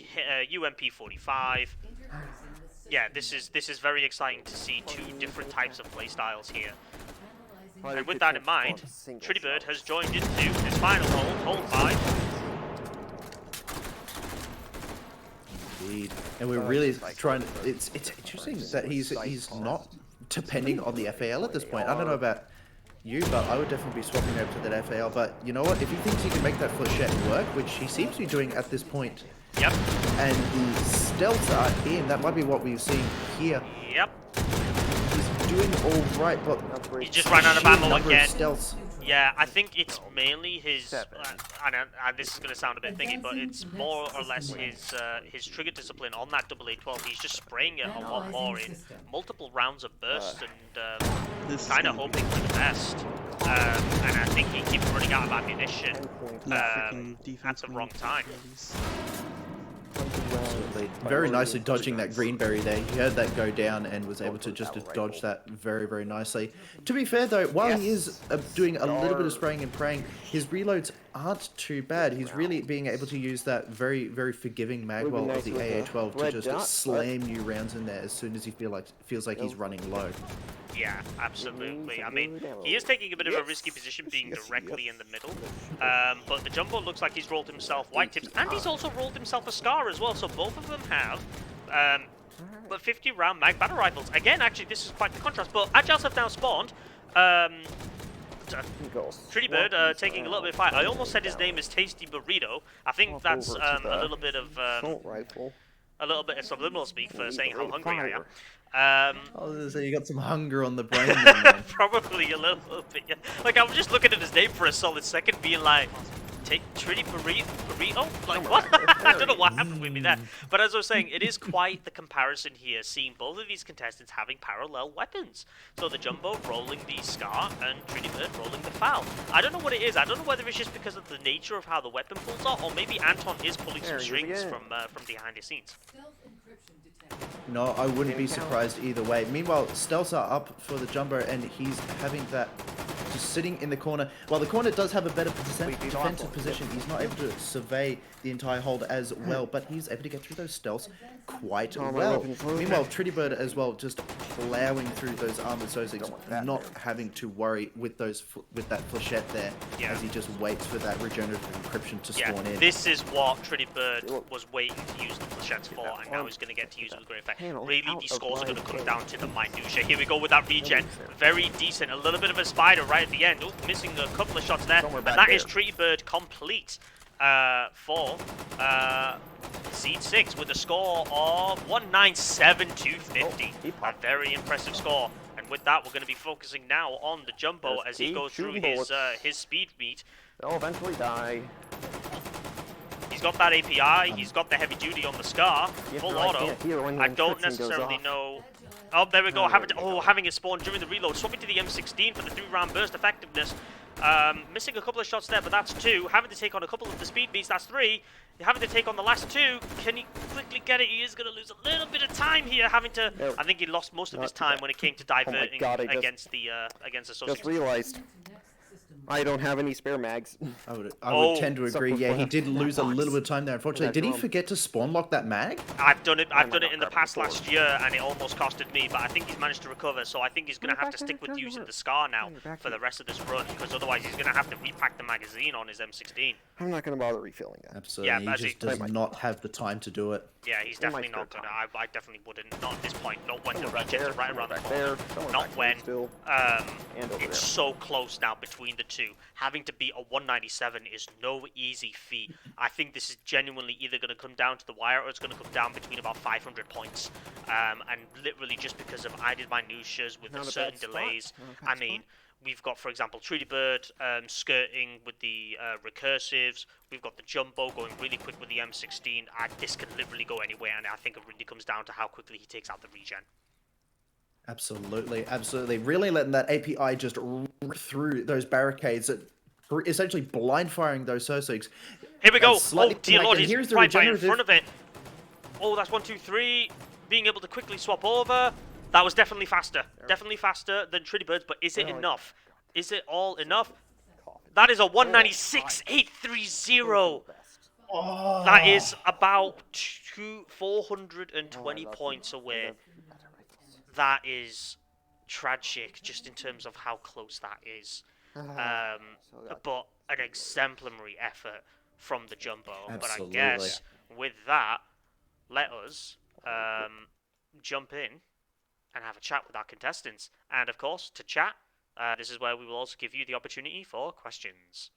A: UMP45. Yeah, this is very exciting to see 2 different types of playstyles here. And with that in mind, Trittyburd has joined into his final hold 5.
B: Indeed. And we're really trying. It's interesting that he's not depending on the FAL at this point. I don't know about you, but I would definitely be swapping over to that FAL. But you know what? If he thinks he can make that flechette work, which he seems to be doing at this point,
A: Yep.
B: and the stealths are in, that might be what we've seen here.
A: Yep.
B: He's doing all right, but
A: He just ran out of
B: sheer
A: ammo
B: number
A: again.
B: of stealths.
A: Yeah, I think it's mainly his, and this is going to sound a bit thingy, but it's more or less his trigger discipline on that AA-12. He's just spraying it a lot more in multiple rounds of bursts and kind of hoping for the best. And I think he keeps running out of ammunition at the wrong time.
B: Very nicely dodging that greenberry there. He heard that go down and was able to just dodge that very, very nicely. To be fair though, while he is doing a little bit of spraying and praying, his reloads aren't too bad. He's really being able to use that very, very forgiving magwell of the AA-12 to just slam new rounds in there as soon as he feels like he's running low.
A: Yeah, absolutely. I mean, he is taking a bit of a risky position being directly in the middle. But the Jumbo looks like he's rolled himself white tips, and he's also rolled himself a Scar as well. So both of them have but 50-round mag battle rifles. Again, actually, this is quite the contrast. But Agiles have now spawned. Trittyburd taking a little bit of fight. I almost said his name is Tasty Burrito. I think that's a little bit of a subliminal speak for saying how hungry I am.
B: I was gonna say you got some hunger on the brain then, man.
A: Probably a little bit. Yeah. Like I was just looking at his name for a solid second, being like, "Take Tritty Burrito." Like what? I don't know what happened with me there. But as I was saying, it is quite the comparison here, seeing both of these contestants having parallel weapons. So the Jumbo rolling the Scar and Trittyburd rolling the Foul. I don't know what it is. I don't know whether it's just because of the nature of how the weapon pulls are, or maybe Anton is pulling some strings from behind the scenes.
B: No, I wouldn't be surprised either way. Meanwhile, stealths are up for the Jumbo, and he's having that just sitting in the corner. While the corner does have a better defensive position, he's not able to survey the entire hold as well, but he's able to get through those stealths quite well. Meanwhile, Trittyburd as well, just plowing through those armored Sozigs, not having to worry with that flechette there, as he just waits for that regenerative encryption to spawn in.
A: This is what Trittyburd was waiting to use the flechettes for, and now he's going to get to use it with great effect. Really, these scores are going to come down to the minutiae. Here we go with that regen. Very decent. A little bit of a spider right at the end. Oh, missing a couple of shots there. And that is Trittyburd complete for Seed 6 with a score of 197-250. A very impressive score. And with that, we're going to be focusing now on the Jumbo as he goes through his speed meet.
H: They'll eventually die.
A: He's got that API, he's got the heavy duty on the Scar, full auto. I don't necessarily know. Oh, there we go. Having it spawn during the reload. Swapping to the M16 for the 3-round burst effectiveness. Missing a couple of shots there, but that's 2. Having to take on a couple of the speed beats, that's 3. Having to take on the last 2. Can he quickly get it? He is going to lose a little bit of time here. Having to. I think he lost most of his time when it came to diverting against the Socios.
H: Just realized I don't have any spare mags.
B: I would tend to agree. Yeah, he did lose a little bit of time there. Unfortunately, did he forget to spawn lock that mag?
A: I've done it in the past last year, and it almost costed me. But I think he's managed to recover. So I think he's going to have to stick with using the Scar now for the rest of this run, because otherwise he's going to have to repack the magazine on his M16.
H: I'm not going to bother refilling that.
B: Absolutely.
A: Yeah,
B: he just does not have the time to do it.
A: Yeah, he's definitely not going to. I definitely wouldn't. Not at this point. Not when the regens are right around the corner. Not when it's so close now between the two. Having to beat a 197 is no easy feat. I think this is genuinely either going to come down to the wire, or it's going to come down between about 500 points. And literally just because of added minutiae with the certain delays. I mean, we've got, for example, Trittyburd skirting with the recursives. We've got the Jumbo going really quick with the M16. This can literally go anywhere, and I think it really comes down to how quickly he takes out the regen.
B: Absolutely, absolutely. Really letting that API just rip through those barricades, essentially blind firing those Sosigs.
A: Here we go. Oh, dear Lord,
B: here's
A: he's
B: the
A: right in
B: regenerative.
A: front of it. Oh, that's 1, 2, 3. Being able to quickly swap over. That was definitely faster. Definitely faster than Trittybird's, but is it enough? Is it all enough? That is a 196.830. That is about 420 points away. That is tragic just in terms of how close that is.
C: So that-
A: But an exemplary effort from the Jumbo. But I
B: Absolutely.
A: guess with that, let us jump in and have a chat with our contestants. And of course, to chat, this is where we will also give you the opportunity for questions.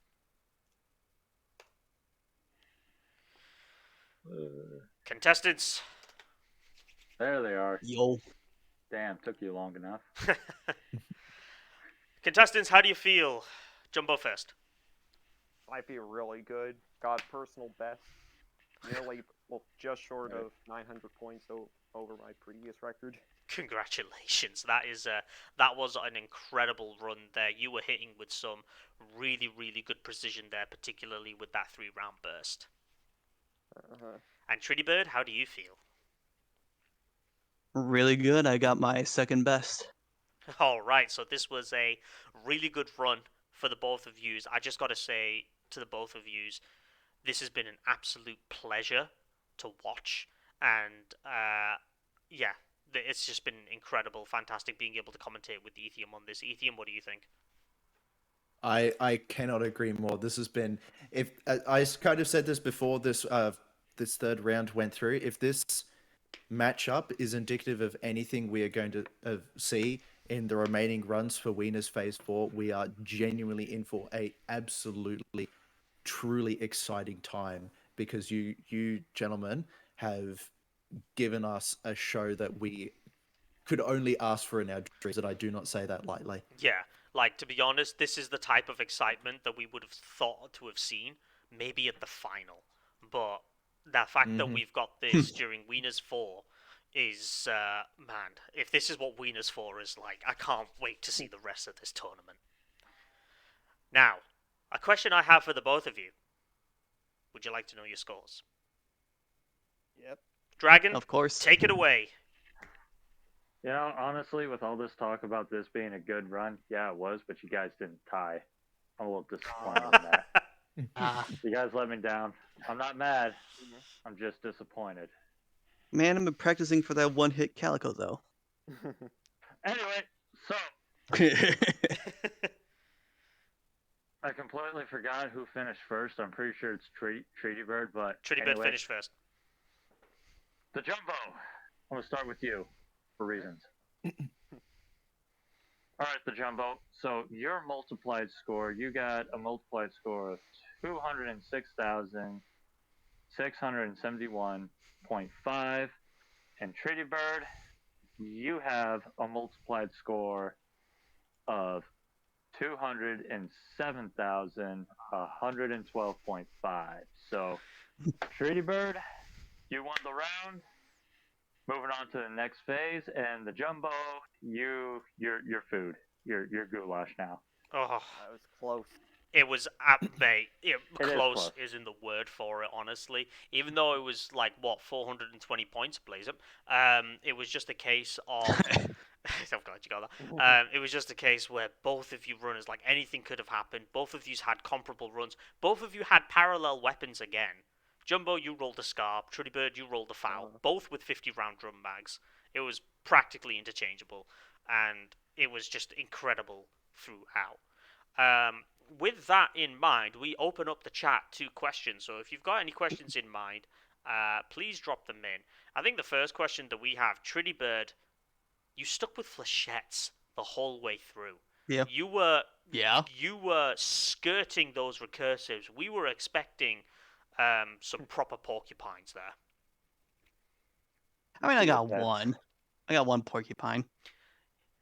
A: Contestants.
E: There they are.
D: Yo.
E: Damn, took you long enough.
A: Contestants, how do you feel? Jumbo first.
C: I feel really good. Got personal best. Nearly, well, just short of 900 points over my previous record.
A: Congratulations. That was an incredible run there. You were hitting with some really, really good precision there, particularly with that 3-round burst. And Trittyburd, how do you feel?
D: Really good. I got my second best.
A: All right, so this was a really good run for the both of yous. I just got to say to the both of yous, this has been an absolute pleasure to watch, and yeah, it's just been incredible, fantastic being able to commentate with Ethium on this. Ethium, what do you think?
B: I cannot agree more. This has been, if I kind of said this before this third round went through, if this matchup is indicative of anything we are going to see in the remaining runs for Weiners Phase 4, we are genuinely in for a absolutely, truly exciting time, because you gentlemen have given us a show that we could only ask for in our dreams, and I do not say that lightly.
A: Yeah, like, to be honest, this is the type of excitement that we would have thought to have seen, maybe at the final. But the fact that we've got this during Weiners 4 is, man, if this is what Weiners 4 is like, I can't wait to see the rest of this tournament. Now, a question I have for the both of you. Would you like to know your scores?
C: Yep.
A: Dragon,
D: Of course.
A: take it away.
E: You know, honestly, with all this talk about this being a good run, yeah, it was, but you guys didn't tie. I'm a little disappointed in that. You guys let me down. I'm not mad. I'm just disappointed.
D: Man, I've been practicing for that one-hit Calico, though.
E: Anyway, so I completely forgot who finished first. I'm pretty sure it's Trittyburd, but
A: Trittyburd
E: anyway,
A: finished first.
E: The Jumbo. I'm gonna start with you for reasons. All right, the Jumbo. So your multiplied score, you got a multiplied score of 206,671.5, and Trittyburd, you have a multiplied score of 207,112.5. So, Trittyburd, you won the round. Moving on to the next phase, and the Jumbo, your food, your goulash now.
A: Oh,
C: That was close.
A: it was mate. Close
E: close.
A: isn't the word for it, honestly. Even though it was like 420 points, blaze up. It was just a case of. I'm glad you got that. It was just a case where both of you runners, like, anything could have happened. Both of you had comparable runs. Both of you had parallel weapons again. Jumbo, you rolled a scarp. Trittyburd, you rolled a foul. Both with 50-round drum mags. It was practically interchangeable, and it was just incredible throughout. With that in mind, we open up the chat to questions. So if you've got any questions in mind, please drop them in. I think the first question that we have, Trittyburd, you stuck with flechettes the whole way through.
D: Yeah.
A: You were
D: Yeah.
A: skirting those recursives. We were expecting some proper porcupines there.
D: I mean, I got one. I got one porcupine.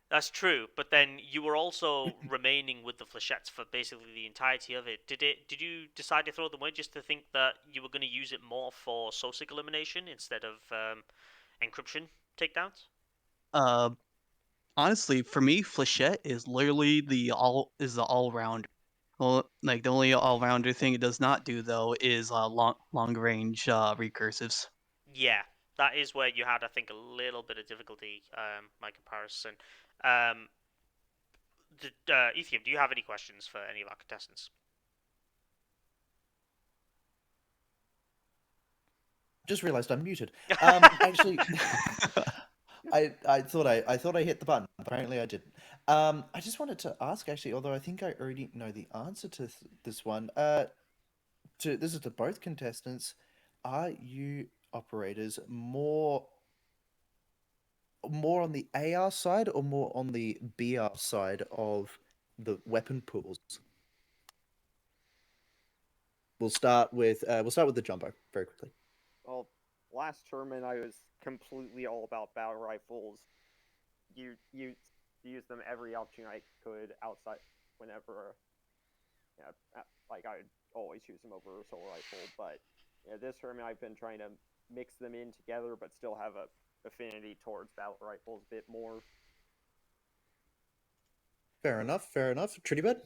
A: That's true, but then you were also remaining with the flechettes for basically the entirety of it. Did you decide to throw them away just to think that you were going to use it more for Sosic elimination instead of encryption takedowns?
D: Honestly, for me, flechette is literally the all-round. Well, like, the only all-rounder thing it does not do, though, is long-range recursives.
A: Yeah, that is where you had, I think, a little bit of difficulty. My comparison. Ethium, do you have any questions for any of our contestants?
B: Just realized I'm muted. Actually, I thought I hit the button. Apparently, I didn't. I just wanted to ask actually, although I think I already know the answer to this one. This is to both contestants. Are you operators more on the AR side or more on the BR side of the weapon pools? We'll start with the jumbo very quickly.
C: Well, last tournament I was completely all about battle rifles. You use them every option I could outside whenever. Like I would always use them over assault rifle, but this tournament I've been trying to mix them in together, but still have a affinity towards battle rifles a bit more.
B: Fair enough. Trittyburd?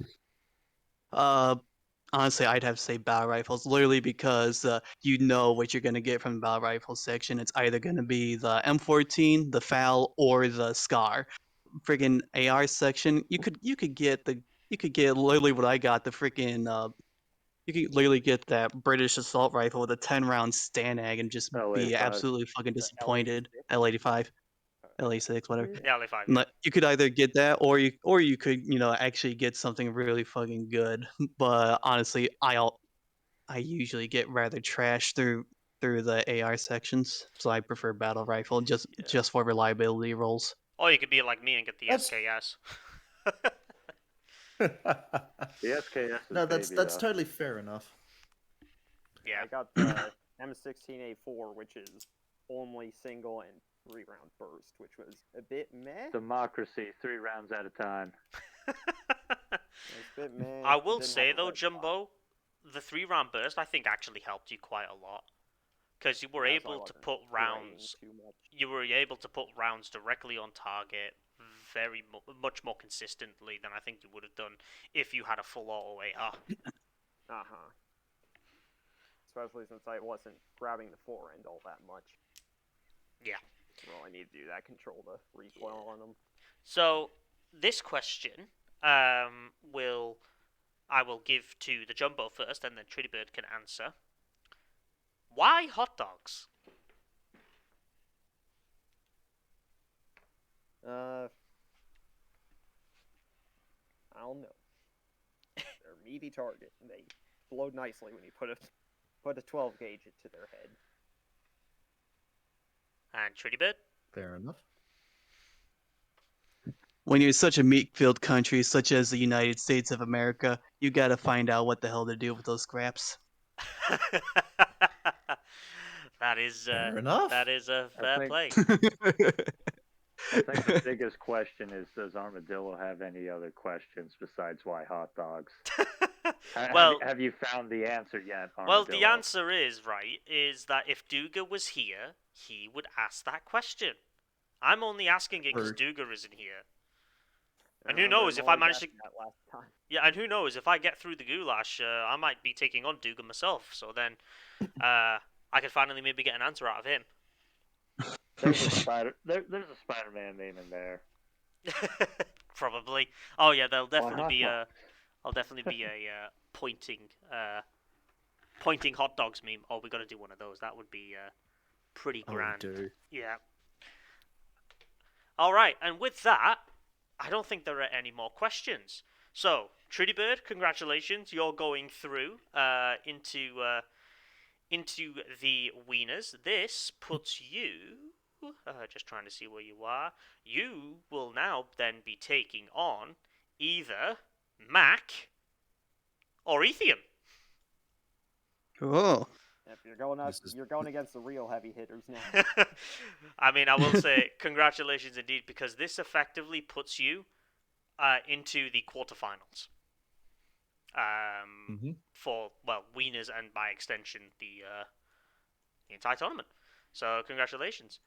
D: Honestly, I'd have to say battle rifles, literally because you know what you're gonna get from the battle rifle section. It's either gonna be the M14, the FAL, or the SCAR. Friggin' AR section, you could get literally what I got, the freaking you could literally get that British assault rifle with a 10-round Stanag and just be
E: L85.
D: absolutely fucking disappointed.
C: L86?
D: L85, L86, whatever.
A: Yeah, only 5.
D: But you could either get that or you could actually get something really fucking good. But honestly, I usually get rather trash through the AR sections, so I prefer battle rifle just for reliability rolls.
A: Or you could be like me and get the
B: That's-
A: SKS.
E: The SKS is
B: No, that's
E: baby, though.
B: totally fair enough.
A: Yeah.
C: I got the M16A4, which is only single and 3-round burst, which was a bit meh.
E: Democracy, 3 rounds at a time.
C: It's a bit meh.
A: I will
C: Didn't
A: say
C: have a
A: though,
C: red
A: Jumbo, the 3-round burst I think actually helped you quite a lot, because you were
C: Yeah, so I
A: able to
C: wasn't
A: put
C: spraying
A: rounds.
C: too much.
A: You were able to put rounds directly on target, much more consistently than I think you would have done if you had a full auto AR.
C: Uh-huh. Especially since I wasn't grabbing the forend all that much.
A: Yeah.
C: Well, I need to do that, control the recoil on them.
A: So this question, I will give to the Jumbo first, and then Trittyburd can answer. Why hot dogs?
C: I don't know. They're a meaty target, and they explode nicely when you put a 12 gauge into their head.
A: And Trittyburd?
B: Fair enough.
D: When you're such a meat-filled country such as the United States of America, you gotta find out what the hell to do with those scraps.
A: That is
B: Fair enough.
A: That is a fair
E: think-
A: play.
E: I think the biggest question is, does Armadillo have any other questions besides why hot dogs?
A: Well-
E: have you found the answer yet,
A: Well,
E: Armadillo?
A: the answer is that if Duga was here, he would ask that question. I'm only asking it because
B: True.
A: Duga isn't here.
C: I
A: And who
C: remember
A: knows,
C: him
A: if I
C: always
A: manage to-
C: asking that last time.
A: Yeah, and who knows, if I get through the goulash, I might be taking on Duga myself, so then I could finally maybe get an answer out of him.
E: There's a Spider-Man meme in there.
A: Probably. Oh yeah, there'll
E: Why
A: definitely
E: hot
A: be
E: dogs?
A: I'll definitely be a pointing hot dogs meme. Oh, we got to do one of those. That would be pretty
B: Oh, we
A: grand.
B: do.
A: Yeah. All right, and with that, I don't think there are any more questions. So, Trittyburd, congratulations, you're going through into the Weiners. This puts you. Just trying to see where you are. You will now then be taking on either Mac or Ethium.
D: Cool.
C: If you're going up,
B: This is-
C: you're going against the real heavy hitters now.
A: I mean, I will say congratulations indeed, because this effectively puts you into the quarterfinals. For, well, Weiners and by extension the entire tournament. So congratulations,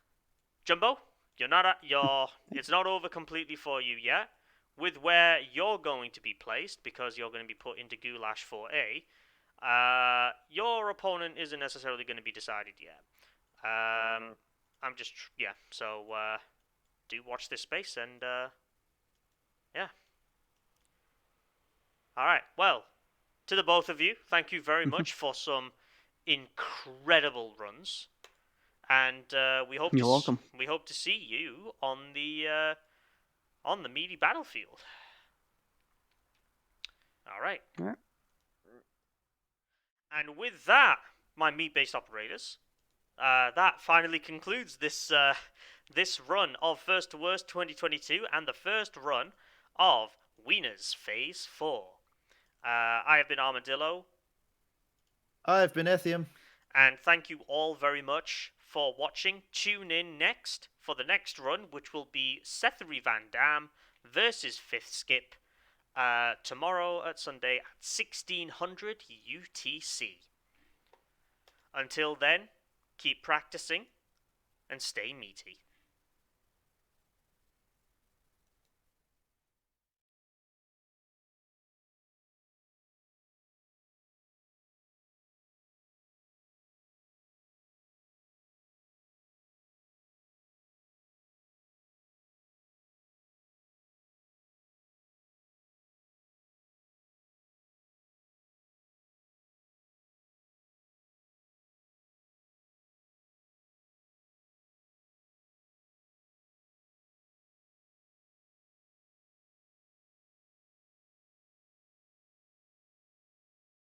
A: Jumbo. It's not over completely for you yet. With where you're going to be placed, because you're going to be put into Goulash 4A, your opponent isn't necessarily going to be decided yet. I'm just, yeah, so do watch this space, and yeah. Alright, well, to the both of you, thank you very much for some incredible runs. and we hope
D: You're welcome.
A: we hope to see you on the meaty battlefield. All right.
H: Yeah.
A: And with that, my meat-based operators, that finally concludes this this run of First to Worst 2022 and the first run of Weiners Phase 4. I have been Armadillo,
B: I've been Ethium.
A: and thank you all very much for watching. Tune in next for the next run, which will be Sethery Van Dam versus Fifth Skip, tomorrow at Sunday at 1600 UTC. Until then, keep practicing and stay meaty.